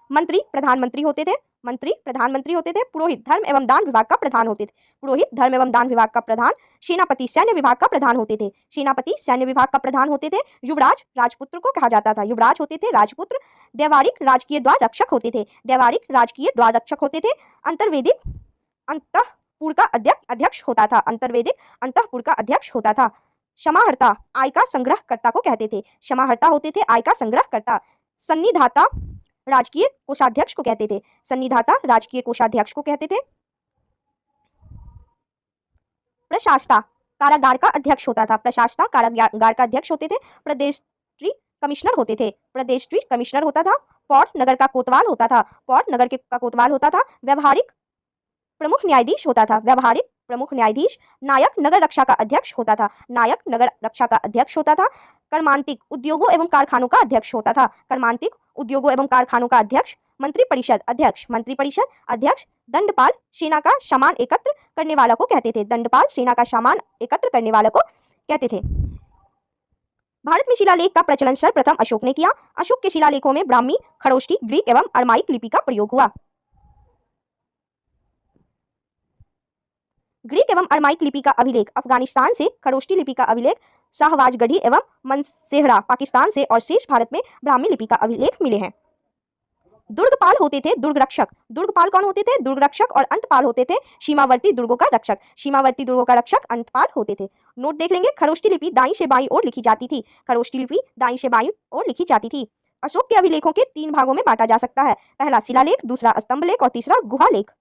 मंत्री प्रधानमंत्री होते थे। मंत्री प्रधानमंत्री होते थे। पुरोहित धर्म एवं दान विभाग का प्रधान होते थे। पुरोहित धर्म एवं दान विभाग का प्रधान। सेनापति सैन्य विभाग का प्रधान होते थे। सेनापति सैन्य विभाग का प्रधान होते थे। युवराज राजपुत्र को कहा जाता था। युवराज होते थे राजपुत्र। देवारिक राजकीय द्वार रक्षक होते थे। देवारिक राजकीय द्वार रक्षक होते थे। अंतर्वेदिक अंतःपुर का अध्यक्ष होता था। अंतर्वेदिक अंतःपुर का अध्यक्ष होता था। समाहर्ता आय का संग्रहकर्ता को कहते थे। समाहर्ता होते थे आय का संग्रहकर्ता। सन्निधाता राजकीय कोषाध्यक्ष को कहते थे। सन्निधाता राजकीय कोषाध्यक्ष को कहते थे। प्रशासता कारागार का अध्यक्ष होता था। प्रशासता कारागार का अध्यक्ष होते थे। प्रदेष्ट्री कमिश्नर होते थे। प्रदेष्ट्री कमिश्नर होता था। पौर नगर का कोतवाल होता था। पौर नगर का कोतवाल होता था। व्यवहारिक प्रमुख न्यायाधीश होता था। व्यवहारिक प्रमुख न्यायाधीश। नायक नगर रक्षा का अध्यक्ष होता था। नायक नगर रक्षा का अध्यक्ष होता था। कर्मांतिक उद्योगों एवं कारखानों का अध्यक्ष होता था। कर्मांतिक उद्योगों एवं कारखानों का अध्यक्ष। मंत्रिपरिषद अध्यक्ष। मंत्रिपरिषद अध्यक्ष। दंडपाल सेना का सामान एकत्र करने वाला को कहते थे। दंडपाल सेना का सामान एकत्र करने वाला को कहते थे। भारत में शिलालेख का प्रचलन सर्वप्रथम अशोक ने किया। अशोक के शिलालेखों में ब्राह्मी, खरोष्टी, ग्रीक एवं अरमाइक लिपि का प्रयोग हुआ। ग्रीक एवं अरमाइक लिपि का अभिलेख अफगानिस्तान से, खरोष्टी लिपि का अभिलेख शाहवाजगढ़ी एवं मनसेहरा पाकिस्तान से और शेष भारत में ब्राह्मी लिपि का अभिलेख मिले हैं। दुर्गपाल होते थे दुर्ग रक्षक। दुर्गपाल कौन होते थे? दुर्ग रक्षक। और अंतपाल होते थे सीमावर्ती दुर्गों का रक्षक। सीमावर्ती दुर्गों का रक्षक अंतपाल होते थे। नोट देख लेंगे। खरोष्ठी लिपि दाईं से बाईं ओर लिखी जाती थी। खरोष्ठी लिपि दाईं से बाईं ओर लिखी जाती थी। अशोक के अभिलेखों के 3 भागों में बांटा जा सकता है। पहला शिलालेख, दूसरा स्तंभलेख और तीसरा गुहालेख।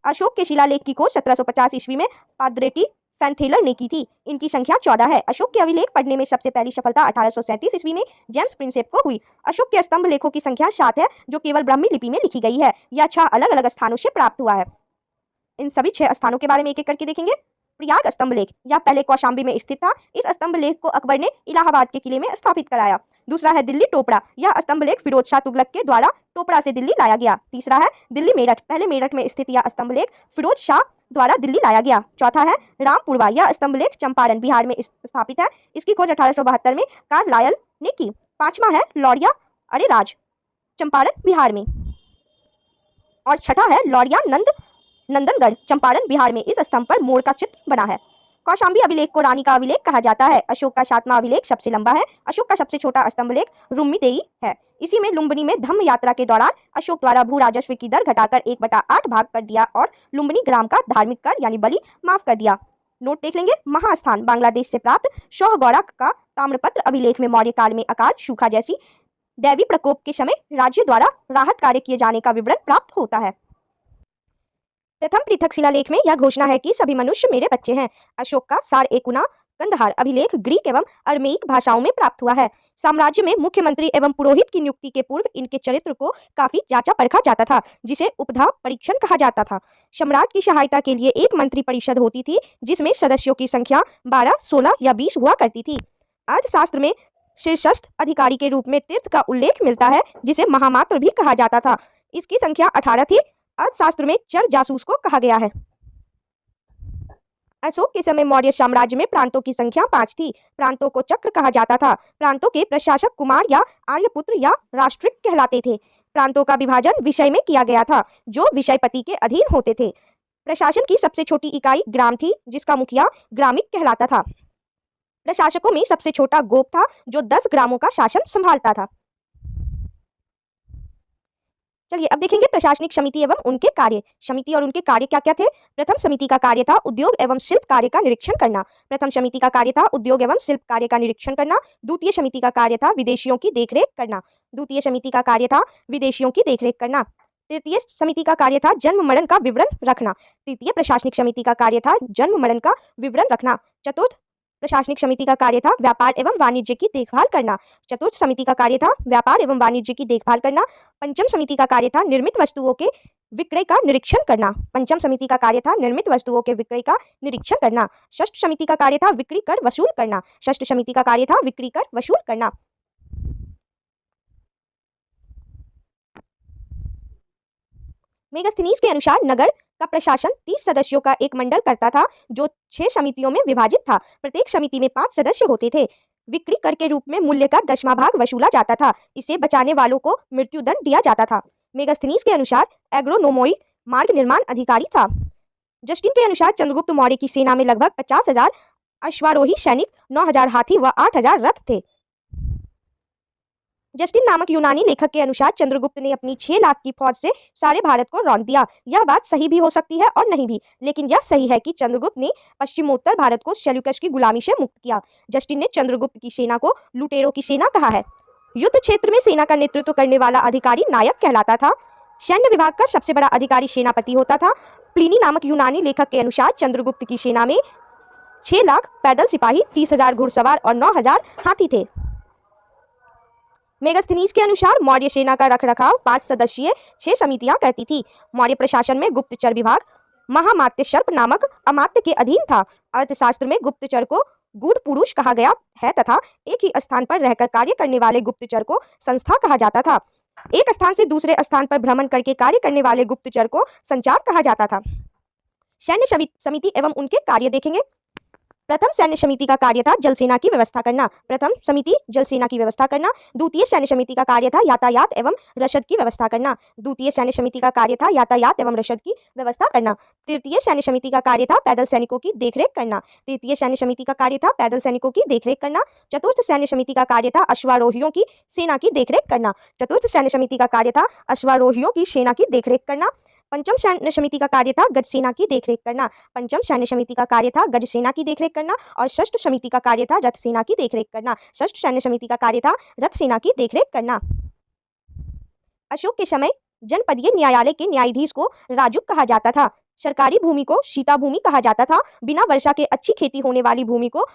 अशोक के शिलालेख की खोज 1750 ईस्वी में पाद्रेटी फैनथेलर ने की थी। इनकी संख्या 14 है। अशोक के अभिलेख पढ़ने में सबसे पहली सफलता 1837 ईस्वी में जेम्स प्रिंसेप को हुई। अशोक के स्तंभ लेखों की संख्या 7 है, जो केवल ब्राह्मी लिपि में लिखी गई है। यह 6 अलग अलग स्थानों से प्राप्त हुआ है। इन सभी 6 स्थानों के बारे में एक एक करके देखेंगे। प्रयाग स्तंभ लेख, यह पहले कौशाम्बी में स्थित था। इस स्तंभ लेख को अकबर ने इलाहाबाद के किले में स्थापित कराया। दूसरा है दिल्ली टोपड़ा, यह स्तंभ लेख फिरोज शाह तुगलक के द्वारा टोपड़ा से दिल्ली लाया गया। तीसरा है दिल्ली मेरठ, पहले मेरठ में स्थित यह स्तंभ लेख फिरोज शाह द्वारा दिल्ली लाया गया। चौथा है रामपुरवा, यह स्तंभ लेख चंपारण बिहार में स्थापित है। इसकी खोज 1872 में कार्लायल ने की। पांचवा है लौरिया अरेराज, चंपारण बिहार में। और छठा है लौरिया नंदनगढ़, चंपारण बिहार में। इस स्तंभ पर मोर का चित्र बना है। कौशाम्बी अभिलेख को रानी का अभिलेख कहा जाता है। अशोक का 7वां अभिलेख सबसे लंबा है। अशोक का सबसे छोटा स्तंभ लेख रुम्मीदेई है। इसी में लुम्बिनी में धम्म यात्रा के दौरान अशोक द्वारा भू राजस्व की दर घटाकर 1/8 भाग कर दिया और लुम्बिनी ग्राम का धार्मिक कर यानी बलि माफ कर दिया। नोट देख लेंगे। महास्थान, बांग्लादेश से प्राप्त शौहगौड़ा का ताम्रपत्र अभिलेख में मौर्य काल में अकाल, सूखा जैसी दैवी प्रकोप के समय राज्य द्वारा राहत कार्य किए जाने का विवरण प्राप्त होता है। प्रथम पृथक शिलालेख में यह घोषणा है कि सभी मनुष्य मेरे बच्चे हैं। अशोक का सार-ए-कुना कंदहार अभिलेख ग्रीक एवं अरमेइक भाषाओं में प्राप्त हुआ है। साम्राज्य में मुख्यमंत्री एवं पुरोहित की नियुक्ति के पूर्व इनके चरित्र को काफी जांचा परखा जाता था, जिसे उपधा परीक्षण कहा जाता था। सम्राट की सहायता के लिए एक मंत्री परिषद होती थी, जिसमें सदस्यों की संख्या 12, 16 या 20 हुआ करती थी। अर्थशास्त्र में शीर्षस्थ अधिकारी के रूप में तीर्थ का उल्लेख मिलता है, जिसे महामात्र भी कहा जाता था। इसकी संख्या 18 थी। अर्थशास्त्र में चर जासूस को कहा गया है। अशोक के समय मौर्य साम्राज्य में प्रांतों की संख्या 5 थी। प्रांतों को चक्र कहा जाता था। प्रांतों के प्रशासक कुमार या आर्यपुत्र या राष्ट्रिक कहलाते थे। प्रांतों का विभाजन विषय में किया गया था, जो विषयपति के अधीन होते थे। प्रशासन की सबसे छोटी इकाई ग्राम थी, जिसका मुखिया ग्रामिक कहलाता था। प्रशासकों में सबसे छोटा गोप था, जो 10 ग्रामों का शासन संभालता था। चलिए अब देखेंगे प्रशासनिक समिति एवं उनके कार्य। समिति और उनके कार्य क्या क्या थे? प्रथम समिति का कार्य था उद्योग एवं शिल्प कार्य का निरीक्षण करना। प्रथम समिति का कार्य था उद्योग एवं शिल्प कार्य का निरीक्षण करना। द्वितीय समिति का कार्य था विदेशियों की देखरेख करना। द्वितीय समिति का कार्य था विदेशियों की देखरेख करना। तृतीय समिति का कार्य था जन्म मरण का विवरण रखना। तृतीय प्रशासनिक समिति का कार्य था जन्म मरण का विवरण रखना। चतुर्थ प्रशासनिक समिति का कार्य था व्यापार एवं वाणिज्य की देखभाल करना। चतुर्थ समिति का कार्य था व्यापार एवं वाणिज्य की देखभाल करना। पंचम समिति का कार्य था निर्मित वस्तुओं के विक्रय का निरीक्षण करना। पंचम समिति का कार्य था निर्मित वस्तुओं के विक्रय का निरीक्षण करना। षष्ठ समिति का कार्य था विक्री कर वसूल करना। षष्ठ समिति का कार्य था विक्री कर वसूल करना। मेगास्थनीज के अनुसार नगर का प्रशासन 30 सदस्यों का एक मंडल करता था, जो 6 समितियों में विभाजित था। प्रत्येक समिति में 5 सदस्य होते थे। बिक्री कर के रूप में मूल्य का 10वां भाग वसूला जाता था। इसे बचाने वालों को मृत्युदंड दिया जाता था। मेगास्थनीज के अनुसार एग्रोनोमोई मार्ग निर्माण अधिकारी था। जस्टिन के अनुसार चंद्रगुप्त मौर्य की सेना में लगभग 50,000 अश्वारोही सैनिक, 9,000 हाथी व 8,000 रथ थे। जस्टिन नामक यूनानी लेखक के अनुसार चंद्रगुप्त ने अपनी 6 लाख की फौज से सारे भारत को रौंद दिया। यह बात सही भी हो सकती है और नहीं भी, लेकिन यह सही है कि चंद्रगुप्त ने पश्चिमोत्तर भारत को सेल्यूकस की गुलामी से मुक्त किया। जस्टिन ने चंद्रगुप्त की सेना को लुटेरों की सेना कहा है। युद्ध क्षेत्र में सेना का नेतृत्व करने वाला अधिकारी नायक कहलाता था। सैन्य विभाग का सबसे बड़ा अधिकारी सेनापति होता था। प्लिनी नामक यूनानी लेखक के अनुसार चंद्रगुप्त की सेना में 6 लाख पैदल सिपाही, 30,000 घुड़सवार और 9,000 हाथी थे। मेगास्थनीज के अनुसार मौर्य सेना का रखरखाव 5 सदस्यीय 6 समितियां करती थी। मौर्य प्रशासन में गुप्तचर विभाग महामात्य सर्प नामक अमात्य के अधीन था। अर्थशास्त्र में गुप्तचर को गूढ़ पुरुष कहा गया है तथा एक ही स्थान पर रहकर कार्य करने वाले गुप्तचर को संस्था कहा जाता था। एक स्थान से दूसरे स्थान पर भ्रमण करके कार्य करने वाले गुप्तचर को संचार कहा जाता था। सैन्य समिति एवं उनके कार्य देखेंगे। प्रथम सैन्य समिति का कार्य था जल सेना की व्यवस्था करना। प्रथम समिति जल सेना की व्यवस्था करना। द्वितीय सैन्य समिति का कार्य था यातायात एवं रसद की व्यवस्था करना। द्वितीय सैन्य समिति का कार्य था यातायात एवं रसद की व्यवस्था करना। तृतीय सैन्य समिति का कार्य था पैदल सैनिकों की देखरेख करना। तृतीय सैन्य समिति का कार्य था पैदल सैनिकों की देखरेख करना। चतुर्थ सैन्य समिति का कार्य था अश्वारोहियों की सेना की देखरेख करना। चतुर्थ सैन्य समिति का कार्य था अश्वारोहियों की सेना की देखरेख करना। पंचम सैन्य समिति का कार्य था गज सेना की देखरेख करना। पंचम सैन्य समिति का कार्य था गज सेना की देखरेख करना। और षष्ठ समिति का कार्य था रथ सेना की देखरेख करना। षष्ठ सैन्य समिति का कार्य था रथ सेना की देखरेख करना। अशोक के समय जनपदीय न्यायालय के न्यायाधीश को राजुक कहा जाता था। सरकारी भूमि को सीता भूमि कहा जाता था। बिना वर्षा के अच्छी खेती होने वाली भूमि को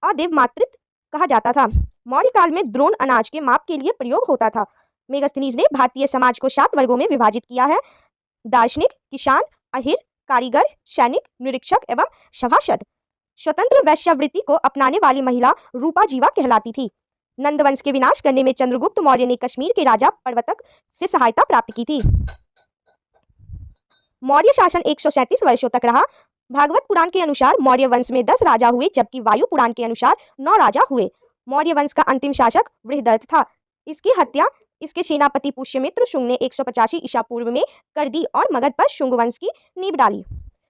अदेवमात्रित कहा जाता था। मौर्य काल में द्रोण अनाज के माप के लिए प्रयोग होता था। मेगस्थनीज ने भारतीय समाज को 7 वर्गों में विभाजित किया है। दार्शनिक, किसान, अहिर, कारीगर, सैनिक, निरीक्षक एवं सभासद। स्वतंत्र वैश्यावृत्ति को अपनाने वाली महिला रूपा जीवा कहलाती थी। नंदवंश के विनाश करने में चंद्रगुप्त मौर्य ने कश्मीर के राजा प्रवर्तक से सहायता प्राप्त की थी। मौर्य शासन 137 वर्षों तक रहा। भागवत पुराण के अनुसार मौर्य वंश में 10 राजा हुए, जबकि वायु पुराण के अनुसार 9 राजा हुए। मौर्य वंश का अंतिम शासक बृहदर्थ था। इसकी हत्या इसके सेनापति पुष्यमित्र शुंग ने 185 ईसा पूर्व में कर दी और मगध पर शुंग वंश की नींव डाली।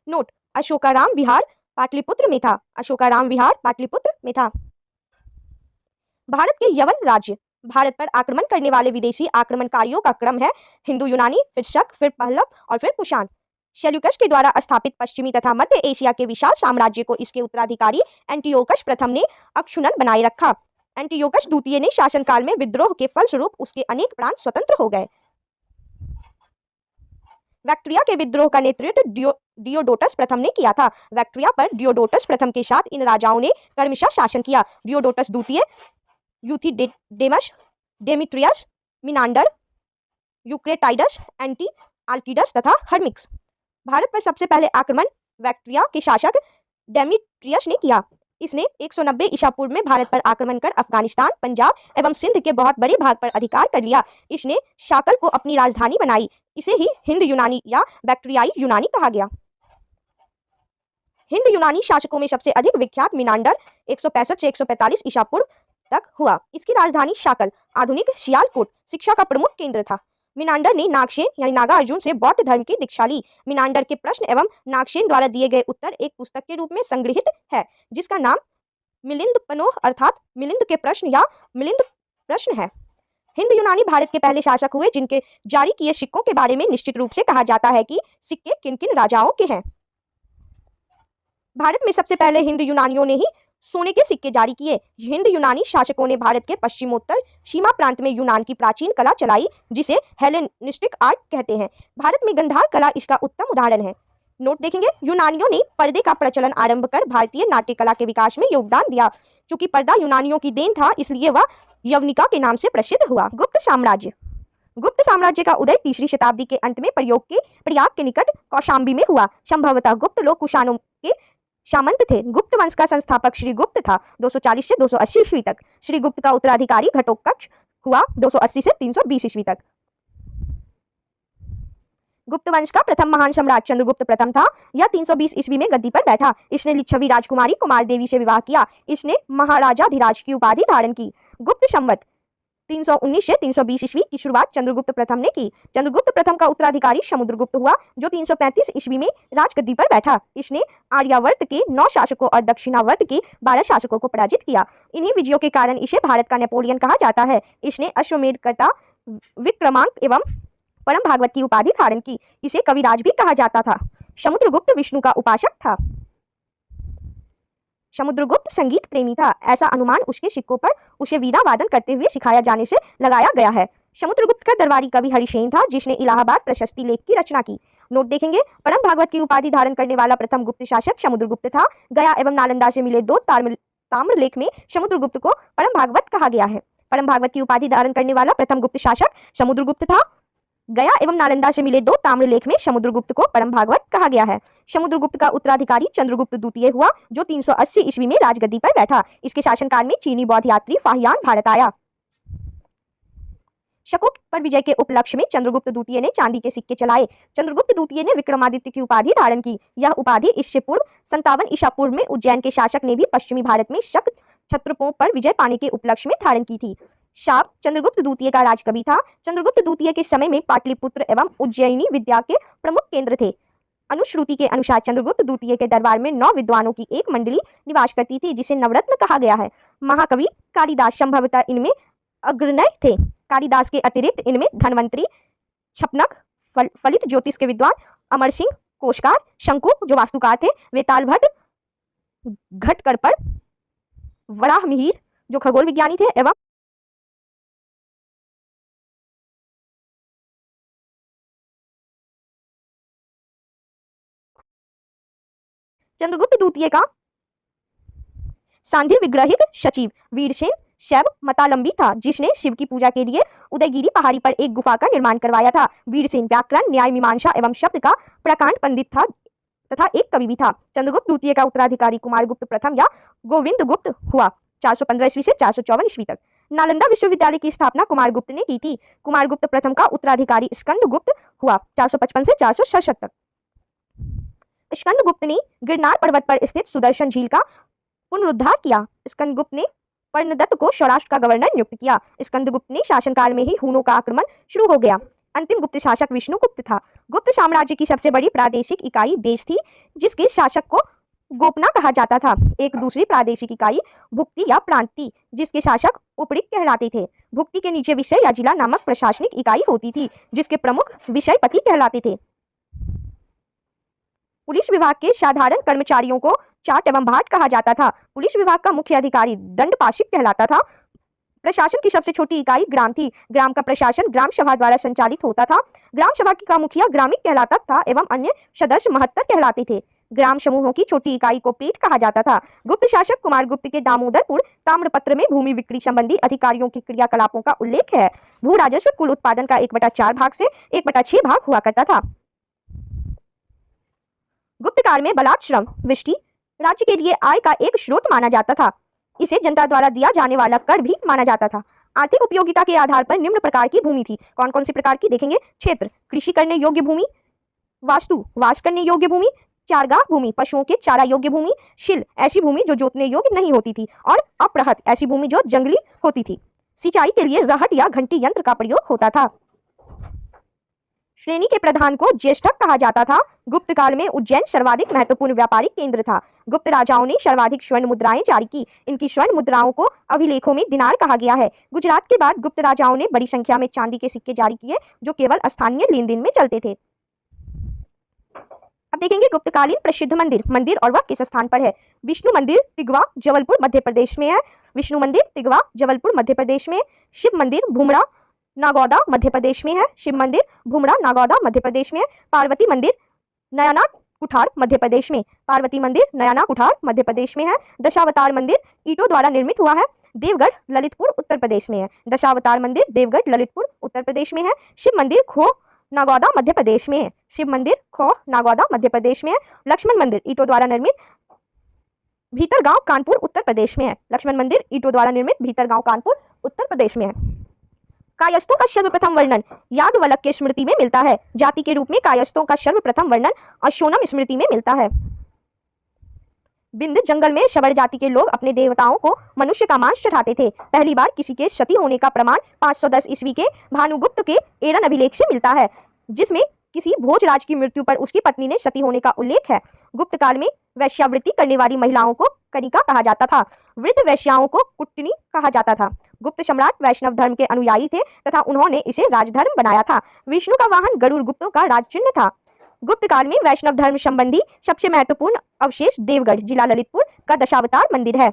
नोट: अशोकाराम विहार पाटलिपुत्र में था। अशोकाराम विहार पाटलिपुत्र में था। भारत के यवन राज्य। भारत पर आक्रमण करने वाले विदेशी आक्रमणकारियों का क्रम है हिंदू यूनानी, फिर शक, फिर पहलव और फिर कुषाण। सेल्यूकस के द्वारा स्थापित पश्चिमी तथा मध्य एशिया के विशाल साम्राज्य को इसके उत्तराधिकारी एंटियोकस प्रथम ने अक्षुण्ण बनाए रखा। एंटियोकस द्वितीय ने शासनकाल में विद्रोह के फलस्वरूप उसके अनेक प्रांत स्वतंत्र हो गए। बैक्ट्रिया के विद्रोह का नेतृत्व डियोडोटस प्रथम ने किया था। बैक्ट्रिया पर डियोडोटस प्रथम के साथ इन राजाओं ने क्रमशः शासन किया। डियोडोटस द्वितीय, यूथिडेमस, डेमिट्रियस, मिनांडर, यूक्रेटाइडस, एंटी आल्किडस तथा हर्मिक्स। भारत पर सबसे पहले आक्रमण बैक्ट्रिया के शासक डेमिट्रियस ने किया। इसने 190 ईसा पूर्व में भारत पर आक्रमण कर अफगानिस्तान, पंजाब एवं सिंध के बहुत बड़े भाग पर अधिकार कर लिया। इसने शाकल को अपनी राजधानी बनाई। इसे ही हिंद यूनानी या बैक्ट्रियाई यूनानी कहा गया। हिंद यूनानी शासकों में सबसे अधिक विख्यात मिनांडर 165 से 145 ईसा पूर्व तक हुआ। इसकी राजधानी शाकल, आधुनिक सियालकोट, शिक्षा का प्रमुख केंद्र था। मिनांडर ने नागसेन यानी नागार्जुन से बौद्ध धर्म की दीक्षा ली। मिनांडर के प्रश्न एवं नागसेन द्वारा दिए गए उत्तर एक पुस्तक के रूप में संग्रहित है, जिसका नाम मिलिंद पनोह अर्थात मिलिंद के प्रश्न या मिलिंद प्रश्न है। हिंद यूनानी भारत के पहले शासक हुए जिनके जारी किए सिक्कों के बारे में निश्चित रूप से कहा जाता है कि सिक्के किन किन राजाओं के हैं। भारत में सबसे पहले हिंद यूनानियों ने ही सोने के सिक्के जारी किए। हिंद यूनानी शासकों ने भारत के पश्चिमोत्तर सीमा प्रांत में यूनान की प्राचीन कला चलाई, जिसे हेलेनिस्टिक आर्ट कहते हैं। भारत में गंधार कला इसका उत्तम उदाहरण है। नोट देखेंगे, यूनानियों ने पर्दे का प्रचलन आरंभ कर भारतीय नाट्य कला के विकास में योगदान दिया। चूंकि पर्दा यूनानियों की देन था, इसलिए वह यवनिका के नाम से प्रसिद्ध हुआ। गुप्त साम्राज्य। गुप्त साम्राज्य का उदय 3री शताब्दी के अंत में प्रयाग के निकट कौशाम्बी में हुआ। संभवतः गुप्त लोग कुषाणों के सामंत थे। गुप्त वंश का संस्थापक श्रीगुप्त था 240 से 280 ईस्वी तक। श्रीगुप्त का उत्तराधिकारी घटोत्कच हुआ 280 से 320 ईस्वी तक। गुप्त वंश का प्रथम महान सम्राट चंद्रगुप्त प्रथम था। यह 320 ईस्वी में गद्दी पर बैठा। इसने लिच्छवी राजकुमारी कुमार देवी से विवाह किया। इसने महाराजाधिराज की उपाधि धारण की। गुप्त संवत 319 से 320 ईस्वी की शुरुआत चंद्रगुप्त प्रथम ने की। चंद्रगुप्त प्रथम का उत्तराधिकारी समुद्रगुप्त हुआ, जो 335 ईस्वी में राजगद्दी पर बैठा। इसने आर्यावर्त के 9 शासकों और दक्षिणावर्त के 12 शासकों को पराजित किया। इन्हीं विजयों के कारण इसे भारत का नेपोलियन कहा जाता है। इसने अश्वमेधकर्ता, विक्रमांक एवं परम भागवत की उपाधि धारण की। इसे कविराज भी कहा जाता था। समुद्रगुप्त विष्णु का उपासक था। समुद्रगुप्त संगीत प्रेमी था। ऐसा अनुमान उसके सिक्कों पर उसे वीणा वादन करते हुए सिखाया जाने से लगाया गया है। समुद्रगुप्त का दरबारी कवि हरिसेन था, जिसने इलाहाबाद प्रशस्ति लेख की रचना की। नोट देखेंगे, परम भागवत की उपाधि धारण करने वाला प्रथम गुप्त शासक समुद्रगुप्त था। गया एवं नालंदा से मिले 2 ताम्रलेख में समुद्रगुप्त को परम भागवत कहा गया है। परम भागवत की उपाधि धारण करने वाला प्रथम गुप्त शासक समुद्रगुप्त था। गया एवं नालंदा से मिले 2 ताम्रलेख में समुद्रगुप्त को परम भागवत कहा गया है। समुद्रगुप्त का उत्तराधिकारी चंद्रगुप्त द्वितीय हुआ, जो 380 ईस्वी में राजगद्दी पर बैठा। इसके शासनकाल में चीनी बौद्ध यात्री फाहियान भारत आया। शकों पर विजय के उपलक्ष्य में चंद्रगुप्त द्वितीय ने चांदी के सिक्के चलाए। चंद्रगुप्त द्वितीय ने विक्रमादित्य की उपाधि धारण की। यह उपाधि इससे पूर्व 57 ईसा पूर्व में उज्जैन के शासक ने भी पश्चिमी भारत में शक क्षत्रपों पर विजय पाने के उपलक्ष्य में धारण की थी। शाप चंद्रगुप्त द्वितीय का राजकवि था। चंद्रगुप्त द्वितीय के समय में पाटलिपुत्र एवं उज्जैनी विद्या के प्रमुख केंद्र थे। अनुश्रुति के अनुसार चंद्रगुप्त द्वितीय के दरबार में 9 विद्वानों की एक मंडली निवास करती थी, जिसे नवरत्न कहा गया है। महाकवि कालिदास संभवतः इनमें अग्रणी थे। कालिदास के अतिरिक्त इनमें धन्वंतरी, छपनक, फलित ज्योतिष के विद्वान, अमर सिंह कोशकार, शंकु जो वास्तुकार थे, वेताल भट्ट, घटकरपर, वराहमिहिर जो खगोल विज्ञानी थे एवं चंद्रगुप्त द्वितीय का सांध्य विग्रहिक सचिव वीरसेन शैव मतालंबी था, जिसने शिव की पूजा के लिए उदयगिरी पहाड़ी पर एक गुफा का निर्माण करवाया था। वीरसेन व्याकरण, न्याय, मीमांसा एवं शब्द का प्रकांड पंडित था तथा एक कवि भी था। चंद्रगुप्त द्वितीय का उत्तराधिकारी कुमारगुप्त प्रथम या गोविंद गुप्त हुआ 415 ईस्वी से 454 ईस्वी तक। नालंदा विश्वविद्यालय की स्थापना कुमारगुप्त ने की थी। कुमारगुप्त प्रथम का उत्तराधिकारी स्कंदगुप्त हुआ 455 से 466 तक। स्कंदगुप्त ने गिरनार पर्वत पर स्थित सुदर्शन झील का पुनरुद्धार किया। स्कंदगुप्त ने पर्णदत्त को सौराष्ट्र का गवर्नर नियुक्त किया। स्कंदगुप्त ने शासनकाल में ही हूणों का आक्रमण शुरू हो गया। अंतिम गुप्त शासक विष्णुगुप्त था। गुप्त साम्राज्य की सबसे बड़ी प्रादेशिक इकाई देश थी, जिसके शासक को गोपना कहा जाता था। एक दूसरी प्रादेशिक इकाई भुक्ति या प्रांत थी, जिसके शासक उपरिक कहलाते थे। भुक्ति के नीचे विषय या जिला नामक प्रशासनिक इकाई होती थी, जिसके प्रमुख विषयपति कहलाते थे। पुलिस विभाग के साधारण कर्मचारियों को चाट एवं भाट कहा जाता था। पुलिस विभाग का मुख्य अधिकारी दंडपाशिक कहलाता था। प्रशासन की सबसे छोटी इकाई ग्राम थी। ग्राम का प्रशासन ग्राम सभा द्वारा संचालित होता था। ग्राम सभा का मुखिया ग्रामिक कहलाता था एवं अन्य सदस्य महत्तर कहलाते थे। ग्राम समूहों की छोटी इकाई को पेट कहा जाता था। गुप्त शासक कुमारगुप्त के दामोदरपुर ताम्रपत्र में भूमि बिक्री संबंधी अधिकारियों के क्रियाकलापों का उल्लेख है। भू राजस्व कुल उत्पादन का 1/4 भाग से 1/6 भाग हुआ करता था। गुप्त काल में बलात् श्रम विष्टि राज्य के लिए आय का एक स्रोत माना जाता था। इसे जनता द्वारा दिया जाने वाला कर भी माना जाता था। आर्थिक उपयोगिता के आधार पर निम्न प्रकार की भूमि थी। कौन कौन सी प्रकार की देखेंगे? क्षेत्र कृषि करने योग्य भूमि, वास्तु वास करने योग्य भूमि, चारगाह भूमि पशुओं के चारा योग्य भूमि, शिल ऐसी भूमि जो जोतने योग्य नहीं होती थी और अप्रहत ऐसी भूमि जो जंगली होती थी। सिंचाई के लिए रहट या घंटी यंत्र का प्रयोग होता था। श्रेणी के प्रधान को ज्येष्ठक कहा जाता था। गुप्त काल में उज्जैन सर्वाधिक महत्वपूर्ण व्यापारिक केंद्र था। गुप्त राजाओं ने सर्वाधिक स्वर्ण मुद्राएं जारी की। इनकी स्वर्ण मुद्राओं को अभिलेखों में दिनार कहा गया है। गुजरात के बाद गुप्त राजाओं ने बड़ी संख्या में चांदी के सिक्के जारी किए, जो केवल स्थानीय लेन देन में चलते थे। अब देखेंगे गुप्तकालीन प्रसिद्ध मंदिर। मंदिर और वह किस स्थान पर है? विष्णु मंदिर तिगवा जबलपुर मध्य प्रदेश में है। विष्णु मंदिर तिगवा जबलपुर मध्य प्रदेश में। शिव मंदिर भुमरा नागौदा मध्य प्रदेश में है। शिव मंदिर भुमरा नागौदा मध्य प्रदेश में है। पार्वती मंदिर नयाना कुठार मध्य प्रदेश में। पार्वती मंदिर नयाना कुठार मध्य प्रदेश में है। दशावतार मंदिर ईंटों द्वारा निर्मित हुआ है। देवगढ़ ललितपुर उत्तर प्रदेश में है। दशावतार मंदिर देवगढ़ ललितपुर उत्तर प्रदेश में है। शिव मंदिर खो नागौदा मध्य प्रदेश में है। शिव मंदिर खो नागौदा मध्य प्रदेश में है। लक्ष्मण मंदिर ईंटों द्वारा निर्मित भीतरगांव कानपुर उत्तर प्रदेश में है। लक्ष्मण मंदिर ईंटों द्वारा निर्मित भीतरगांव कानपुर उत्तर प्रदेश में है। कायस्थों का सर्वप्रथम वर्णन याज्ञवल्क्य के स्मृति में मिलता है। जाति के रूप में कायस्थों का सर्वप्रथम वर्णन अशोनम स्मृति में मिलता है। बिंद जंगल में शबर जाति के लोग अपने देवताओं को मनुष्य का मांस चढ़ाते थे। पहली बार किसी के सती होने का प्रमाण 510 ईस्वी के भानुगुप्त के एरन अभिलेख से मिलता है, जिसमें किसी भोजराज की मृत्यु पर उसकी पत्नी ने सती होने का उल्लेख है। गुप्त काल में वैश्यावृत्ति करने वाली महिलाओं को कनिका कहा जाता था। वृद्ध वैश्याओं को कुट्टिनी कहा जाता था। गुप्त सम्राट वैष्णव धर्म के अनुयायी थे तथा उन्होंने इसे राजधर्म बनाया था। विष्णु का वाहन गरुड़ गुप्तों का राज चिन्ह था। गुप्त काल में वैष्णव धर्म संबंधी सबसे महत्वपूर्ण अवशेष देवगढ़ जिला ललितपुर का दशावतार मंदिर है।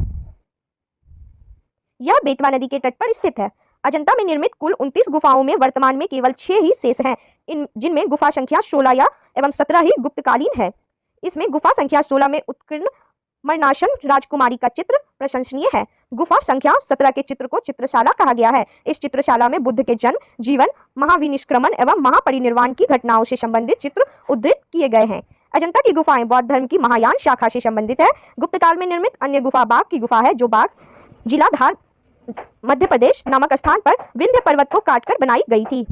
यह बेतवा नदी के तट पर स्थित है। अजंता में निर्मित कुल 29 गुफाओं में वर्तमान में केवल 6 ही शेष हैं, जिनमें गुफा संख्या 16 या एवं 17 ही गुप्तकालीन है। इसमें गुफा संख्या 16 में उत्कीर्ण मरणासन राजकुमारी का चित्र प्रशंसनीय है। गुफा संख्या 17 के चित्र को चित्रशाला कहा गया है। इस चित्रशाला में बुद्ध के जन्म, जीवन, महाविनिष्क्रमण एवं महापरिनिर्वाण की घटनाओं से संबंधित चित्र उद्धृत किए गए हैं। अजंता की गुफाएं बौद्ध धर्म की महायान शाखा से संबंधित है। गुप्त काल में निर्मित अन्य गुफा बाघ की गुफा है, जो बाघ जिला धार मध्य प्रदेश नामक स्थान पर विंध्य पर्वत को काटकर बनाई गई थी।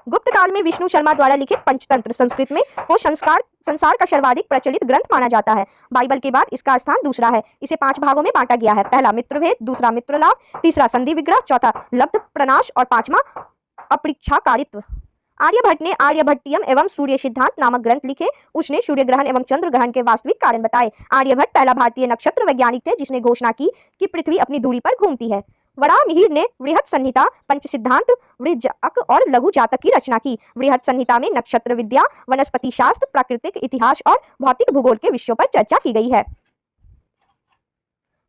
गुप्त काल में विष्णु शर्मा द्वारा लिखित पंचतंत्र संस्कृत में को संसार का सर्वाधिक प्रचलित ग्रंथ माना जाता है। बाइबल के बाद इसका स्थान दूसरा है। इसे 5 भागों में बांटा गया है। पहला मित्रभेद, दूसरा मित्रलाभ, तीसरा संधि विग्रह, चौथा लब्ध प्रनाश और पांचवा अपरीक्षाकारित्व। आर्यभट्ट ने आर्यभट्टियम एवं सूर्य सिद्धांत नामक ग्रंथ लिखे। उसने सूर्य ग्रहण एवं चंद्र ग्रहण के वास्तविक कारण बताए। आर्यभट्ट पहला भारतीय नक्षत्र वैज्ञानिक थे जिसने घोषणा की कि पृथ्वी अपनी धुरी पर घूमती है। वराहमिहिर ने वृहत संहिता, पंच सिद्धांत, वृहज्जातक और लघु जातक की रचना की। वृहत संहिता में नक्षत्र विद्या, वनस्पति शास्त्र, प्राकृतिक इतिहास और भौतिक भूगोल के विषयों पर चर्चा की गई है।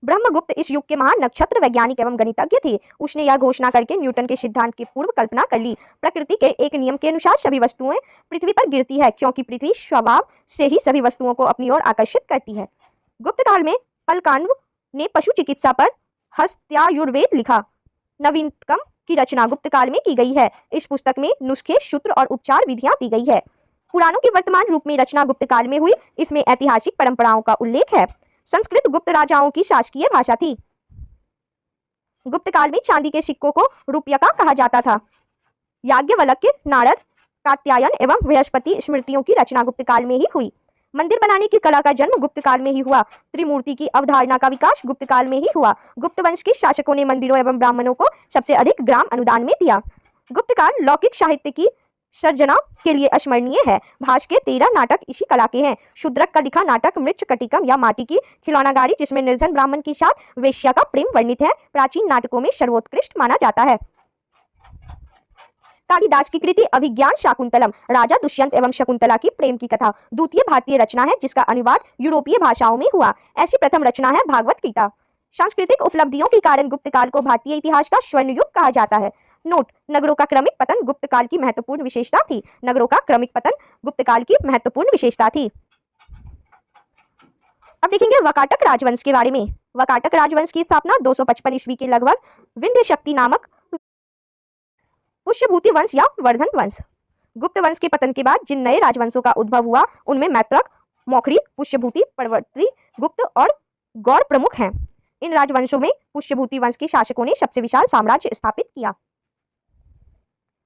ब्रह्मगुप्त इस युग के महान नक्षत्र वैज्ञानिक एवं गणितज्ञ थे। उसने यह घोषणा करके न्यूटन के सिद्धांत की पूर्व कल्पना कर ली। प्रकृति के एक नियम के अनुसार सभी वस्तुएं पृथ्वी पर गिरती है, क्योंकि पृथ्वी स्वभाव से ही सभी वस्तुओं को अपनी ओर आकर्षित करती है। गुप्त काल में पलकान्व ने पशु चिकित्सा पर हस्त्यायुर्वेद लिखा। नवीनतम की रचना गुप्त काल में की गई है। इस पुस्तक में नुस्खे, सूत्र और उपचार विधियां दी गई है। पुराणों के वर्तमान रूप में रचना गुप्त काल में हुई। इसमें ऐतिहासिक परंपराओं का उल्लेख है। संस्कृत गुप्त राजाओं की शासकीय भाषा थी। गुप्त काल में चांदी के सिक्कों को रूपयका कहा जाता था। याज्ञवल्क्य, नारद, कात्यायन एवं बृहस्पति स्मृतियों की रचना गुप्त काल में ही हुई। मंदिर बनाने की कला का जन्म गुप्त काल में ही हुआ। त्रिमूर्ति की अवधारणा का विकास गुप्त काल में ही हुआ। गुप्त वंश के शासकों ने मंदिरों एवं ब्राह्मणों को सबसे अधिक ग्राम अनुदान में दिया। गुप्त काल लौकिक साहित्य की सर्जना के लिए स्मरणीय है। भास के 13 नाटक इसी कला के हैं। शूद्रक का लिखा नाटक मृच्छकटिकम या माटी की खिलौनागाड़ी, जिसमें निर्धन ब्राह्मण के साथ वेश्या का प्रेम वर्णित है, प्राचीन नाटकों में सर्वोत्कृष्ट माना जाता है। कालिदास की कृति अभिज्ञान शाकुंतलम राजा दुष्यंत एवं शकुंतला की प्रेम की कथा द्वितीय भारतीय रचना है, जिसका अनुवाद यूरोपीय भाषाओं में हुआ। ऐसी प्रथम रचना है भागवत गीता। सांस्कृतिक उपलब्धियों के कारण गुप्त काल को भारतीय इतिहास का स्वर्ण युग कहा जाता है। नोट: नगरों का क्रमिक पतन गुप्त काल की महत्वपूर्ण विशेषता थी। नगरों का क्रमिक पतन गुप्त काल की महत्वपूर्ण विशेषता थी। अब देखेंगे वकाटक राजवंश के बारे में। वकाटक राजवंश की स्थापना 255 ईस्वी के लगभग विंध्य शक्ति नामक पुष्यभूति वंश या वर्धन वंश। गुप्त वंश के पतन के बाद जिन नए राजवंशों का उद्भव हुआ उनमें मैत्रक, मौखरी, पुष्यभूति, परवर्ती, गुप्त और गौड़ प्रमुख हैं। इन राजवंशों में पुष्यभूति वंश के शासकों ने सबसे विशाल साम्राज्य स्थापित किया।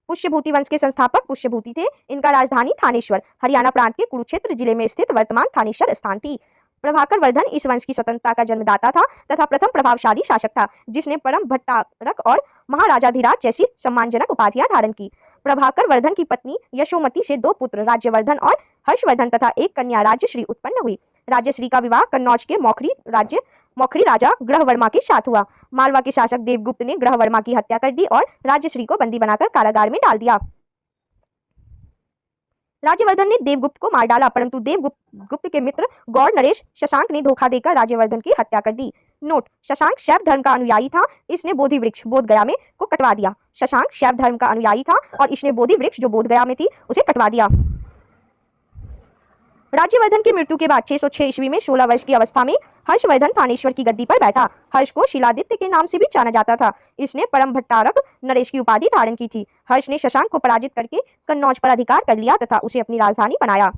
पुष्यभूति वंश के संस्थापक पुष्यभूति थे। इनका राजधानी थानेश्वर हरियाणा प्रांत के कुरुक्षेत्र जिले में स्थित वर्तमान थानेश्वर स्थान थी। प्रभाकर वर्धन इस वंश की स्वतंत्रता का जन्मदाता था तथा प्रथम प्रभावशाली शासक था, जिसने परम भट्टारक और महाराजाधिराज जैसी सम्मानजनक उपाधियां धारण की। प्रभाकर वर्धन की पत्नी यशोमती से 2 पुत्र राज्यवर्धन और हर्षवर्धन तथा एक कन्या राज्यश्री उत्पन्न हुई। राज्यश्री का विवाह कन्नौज के मौखरी राजा ग्रहवर्मा के साथ हुआ। मालवा के शासक देवगुप्त ने ग्रहवर्मा की हत्या कर दी और राज्यश्री को बंदी बनाकर कारागार में डाल दिया। राज्यवर्धन ने देवगुप्त को मार डाला, परंतु देवगुप्त के मित्र गौड़ नरेश शशांक ने धोखा देकर राज्यवर्धन की हत्या कर दी। नोट: शशांक शैव धर्म का अनुयायी था। इसने बोधि वृक्ष बोधगया में को कटवा दिया। शशांक शैव धर्म का अनुयायी था और इसने बोधि वृक्ष जो बोधगया में थी उसे कटवा दिया। राज्यवर्धन की मृत्यु के बाद 606 ईस्वी में 16 वर्ष की अवस्था में हर्षवर्धन थानेश्वर की गद्दी पर बैठा। हर्ष को शिलादित्य के नाम से भी जाना जाता था। इसने परम भट्टारक नरेश की उपाधि धारण की थी। हर्ष ने शशांक को पराजित करके कन्नौज पर अधिकार कर लिया तथा उसे अपनी राजधानी बनाया।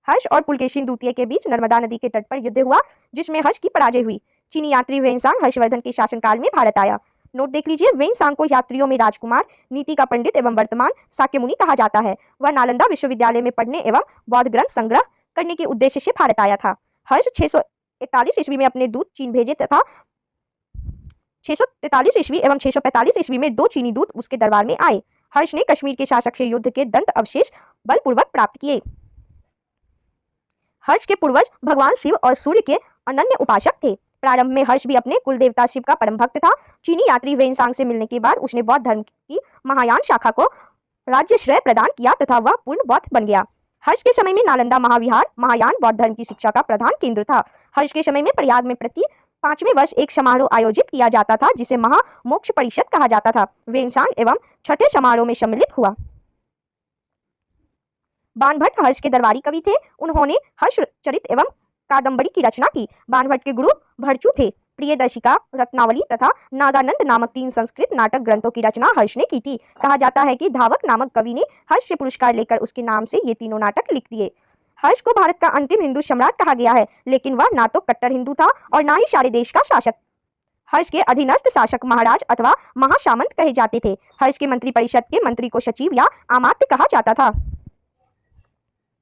हर्ष और पुलकेशिन द्वितीय के बीच नर्मदा नदी के तट पर युद्ध हुआ, जिसमें हर्ष की पराजय हुई। चीनी यात्री वेनसांग हर्षवर्धन के शासनकाल में भारत आया। नोट देख लीजिए, वेनसांग को यात्रियों में राजकुमार, नीति का पंडित एवं वर्तमान शाक्य मुनि कहा जाता है। वह नालंदा विश्वविद्यालय में पढ़ने एवं बौद्ध ग्रंथ संग्रह करने के उद्देश्य से भारत आया था। हर्ष 641 ईस्वी में अपने दूत चीन भेजे तथा 643 ईस्वी एवं 645 ईस्वी में 2 चीनी दूत उसके दरबार में आए। हर्ष ने कश्मीर के शासक से युद्ध के दंत अवशेष बलपूर्वक प्राप्त किए। हर्ष के पूर्वज भगवान शिव और सूर्य के अनन्य उपासक थे। प्रारंभ में हर्ष भी अपने कुल देवता शिव का परम भक्त था। चीनी यात्री वेनसांग से मिलने के बाद उसने बौद्ध धर्म की महायान शाखा को राज्यश्रय प्रदान किया तथा वह पूर्ण बौद्ध बन गया। हर्ष के समय में नालंदा महाविहार महायान बौद्ध धर्म की शिक्षा का प्रधान केंद्र था। हर्ष के समय में प्रयाग में प्रति 5वें वर्ष एक समारोह आयोजित किया जाता था, जिसे महामोक्ष परिषद कहा जाता था। वेनसांग एवं छठे समारोह में सम्मिलित हुआ। बाणभट्ट हर्ष के दरबारी कवि थे। उन्होंने हर्ष चरित एवं कादंबरी की रचना की। बाणभट्ट के गुरु भरचू थे। प्रियदर्शिका, रत्नावली तथा नागानंद नामक 3 संस्कृत नाटक ग्रंथों की रचना हर्ष ने की थी। कहा जाता है कि धावक नामक कवि ने हर्ष से पुरस्कार लेकर उसके नाम से ये तीनों नाटक लिख दिए। हर्ष को भारत का अंतिम हिंदू सम्राट कहा गया है, लेकिन वह ना तो कट्टर हिंदू था और ना ही सारे देश का शासक। हर्ष के अधीनस्थ शासक महाराज अथवा महासामंत कहे जाते थे। हर्ष के मंत्रिपरिषद के मंत्री को सचिव या अमात्य कहा जाता था।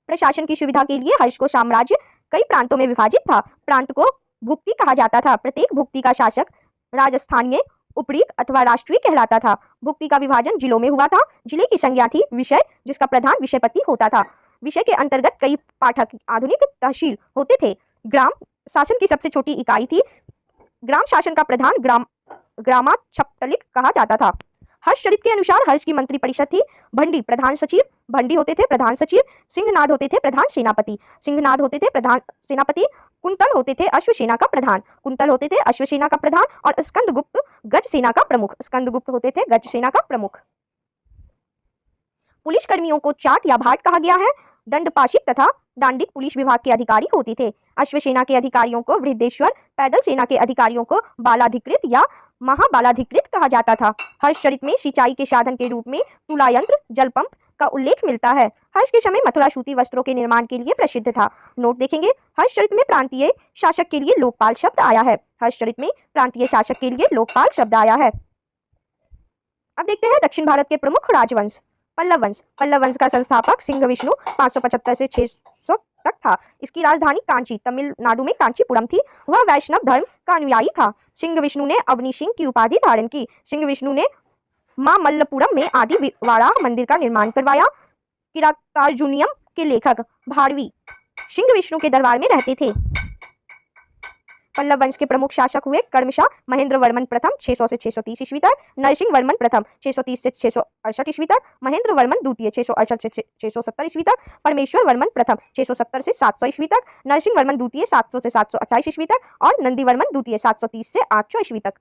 प्रशासन की सुविधा के लिए हर्ष को साम्राज्य कई प्रांतों में विभाजित था। प्रांत को भुक्ति कहा जाता था। प्रत्येक भुक्ति का शासक राजस्थानीय, उपरीक अथवा राष्ट्रीय कहलाता था। भुक्ति का विभाजन जिलों में हुआ था। जिले की संज्ञा थी विषय, जिसका प्रधान विषयपति होता था। विषय के अंतर्गत कई पाठक आधुनिक तहसील होते थे। ग्राम शासन की सबसे छोटी इकाई थी। ग्राम शासन का प्रधान ग्रामाछपटलिक कहा जाता था। हर्षचरित के अनुसार हर्ष की मंत्री परिषद थी। भंडी प्रधान सचिव, भंडी होते थे प्रधान सचिव। सिंहनाद होते थे प्रधान सेनापति, सिंहनाद होते थे प्रधान सेनापति। कुंतल होते थे अश्वसेना का प्रधान, कुंतल होते थे अश्वसेना का प्रधान। और स्कंदगुप्त गज सेना का प्रमुख, स्कंदगुप्त होते थे गज सेना का प्रमुख। पुलिस कर्मियों को चाट या भाट कहा गया है। दंडपाशिक तथा डांडिक पुलिस विभाग के अधिकारी होते थे। अश्वसेना के अधिकारियों को वृद्धेश्वर, पैदल सेना के अधिकारियों को बालाधिकृत या महाबालाधिकृत कहा जाता था। हर्षचरित में सिंचाई के साधन के रूप में तुला यंत्र, जल पंप का उल्लेख मिलता है। हर्ष के समय मथुरा सूती वस्त्रों के निर्माण के लिए प्रसिद्ध था। नोट देखेंगे, हर्षचरित में प्रांतीय शासक के लिए लोकपाल शब्द आया है। हर्षचरित में प्रांतीय शासक के लिए लोकपाल शब्द आया है। अब देखते हैं दक्षिण भारत के प्रमुख राजवंश। पल्लव वंश। पल्लव वंश का संस्थापक सिंह विष्णु 575 से 600 तक था। इसकी राजधानी कांची, तमिलनाडु में कांचीपुरम थी। वह वैष्णव धर्म का अनुयायी था। सिंह विष्णु ने अवनी सिंह की उपाधि धारण की। सिंह विष्णु ने मामल्लपुरम में आदि वाराह मंदिर का निर्माण करवाया। किरातार्जुनियम के लेखक भारवी सिंह विष्णु के दरबार में रहते थे। पल्लव वंश के प्रमुख शासक हुए कर्मशा महेंद्र वर्मन प्रथम 600 से 630 ईस्वी तक, नरसिंह वर्मन प्रथम 630 से 668 ईस्वी तक, महेंद्र वर्मन द्वितीय 668 से 670 ईस्वी तक, परमेश्वर वर्मन प्रथम 670 से 700 ईस्वी तक, नरसिंह वर्मन द्वितीय 700 से 728 ईस्वी तक और नंदी वर्मन द्वितीय 730 से 800 ईस्वी तक।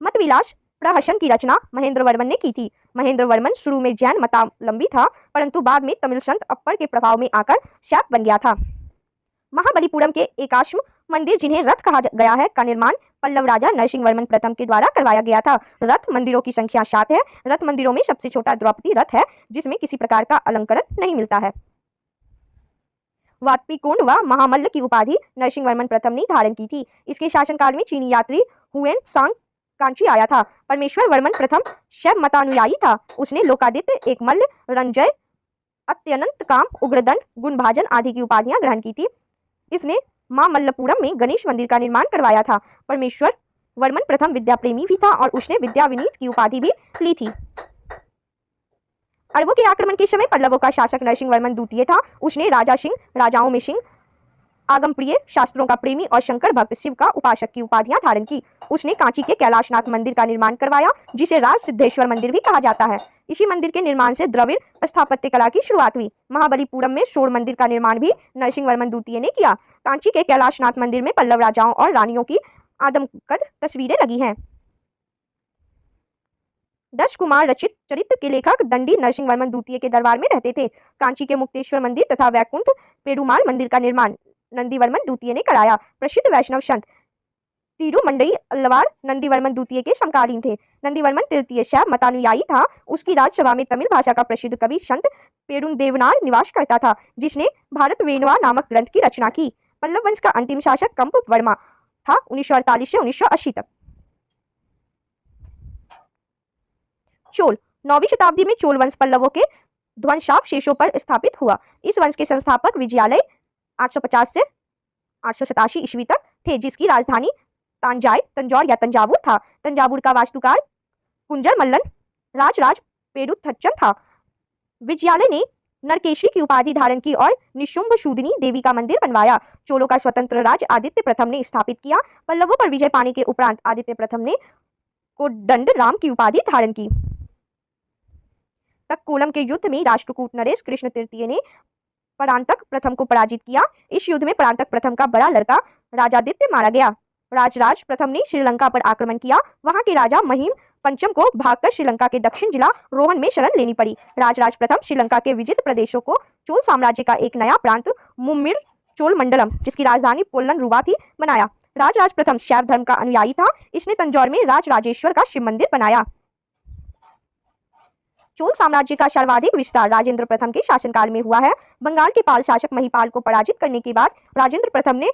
मतविलास प्रहसन की रचना महेंद्र वर्मन ने की थी। महेंद्र वर्मन शुरू में जैन मतावलंबी था, परंतु बाद में तमिल संत अप्पर के प्रभाव में आकर शैव बन गया था। महाबलीपुरम के एकाश्म मंदिर, जिन्हें रथ कहा गया है, का निर्माण पल्लव राजा नरसिंह वर्मन प्रथम के द्वारा करवाया गया था। रथ मंदिरों की संख्या 7 है। रथ मंदिरों में सबसे छोटा द्रौपदी रथ है, जिसमें किसी प्रकार का अलंकरण नहीं मिलता है। वात्पीकुंड व महामल्ल की उपाधि नरसिंह वर्मन प्रथम ने धारण की थी। इसके शासनकाल में चीनी यात्री हुएन सांग कांची आया था। परमेश्वर वर्मन प्रथम शैव मतानुयायी था। उसने लोकादित्य, एकमल्ल, रंजय, अत्यंत काम, उग्रदंड, गुणभाजन आदि की उपाधियां ग्रहण की थी। इसने मामल्लपुरम में गणेश मंदिर का निर्माण करवाया था। परमेश्वर वर्मन प्रथम विद्या प्रेमी भी था और उसने विद्या विनीत की उपाधि भी ली थी। अरबों के आक्रमण के समय पल्लवों का शासक नरसिंह वर्मन द्वितीय था। उसने राजा सिंह, राजाओं में सिंह, आगम प्रिय, शास्त्रों का प्रेमी और शंकर भक्त, शिव का उपासक की उपाधियां धारण की। उसने कांची के कैलाशनाथ मंदिर का निर्माण करवाया, जिसे राज सिद्धेश्वर मंदिर भी कहा जाता है। इसी मंदिर के निर्माण से द्रविड़ स्थापत्य कला की शुरुआत हुई। महाबलीपुरम में शोर मंदिर का निर्माण भी नरसिंह वर्मन द्वितीय ने किया। कांची के कैलाशनाथ मंदिर में पल्लव राजाओं और रानियों की आदमकद तस्वीरें लगी हैं। 10 कुमार रचित चरित्र के लेखक दंडी नरसिंह वर्मन द्वितीय के दरबार में रहते थे। कांची के मुक्तेश्वर मंदिर तथा वैकुंठ पेरुमाल मंदिर का निर्माण नंदीवर्मन द्वितीय ने कराया। प्रसिद्ध वैष्णव संत तिरुमंडई अल्लवार नंदीवर्मन द्वितीय के समकालीन थे। नंदीवर्मन तृतीय शैव मतानुयायी था। उसकी राजसभा में तमिल भाषा का प्रसिद्ध कवि संत पेरुदेवनार निवास करता था, जिसने भारत वेणुआ नामक ग्रंथ की रचना की। पल्लव वंश का अंतिम शासक कंप वर्मा था 1948 से 1980 तक। चोल। 9वीं शताब्दी में चोल वंश पल्लवों के ध्वंसावशेषों पर स्थापित हुआ। इस वंश के संस्थापक विजयालय 850 से 887 ईस्वी तक थे, जिसकी राजधानी तंजौर या तंजावुर था। तंजावुर का वास्तुकार कुंजर मल्लन राजराज पेरुथच्चन था। विजयालय ने नरकेशी की उपाधि धारण की और निशुंभ शूदिनी देवी का मंदिर बनवाया। चोलों का स्वतंत्र राज आदित्य प्रथम ने स्थापित किया। पल्लवों पर विजय पाने के उपरांत आदित्य प्रथम ने कोदंड राम की उपाधि धारण की। तक्कोलम के युद्ध में राष्ट्रकूट नरेश कृष्ण तृतीय ने परांतक प्रथम को पराजित किया। इस युद्ध में परांतक प्रथम का बड़ा लड़का राजादित्य मारा गया। राजराज प्रथम ने श्रीलंका पर आक्रमण किया। वहां के राजा महिम पंचम को भागकर श्रीलंका के दक्षिण जिला रोहन में शरण लेनी पड़ी। राजराज प्रथम श्रीलंका के विजित प्रदेशों को चोल साम्राज्य का एक नया प्रांत मुम्मिर चोल मंडलम, जिसकी राजधानी पोलन रुवा थी, बनाया। राजराज प्रथम शैव धर्म का अनुयायी था। इसने तंजौर में राजराजेश्वर का शिव मंदिर बनाया। चोल साम्राज्य का सर्वाधिक विस्तार राजेंद्र प्रथम के शासनकाल में हुआ है। बंगाल के पाल शासक महिपाल को पराजित करने के बाद राजेंद्र प्रथम ने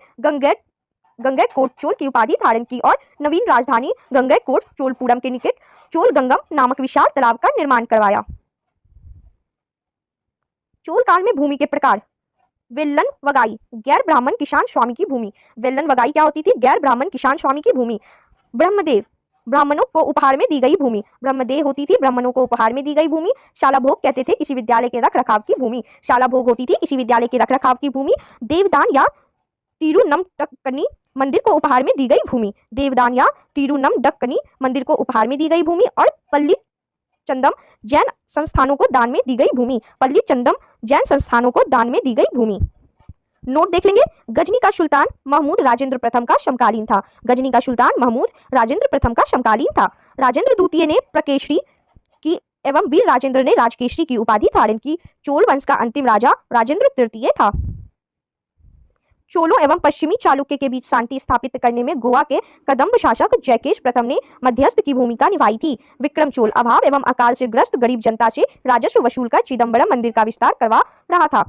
गंगैकोट चोल की उपाधि धारण की और नवीन राजधानी गंगैकोट चोलपुरम के निकट चोलगंगम नामक विशाल तालाब का निर्माण करवाया। चोल काल में भूमि के प्रकार। वेल्लन वगाई, गैर ब्राह्मण किसान स्वामी की भूमि। वेल्लन वगाई क्या होती थी? गैर ब्राह्मण किसान स्वामी की भूमि। ब्रह्मदेव, ब्राह्मणों को उपहार में दी गई भूमि। ब्रह्मदेव होती थी ब्राह्मणों को उपहार में दी गई भूमि। शाला भोग कहते थे किसी विद्यालय के रख रखाव की भूमि। शाला भोग होती थी किसी विद्यालय के रख रखाव की भूमि। देवदान या तिरुनमडक्कनी मंदिर को उपहार में दी गई भूमि। देवदान या तिरुनमडक्कनी मंदिर को उपहार में दी गई भूमि। और पल्ली चंदम जैन संस्थानों को दान में दी गई भूमि। पल्ली चंदम जैन संस्थानों को दान में दी गई भूमि। नोट देख लेंगे। गजनी का सुल्तान महमूद राजेंद्र प्रथम का समकालीन था। गजनी का सुल्तान महमूद राजेंद्र प्रथम का समकालीन था। राजेंद्र द्वितीय ने प्रकेशरी की एवं वीर राजेंद्र ने राजकेशरी की उपाधि धारण की। चोल वंश का अंतिम राजा राजेंद्र तृतीय था। चोलों एवं पश्चिमी चालुक्य के बीच शांति स्थापित करने में गोवा के कदम्ब शासक जयकेश प्रथम ने मध्यस्थ की भूमिका निभाई थी। विक्रम चोल अभाव एवं अकाल से ग्रस्त गरीब जनता से राजस्व वसूल कर चिदम्बरम मंदिर का विस्तार करवा रहा था।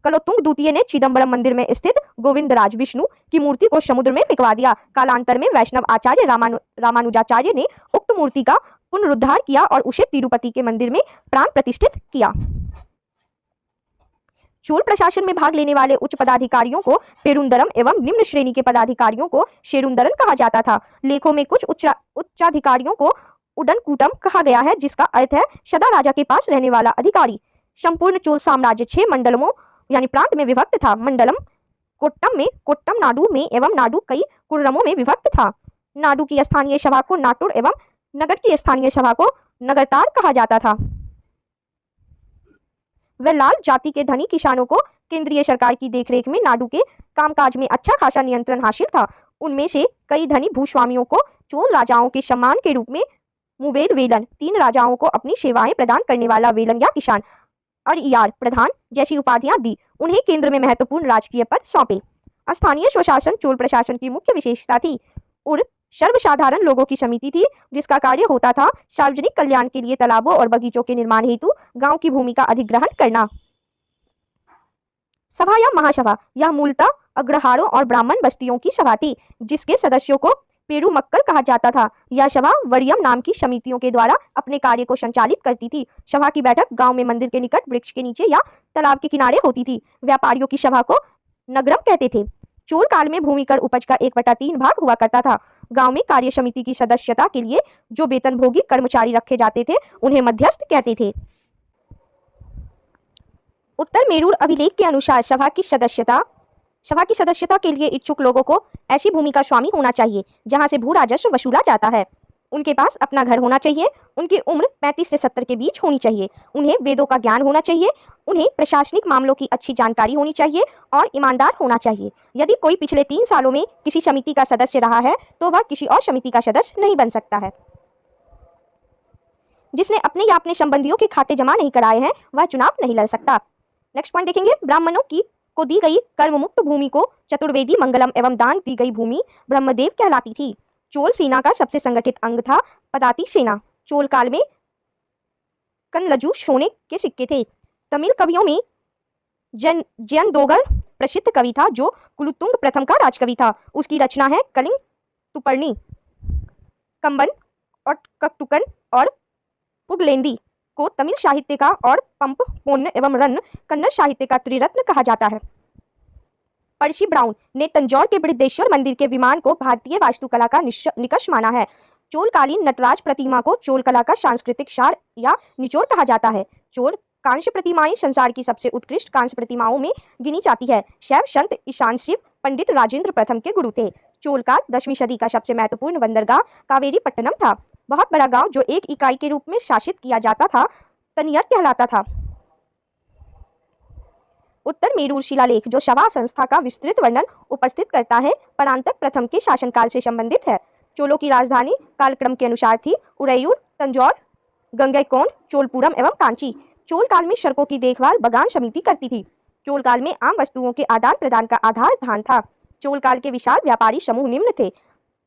कलोत्तुंग द्वितीय ने चिदम्बरम मंदिर में स्थित गोविंदराज विष्णु की मूर्ति को समुद्र में फेंकवा दिया। कालांतर में वैष्णव आचार्य रामानुजाचार्य ने उक्त मूर्ति का पुनरुद्धार किया और उसे तिरुपति के मंदिर में प्राण प्रतिष्ठित किया। चोल प्रशासन में भाग लेने वाले उच्च पदाधिकारियों को पेरुंदरम एवं निम्न श्रेणी के पदाधिकारियों को शेरुंदरन कहा जाता था। लेखों में कुछ उच्चाधिकारियों को उडनकूटम कहा गया है, जिसका अर्थ है सदा राजा के पास रहने वाला अधिकारी। संपूर्ण चोल साम्राज्य 6 मंडलमों यानी प्रांत में विभक्त था। मंडलम कोट्टम में, कोट्टम नाडु में एवं नाडु कई कुर्रमों में विभक्त था। नाडु की स्थानीय सभा को नाटुर एवं नगर की स्थानीय सभा को नगरतार कहा जाता था। वेल्लाल जाति के धनी किसानों को केंद्रीय सरकार की देखरेख में नाडु के कामकाज में अच्छा खासा नियंत्रण हासिल था। उनमें से कई धनी भूस्वामियों को चोल राजाओं के सम्मान के रूप में मुवेद वेलन, 3 राजाओं को अपनी सेवाएं प्रदान करने वाला वेलन या किसान, अड़ियार प्रधान जैसी उपाधियां दी। उन्हें केंद्र में महत्वपूर्ण राजकीय पद सौंपे। स्थानीय स्वशासन चोल प्रशासन की मुख्य विशेषता थी और सर्वसाधारण लोगों की समिति थी, जिसका कार्य होता था सार्वजनिक कल्याण के लिए तालाबों और बगीचों के निर्माण हेतु गांव की भूमि का अधिग्रहण करना। सभा या महासभा यह मूलतः अग्रहारों और ब्राह्मण बस्तियों की सभा थी, जिसके सदस्यों को पेरुमक्कल कहा जाता था। यह सभा वरियम नाम की समितियों के द्वारा अपने कार्य को संचालित करती थी। सभा की बैठक गांव में मंदिर के निकट वृक्ष के नीचे या तालाब के किनारे होती थी। व्यापारियों की सभा को नगरम कहते थे। चोल काल में भूमि कर उपज का 1/3 भाग हुआ करता था। गांव में कार्य समिति की सदस्यता के लिए जो वेतनभोगी कर्मचारी रखे जाते थे उन्हें मध्यस्थ कहते थे। उत्तर मेरूर अभिलेख के अनुसार सभा की सदस्यता के लिए इच्छुक लोगों को ऐसी भूमि का स्वामी होना चाहिए जहां से भू राजस्व वसूला जाता है। उनके पास अपना घर होना चाहिए। उनकी उम्र 35 से 70 के बीच होनी चाहिए। उन्हें वेदों का ज्ञान होना चाहिए। उन्हें प्रशासनिक मामलों की अच्छी जानकारी होनी चाहिए और ईमानदार होना चाहिए। यदि कोई पिछले 3 सालों में किसी समिति का सदस्य रहा है तो वह किसी और समिति का सदस्य नहीं बन सकता है। जिसने अपने या अपने संबंधियों के खाते जमा नहीं कराए हैं वह चुनाव नहीं लड़ सकता। नेक्स्ट पॉइंट देखेंगे। ब्राह्मणों को दी गई कर्म मुक्त भूमि को चतुर्वेदी मंगलम एवं दान दी गई भूमि ब्रह्मदेव कहलाती थी। चोल सेना का सबसे संगठित अंग था पदाति सेना। चोल काल में कनलजू सोने के सिक्के थे। तमिल कवियों में जयंदोगर प्रसिद्ध कवि था जो कुलुतुंग प्रथम का राजकवि था। उसकी रचना है कलिंग तुपर्णी, कंबन और कट्टुकन और पुगलेंदी को तमिल साहित्य का और पंप पोन्न एवं रन कन्नड़ साहित्य का त्रिरत्न कहा जाता है। पर्सी ब्राउन ने तंजौर के बृहदेश्वर मंदिर के विमान को भारतीय वास्तुकला का निकष माना है। चोलकालीन नटराज प्रतिमा को चोल कला का सांस्कृतिक सार या निचोड़ कहा जाता है। चोल कांस्य प्रतिमाएं संसार की सबसे उत्कृष्ट कांस्य प्रतिमाओं में गिनी जाती है। शैव संत ईशान शिव पंडित राजेंद्र प्रथम के गुरु थे। चोल काल 10वीं सदी का सबसे महत्वपूर्ण बंदरगाह कावेरी पट्टनम था। बहुत बड़ा गांव जो एक इकाई के रूप में शासित किया जाता था तनियर कहलाता था। उत्तर मेरूर शिलालेख जो सभा संस्था का विस्तृत वर्णन उपस्थित करता है परांतक प्रथम के शासनकाल से संबंधित है। चोलों की राजधानी कालक्रम के अनुसार थी उरैयूर, तंजौर, गंगैकोंड, चोलपुरम एवं कांची। चोल काल में सड़कों की देखभाल बगान समिति करती थी। चोल काल में आम वस्तुओं के आदान प्रदान का आधार धान था। चोल काल के विशाल व्यापारी समूह निम्न थे: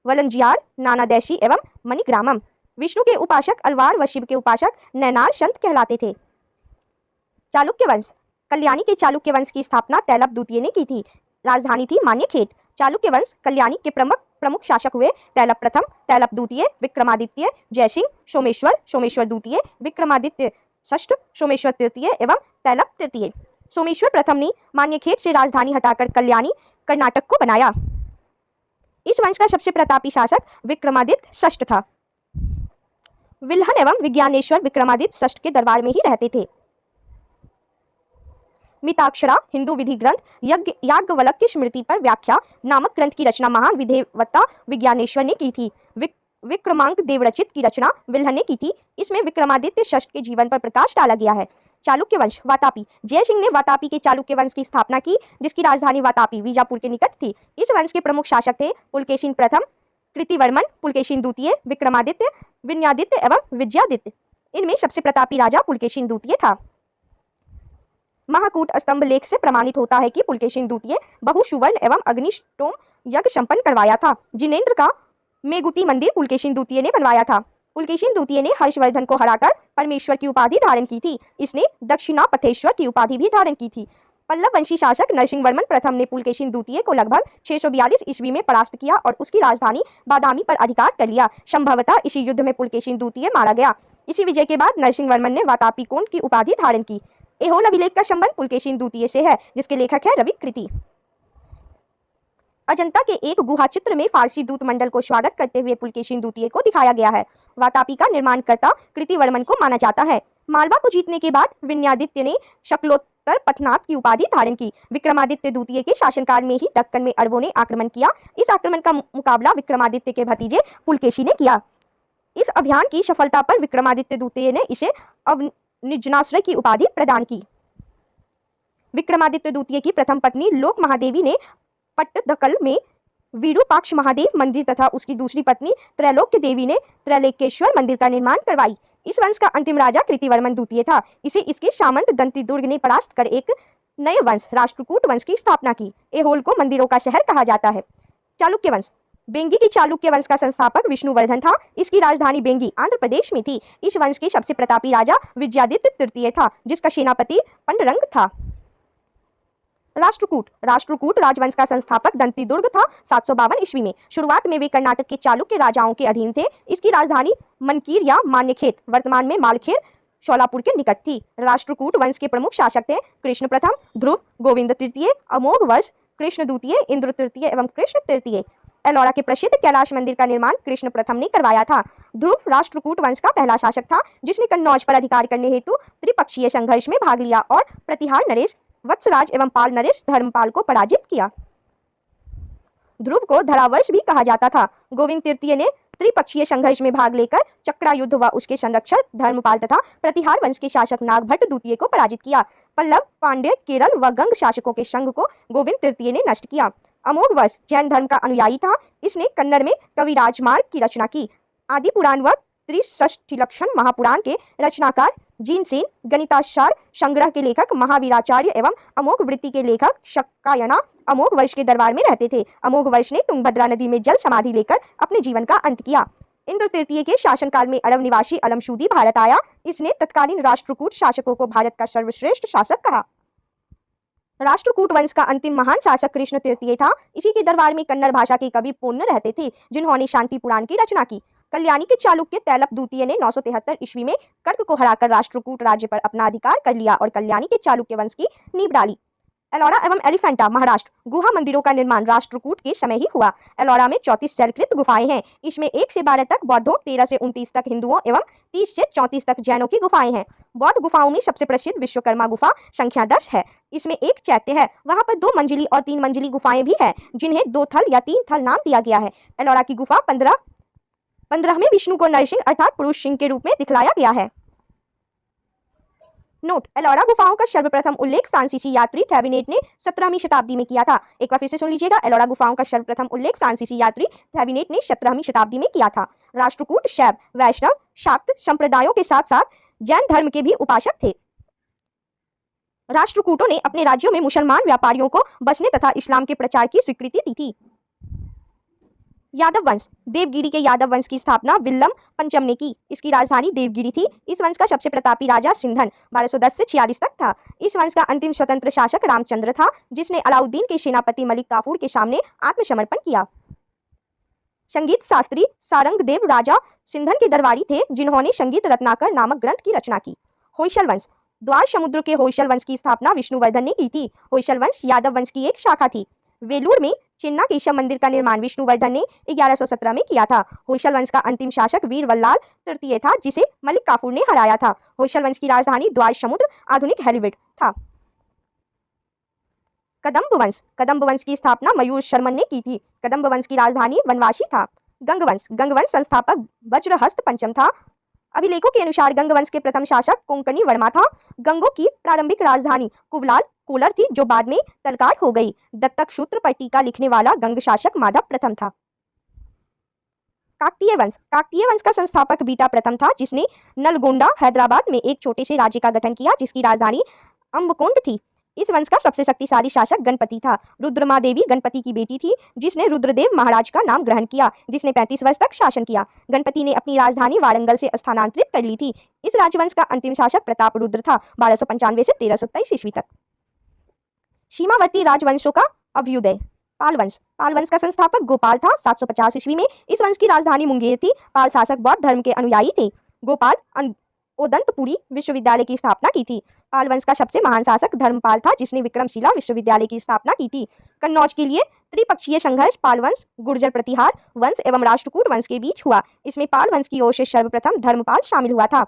वलंजियार, नानादेशी एवं मणिग्रामम। विष्णु के उपासक अलवार व शिव के उपासक नैनार संत कहलाते थे। चालुक्य वंश। कल्याणी के चालुक्य वंश की स्थापना तैलप द्वितीय ने की थी। राजधानी थी मान्यखेट। चालुक्य वंश कल्याणी के प्रमुख शासक हुए तैलप प्रथम, तैलप द्वितीय, विक्रमादित्य, जयसिंह, सोमेश्वर, सोमेश्वर द्वितीय, विक्रमादित्य षष्ठ, सोमेश्वर तृतीय एवं तैलप तृतीय। सोमेश्वर प्रथम ने मान्यखेट से राजधानी हटाकर कल्याणी कर्नाटक को बनाया। इस वंश का सबसे प्रतापी शासक विक्रमादित्य षष्ठ था। विल्हन एवं विज्ञानेश्वर विक्रमादित्य षष्ठ के दरबार में ही रहते थे। मिताक्षरा हिंदू विधि ग्रंथ याज्ञवल्क्य की स्मृति पर व्याख्या नामक ग्रंथ की रचना महान विधेयवत्ता विज्ञानेश्वर ने की थी। विक्रमांक देवरचित की रचना विल्हन ने की थी। इसमें विक्रमादित्य षष्ठ के जीवन पर प्रकाश डाला गया है। चालुक्य वंश। वातापी। जयसिंह ने वातापी के चालुक्य वंश की स्थापना की, जिसकी राजधानी वातापी बीजापुर के निकट थी। इस वंश के प्रमुख शासक थे पुलकेशिन प्रथम, कृतिवर्मन, पुलकेशिन द्वितीय, विक्रमादित्य, विनयादित्य एवं विजयादित्य। इनमें सबसे प्रतापी राजा पुलकेशिन द्वितीय था। महाकूट स्तंभ लेख से प्रमाणित होता है कि पुलकेशिन द्वितीय बहुसुवर्ण एवं अग्निष्टोम यज्ञ संपन्न करवाया था। जिनेंद्र का मेगुती मंदिर पुलकेशिन द्वितीय ने बनवाया था। पुलकेशिन द्वितीय ने हर्षवर्धन को हराकर परमेश्वर की उपाधि धारण की थी। इसने दक्षिणापथेश्वर की उपाधि भी धारण की थी। पल्लव वंशी शासक नरसिंह वर्मन प्रथम ने पुलकेशिन द्वितीय को लगभग 642 ईस्वी में परास्त किया और उसकी राजधानी बादामी पर अधिकार कर लिया। संभवतः इसी युद्ध में पुलकेशिन द्वितीय मारा गया। इसी विजय के बाद नरसिंह वर्मन ने वातापी कोण की उपाधि धारण की। ऐहोल अभिलेख का संबंध पुलकेशिन द्वितीय से है, जिसके लेखक है रवि कृति। अजंता के एक गुहा चित्र में फारसी दूत मंडल को स्वागत करते हुए पुलकेशिन द्वितीय को दिखाया गया है। वातापी का निर्माणकर्ता कृतिवर्मन को माना जाता है। मालवा को जीतने के बाद विनयादित्य ने शकलोत्तर पथनाथ की उपाधि धारण की। विक्रमादित्य द्वितीय के शासनकाल में ही दक्कन में अरबों ने आक्रमण किया। इस आक्रमण का मुकाबला विक्रमादित्य के भतीजे पुलकेशी ने किया। इस अभियान की सफलता पर विक्रमादित्य द्वितीय ने इसे निजनाश्रय की उपाधि प्रदान की। विक्रमादित्य द्वितीय की प्रथम पत्नी लोक महादेवी ने पट्टदकल में विरूपाक्ष महादेव मंदिर तथा उसकी दूसरी पत्नी त्रैलोक्य देवी ने त्रैलोक्येश्वर मंदिर का निर्माण करवाई। इस वंश का अंतिम राजा कृतिवर्मन द्वितीय था। इसे इसके सामंत दंतिदुर्ग ने परास्त कर एक नए वंश राष्ट्रकूट वंश की स्थापना की। ऐहोल को मंदिरों का शहर कहा जाता है। चालुक्य वंश। बेंगी की चालुक्य वंश का संस्थापक विष्णुवर्धन था। इसकी राजधानी बेंगी आंध्र प्रदेश में थी। इस वंश के सबसे प्रतापी राजा विजयादित्य तृतीय था, जिसका सेनापति पंडरंग था। राष्ट्रकूट राजवंश का संस्थापक दंतिदुर्ग था 752 ईस्वी में। शुरुआत में वे कर्नाटक के चालुक्य राजाओं के अधीन थे। इसकी राजधानी मनकीर या मान्यखेत वर्तमान में मालखेर शोलापुर के निकट थी। राष्ट्रकूट वंश के प्रमुख शासक थे कृष्ण प्रथम, ध्रुव, गोविंद तृतीय, अमोघ वर्ष, कृष्ण द्वितीय, इंद्र तृतीय एवं कृष्ण तृतीय। एलोरा के प्रसिद्ध कैलाश मंदिर का निर्माण कृष्ण प्रथम ने करवाया था। ध्रुव राष्ट्रकूट वंश का पहला शासक था, जिसने कन्नौज पर अधिकार करने हेतु त्रिपक्षीय संघर्ष में भाग लिया और प्रतिहार नरेश वत्सराज एवं पाल नरेश धर्मपाल को पराजित किया। ध्रुव को धरावर्ष भी कहा जाता था। गोविंद तृतीय ने त्रिपक्षीय संघर्ष में भाग लेकर चक्रा युद्ध व उसके संरक्षक धर्मपाल तथा प्रतिहार वंश के शासक नागभट्ट द्वितीय को पराजित किया। पल्लव, पांड्य, केरल व गंग शासकों के संघ को गोविंद तृतीय ने नष्ट किया। अमोघ वर्ष जैन धर्म का अनुयायी था। इसने कन्नड़ में कविराजमार्ग की रचना की। आदि पुराण व त्रिषष्टिलक्षण महापुराण के रचनाकार जीनसेन, गणितासार संग्रह के लेखक महावीराचार्य एवं अमोघ वृत्ति के लेखक शक्कायना अमोघ वर्ष के दरबार में रहते थे। अमोघ वर्ष ने तुंगभद्रा नदी में जल समाधि लेकर अपने जीवन का अंत किया। इंद्र तृतीय के शासनकाल में अरब निवासी अलमशूदी भारत आया। इसने तत्कालीन राष्ट्रकूट शासकों को भारत का सर्वश्रेष्ठ शासक कहा। राष्ट्रकूट वंश का अंतिम महान शासक कृष्ण तृतीय था। इसी के दरबार में कन्नड़ भाषा के कवि पुण्य रहते थे, जिन्होंने शांति पुराण की रचना की। कल्याणी के चालुक्य तैलप द्वितीय ने 973 ईस्वी में कर्क को हराकर राष्ट्रकूट राज्य पर अपना अधिकार कर लिया और कल्याणी के चालुक्य वंश की नींव डाली। एलोरा एवं एलिफेंटा महाराष्ट्र। गुहा मंदिरों का निर्माण राष्ट्रकूट के समय ही हुआ। एलोरा में 34 शैलकृत गुफाएं हैं। इसमें 1 से 12 तक बौद्धों, 13 से 29 तक हिंदुओं एवं 30 से 34 तक जैनों की गुफाएं हैं। बौद्ध गुफाओं में सबसे प्रसिद्ध विश्वकर्मा गुफा संख्या 10 है। इसमें एक चैत्य है। वहां पर 2 मंजिली और 3 मंजिली गुफाएं भी है, जिन्हें 2 थल या 3 थल नाम दिया गया है। एलोरा की गुफा 15 में विष्णु को नरसिंह अर्थात पुरुष सिंह के रूप में दिखलाया गया है। नोट: एलोरा गुफाओं का सर्वप्रथम उल्लेख फ्रांसीसी यात्री थेविनेट ने 17वीं शताब्दी में किया था। एक बार फिर से सुन लीजिएगा। एलोरा गुफाओं का सर्वप्रथम उल्लेख फ्रांसीसी यात्री थेविनेट ने 17वीं शताब्दी में किया था। राष्ट्रकूट शैव, वैष्णव, शाक्त संप्रदायों के साथ साथ जैन धर्म के भी उपासक थे। राष्ट्रकूटों ने अपने राज्यों में मुसलमान व्यापारियों को बसने तथा इस्लाम के प्रचार की स्वीकृति दी थी। यादव वंश, देवगिरी के यादव वंश की स्थापना विल्लम पंचम ने की। इसकी राजधानी देवगिरी थी। इस वंश का सबसे प्रतापी राजा सिंधन 1210 से 46 तक था। इस वंश का अंतिम स्वतंत्र शासक रामचंद्र था, जिसने अलाउद्दीन के सेनापति मलिक काफूर के सामने आत्मसमर्पण किया। संगीत शास्त्री सारंगदेव राजा सिंधन के दरबारी थे, जिन्होंने संगीत रत्नाकर नामक ग्रंथ की रचना की। होयसल वंश, द्वार समुद्र के होयसल वंश की स्थापना विष्णुवर्धन ने की थी। होयसल वंश यादव वंश की एक शाखा थी। वेलूर में चिन्ना केशव मंदिर का निर्माण विष्णुवर्धन ने 1117 में किया था। होयसल वंश का अंतिम शासक वीर वल्लाल तृतीय था, जिसे मलिक काफूर ने हराया था। होयसल वंश की राजधानी द्वार समुद्र आधुनिक हेलीवेड था। कदम्ब वंश, कदम्ब वंश की स्थापना मयूर शर्मन ने की थी। कदम्ब वंश की राजधानी वनवासी था। गंग वंश, गंग वंश संस्थापक वज्रहस्त पंचम था। अभिलेखों के अनुसार गंग वंश के प्रथम शासक कोंकणी वर्मा था। गंगों की प्रारंभिक राजधानी कुवलाल कोलर थी, जो बाद में तलकार हो गई। दत्तक सूत्र पर टीका लिखने वाला गंग शासक माधव प्रथम था। काकतीय वंश, काकतीय वंश का संस्थापक बीटा प्रथम था, जिसने नलगोंडा हैदराबाद में एक छोटे से राज्य का गठन किया, जिसकी राजधानी अम्बकुंड थी। इस वंश का सबसे शक्तिशाली शासक गणपति था। रुद्रमा देवी गणपति की बेटी थी, जिसने रुद्रदेव महाराज का नाम ग्रहण किया, जिसने 35 वर्ष तक शासन किया। गणपति ने अपनी राजधानी वारंगल से स्थानांतरित कर ली थी। इस राजवंश का अंतिम शासक प्रताप रुद्र था, 1295 से 1327 ईस्वी तक। सीमावर्ती राजवंशों का अभ्युदय। पाल वंश, पाल वंश का संस्थापक गोपाल था, 750 ईस्वी में। इस वंश की राजधानी मुंगेर थी। पाल शासक बौद्ध धर्म के अनुयायी थे। गोपाल ओदंतपुरी विश्वविद्यालय की स्थापना की थी। पाल वंश का सबसे महान शासक धर्मपाल था, जिसने विक्रमशिला विश्वविद्यालय की स्थापना की थी। कन्नौज के लिए त्रिपक्षीय संघर्ष पाल वंश, गुर्जर प्रतिहार वंश एवं राष्ट्रकूट वंश के बीच हुआ। इसमें पाल वंश की ओर से सर्वप्रथम धर्मपाल शामिल हुआ था।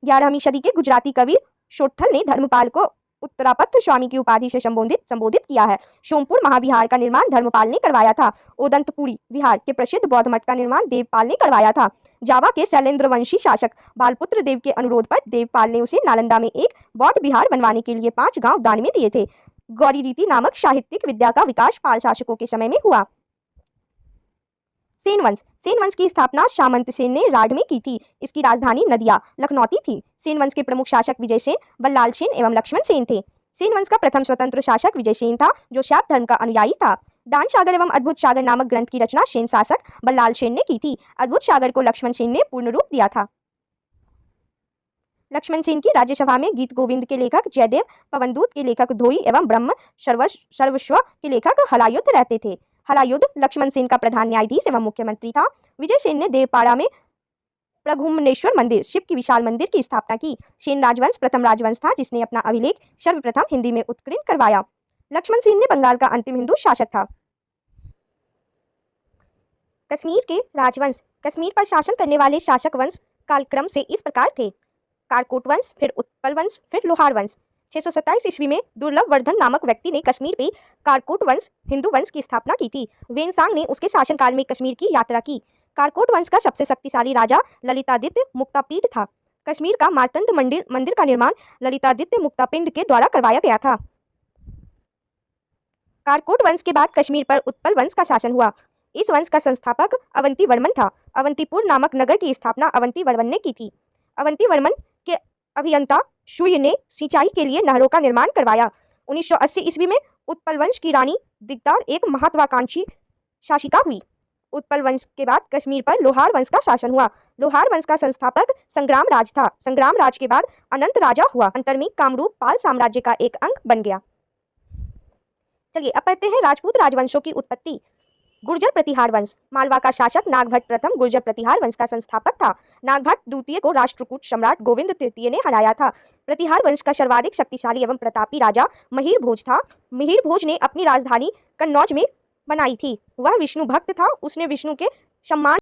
11वीं सदी के गुजराती कवि शोठल ने धर्मपाल को उत्तरापथ स्वामी की उपाधि से संबोधित किया है। सोमपुर महाविहार का निर्माण धर्मपाल ने करवाया था। ओदंतपुरी विहार के प्रसिद्ध बौद्ध मठ का निर्माण देवपाल ने करवाया था। जावा के शैलेंद्रवंशी शासक बालपुत्र देव के अनुरोध पर देवपाल ने उसे नालंदा में एक बौद्ध विहार बनवाने के लिए 5 गांव दान में दिए थे। गौरी रीति नामक साहित्यिक विद्या का विकास पाल शासकों के समय में हुआ। सेन वंश, सेन वंश की स्थापना सामंत सेन ने राढ़ में की थी। इसकी राजधानी नदिया लखनौती थी। सेन वंश के प्रमुख शासक विजय सेन, बल्लाल सेन एवं लक्ष्मण सेन थे। सेन वंश का प्रथम स्वतंत्र शासक विजय सेन था, जो शैव धर्म का अनुयायी था। दान सागर एवं अद्भुत सागर नामक ग्रंथ की रचना सेन शासक बल्लाल सेन ने की थी। अद्भुत सागर को लक्ष्मण सेन ने पूर्ण रूप दिया था। लक्ष्मण सेन की राज्यसभा में गीत गोविंद के लेखक जयदेव, पवनदूत के लेखक धोई एवं ब्रह्म सर्वस्व के लेखक हलायुध रहते थे। हलायुध लक्ष्मण सेन का प्रधान न्यायाधीश एवं मुख्यमंत्री था। विजय सेन ने देवपाड़ा में प्रघुम्नेश्वर मंदिर, शिव की विशाल मंदिर की स्थापना की। सेन राजवंश प्रथम राजवंश था, जिसने अपना अभिलेख सर्वप्रथम हिंदी में उत्कीर्ण करवाया। लक्ष्मण सेन ने बंगाल का अंतिम हिंदू शासक था। कश्मीर के राजवंश, कश्मीर पर शासन करने वाले शासक वंश कालक्रम से इस प्रकार थे: कारकोट वंश, फिर उत्पल वंश, फिर लोहार वंश। 627 ईस्वी में दुर्लभ वर्धन नामक व्यक्ति ने कश्मीर पे कारकोट वंश हिंदू वंश की स्थापना की थी। वेनसांग ने उसके शासनकाल में कश्मीर की यात्रा की। कारकोट वंश का सबसे शक्तिशाली राजा ललितादित्य मुक्तापीड था। कश्मीर का मार्तंड मंदिर का निर्माण ललितादित्य मुक्तापिंड के द्वारा करवाया गया था। कारकोट वंश के बाद कश्मीर पर उत्पल वंश का शासन हुआ। इस वंश का संस्थापक अवंती वर्मन था। अवंतीपुर नामक नगर की स्थापना अवंती वर्मन ने की थी। अवंती वर्मन के अभियंता शूय ने सिंचाई के लिए नहरों का निर्माण करवाया। 1980 ईस्वी में उत्पल वंश की रानी दिगदार एक महत्वाकांक्षी शासिका हुई। उत्पल वंश के बाद कश्मीर पर लोहार वंश का शासन हुआ। लोहार वंश का संस्थापक संग्राम राज था। संग्राम राज के बाद अनंत राजा हुआ। अंतर में कामरूप पाल साम्राज्य का एक अंग बन गया। चलिए अब पढ़ते हैं राजपूत राजवंशों की उत्पत्ति। गुर्जर प्रतिहार वंश, मालवा का शासक नागभट्ट प्रथम गुर्जर प्रतिहार वंश का संस्थापक था। नागभट्ट द्वितीय को राष्ट्रकूट सम्राट गोविंद तृतीय ने हराया था। प्रतिहार वंश का सर्वाधिक शक्तिशाली एवं प्रतापी राजा मिहिर भोज था। मिहिर भोज ने अपनी राजधानी कन्नौज में बनाई थी। वह विष्णु भक्त था। उसने विष्णु के सम्मान